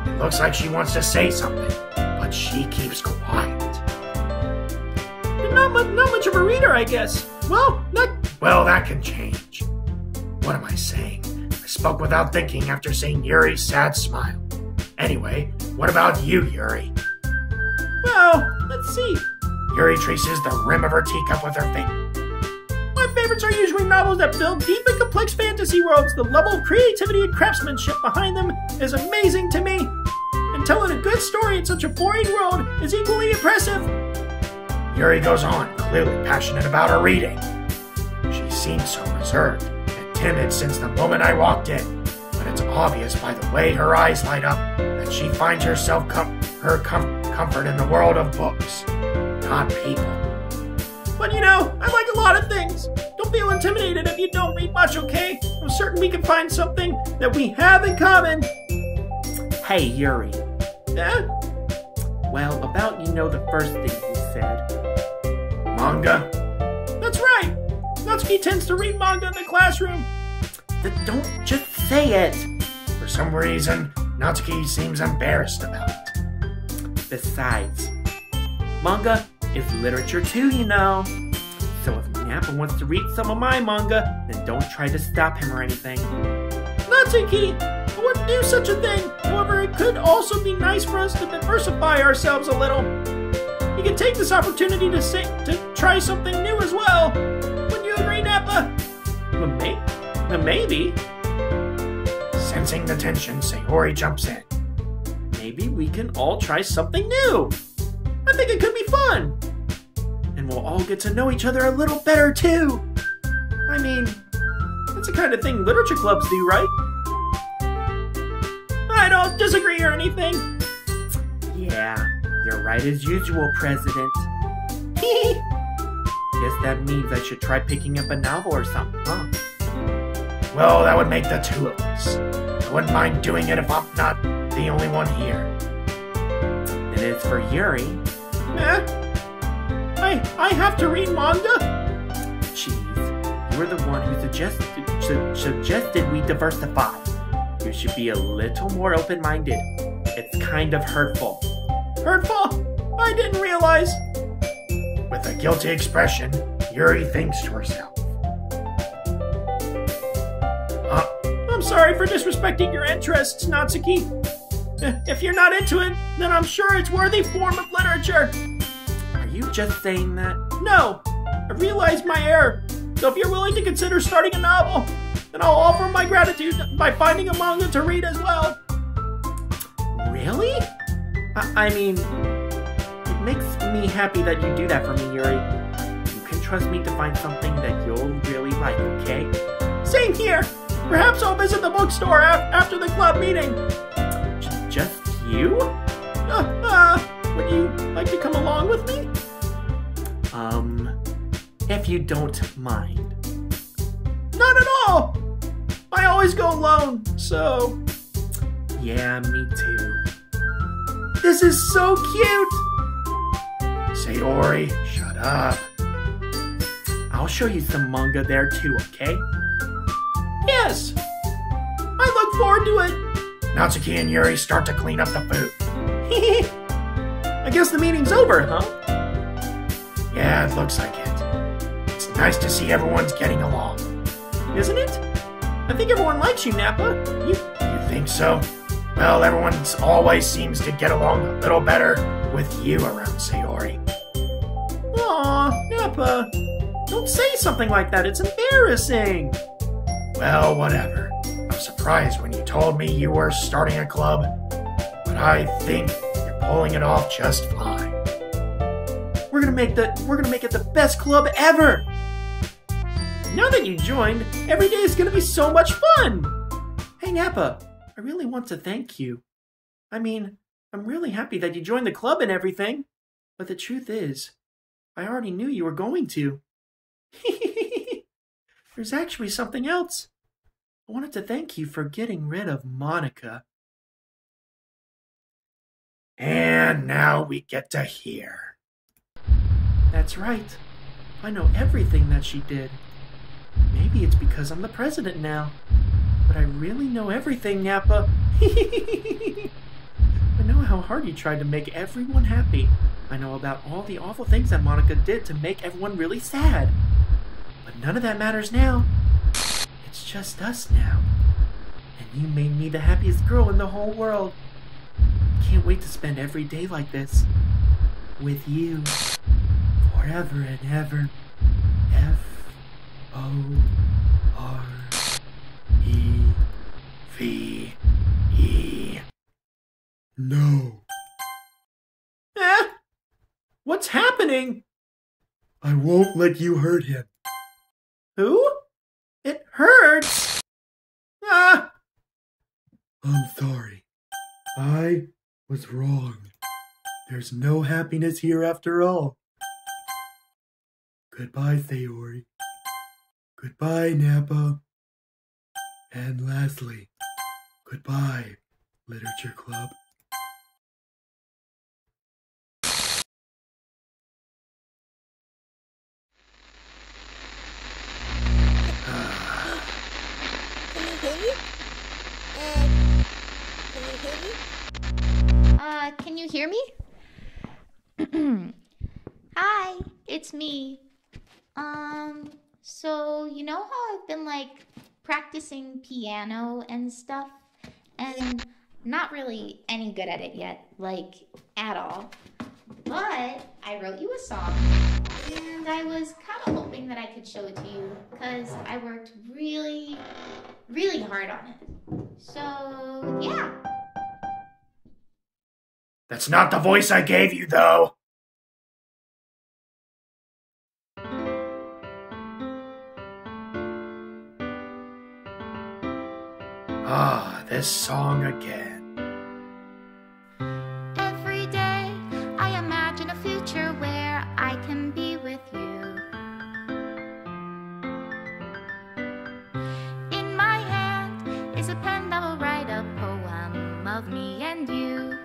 It looks like she wants to say something, but she keeps quiet. Not much of a reader, I guess. Well, that can change. What am I saying? I spoke without thinking after seeing Yuri's sad smile. Anyway, what about you, Yuri? Well, let's see. Yuri traces the rim of her teacup with her finger. My favorites are usually novels that build deep and complex fantasy worlds. The level of creativity and craftsmanship behind them is amazing to me. And telling a good story in such a boring world is equally impressive. Yuri goes on, clearly passionate about her reading. She seems so reserved and timid since the moment I walked in, but it's obvious by the way her eyes light up that she finds herself comfort in the world of books, not people. But you know, I like a lot of things. Don't feel intimidated if you don't read much, okay? I'm certain we can find something that we have in common. Hey, Yuri. Yeah? Well, about, the first thing you said. Manga? That's right. Natsuki tends to read manga in the classroom. Don't just say it. For some reason, Natsuki seems embarrassed about it. Besides, manga is literature too, So if Nappa wants to read some of my manga, then don't try to stop him or anything. Natsuki, I wouldn't do such a thing. However, it could also be nice for us to diversify ourselves a little. You can take this opportunity to try something new as well. Wouldn't you agree, Nappa? Maybe. Sensing the tension, Sayori jumps in. Maybe we can all try something new. I think it could be fun. And we'll all get to know each other a little better, too. I mean, that's the kind of thing literature clubs do, right? I don't disagree or anything. Yeah, you're right as usual, President. Guess that means I should try picking up a novel or something, huh? Well, that would make the two of us. I wouldn't mind doing it if I'm not the only one here. And as for Yuri... I have to read manga? Jeez, you were the one who suggested we diversify. You should be a little more open-minded. It's kind of hurtful. Hurtful? I didn't realize. With a guilty expression, Yuri thinks to herself. I'm sorry for disrespecting your interests, Natsuki. If you're not into it, then I'm sure it's worthy form of literature. Are you just saying that? No, I realized my error. So if you're willing to consider starting a novel, then I'll offer my gratitude by finding a manga to read as well. Really? I mean, it makes me happy that you do that for me, Yuri. You can trust me to find something that you'll really like, okay? Same here. Perhaps I'll visit the bookstore after the club meeting. Just you? Would you like to come along with me? If you don't mind. Not at all! I always go alone, so... Yeah, me too. This is so cute! Sayori, shut up. I'll show you some manga there too, okay? Yes! I look forward to it! Natsuki and Yuri start to clean up the food. I guess the meeting's over, huh? Yeah, it looks like it. It's nice to see everyone's getting along. Isn't it? I think everyone likes you, Nappa. You think so? Well, everyone always seems to get along a little better with you around, Sayori. Aw, Nappa. Don't say something like that. It's embarrassing. Well, whatever. I'm surprised when you told me you were starting a club, but I think you're pulling it off just fine. We're gonna make it the best club ever. Now that you joined, every day is gonna be so much fun. Hey, Nappa, I really want to thank you. I mean, I'm really happy that you joined the club and everything, but the truth is, I already knew you were going to. There's actually something else. I wanted to thank you for getting rid of Monika. And now we get to hear. That's right. I know everything that she did. Maybe it's because I'm the president now. But I really know everything, Nappa. I know how hard you tried to make everyone happy. I know about all the awful things that Monika did to make everyone really sad. But none of that matters now. It's just us now. And you made me the happiest girl in the whole world. I can't wait to spend every day like this. With you. Forever and ever. F-O-R-E-V-E. No. What's happening? I won't let you hurt him. Who? It hurts. I'm sorry. I was wrong. There's no happiness here after all. Goodbye, Sayori. Goodbye, Nappa. And lastly, goodbye, Literature Club. Can you hear me? Hi, it's me. So you know how I've been like practicing piano and stuff, and not really any good at it yet, like at all. But I wrote you a song, and I was kind of hoping that I could show it to you because I worked really, really hard on it. So yeah. That's not the voice I gave you, though. Ah, this song again. Every day I imagine a future where I can be with you. In my hand is a pen that will write a poem of me and you.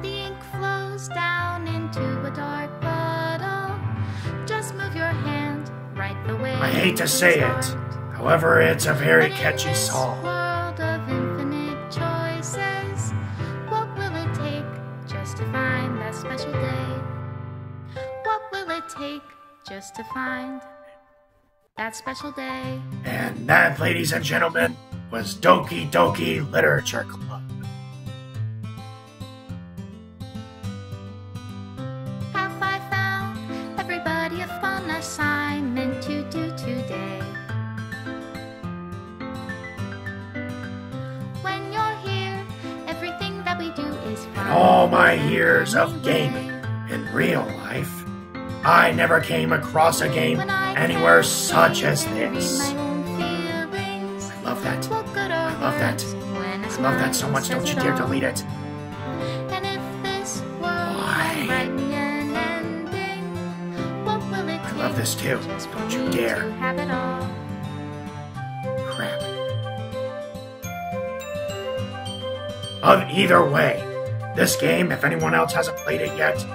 The ink flows down into a dark puddle. Just move your hand right the way. I hate to say it, however, it's a very catchy song. World of infinite choices, what will it take just to find that special day? What will it take just to find that special day? And that, ladies and gentlemen, was Doki Doki Literature Club. Have I found everybody a fun assignment to do today? When you're here, everything that we do is fun. In all my years of gaming in real life, I never came across a game anywhere such as this. I love that. I love that. I love that so much, don't you dare delete it. And if this world Why? had an ending, what will it I love this too, just for don't you me dare. to have it all? Crap. Either way, this game, if anyone else hasn't played it yet,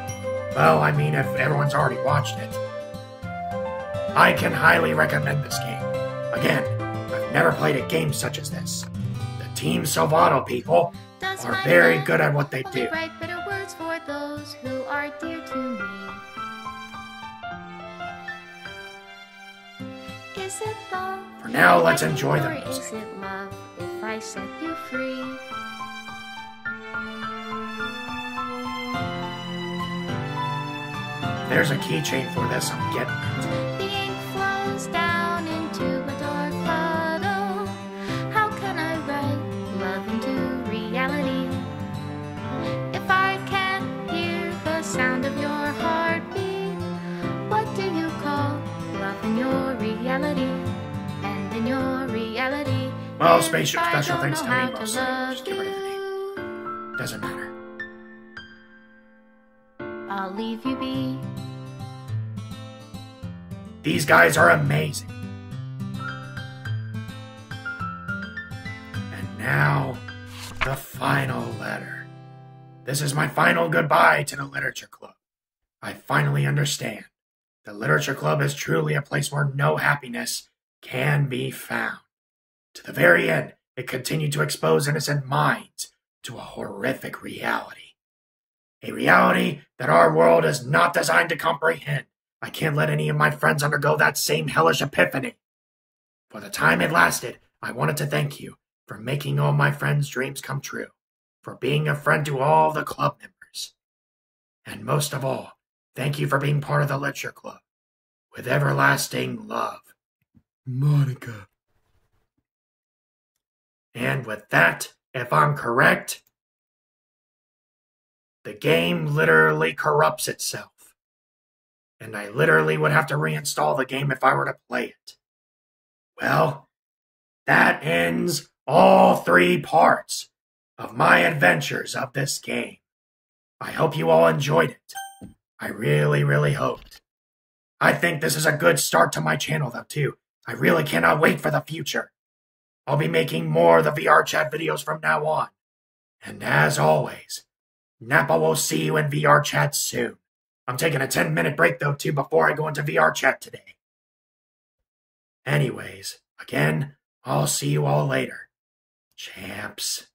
well, I mean, if everyone's already watched it, I can highly recommend this game. Again, I've never played a game such as this. The Team Salvato people Does are my very pen good at what they only do. write bitter words for those who are dear to me? Is it love? For now, let's if I enjoy the leave, or music. Is it love if I set you free? There's a keychain for this, I'm getting it. The ink flows down into a dark puddle. How can I write love into reality? If I can't hear the sound of your heartbeat, what do you call love in your reality? And in your reality, Well, if special I don't things know to me how mostly. love Just get rid of the name. you, Doesn't matter. I'll leave you be. These guys are amazing. And now, the final letter. This is my final goodbye to the Literature Club. I finally understand. The Literature Club is truly a place where no happiness can be found. To the very end, it continued to expose innocent minds to a horrific reality. A reality that our world is not designed to comprehend. I can't let any of my friends undergo that same hellish epiphany. For the time it lasted, I wanted to thank you for making all my friends' dreams come true, for being a friend to all the club members. And most of all, thank you for being part of the Literature Club. With everlasting love. Monika. And with that, if I'm correct, the game literally corrupts itself. And I literally would have to reinstall the game if I were to play it. Well, that ends all 3 parts of my adventures of this game. I hope you all enjoyed it. I really, really hoped. I think this is a good start to my channel though too. I really cannot wait for the future. I'll be making more of the VR chat videos from now on. And as always, Nappa will see you in VR chat soon. I'm taking a 10-minute break though too before I go into VR chat today. Anyways, again, I'll see you all later. Champs.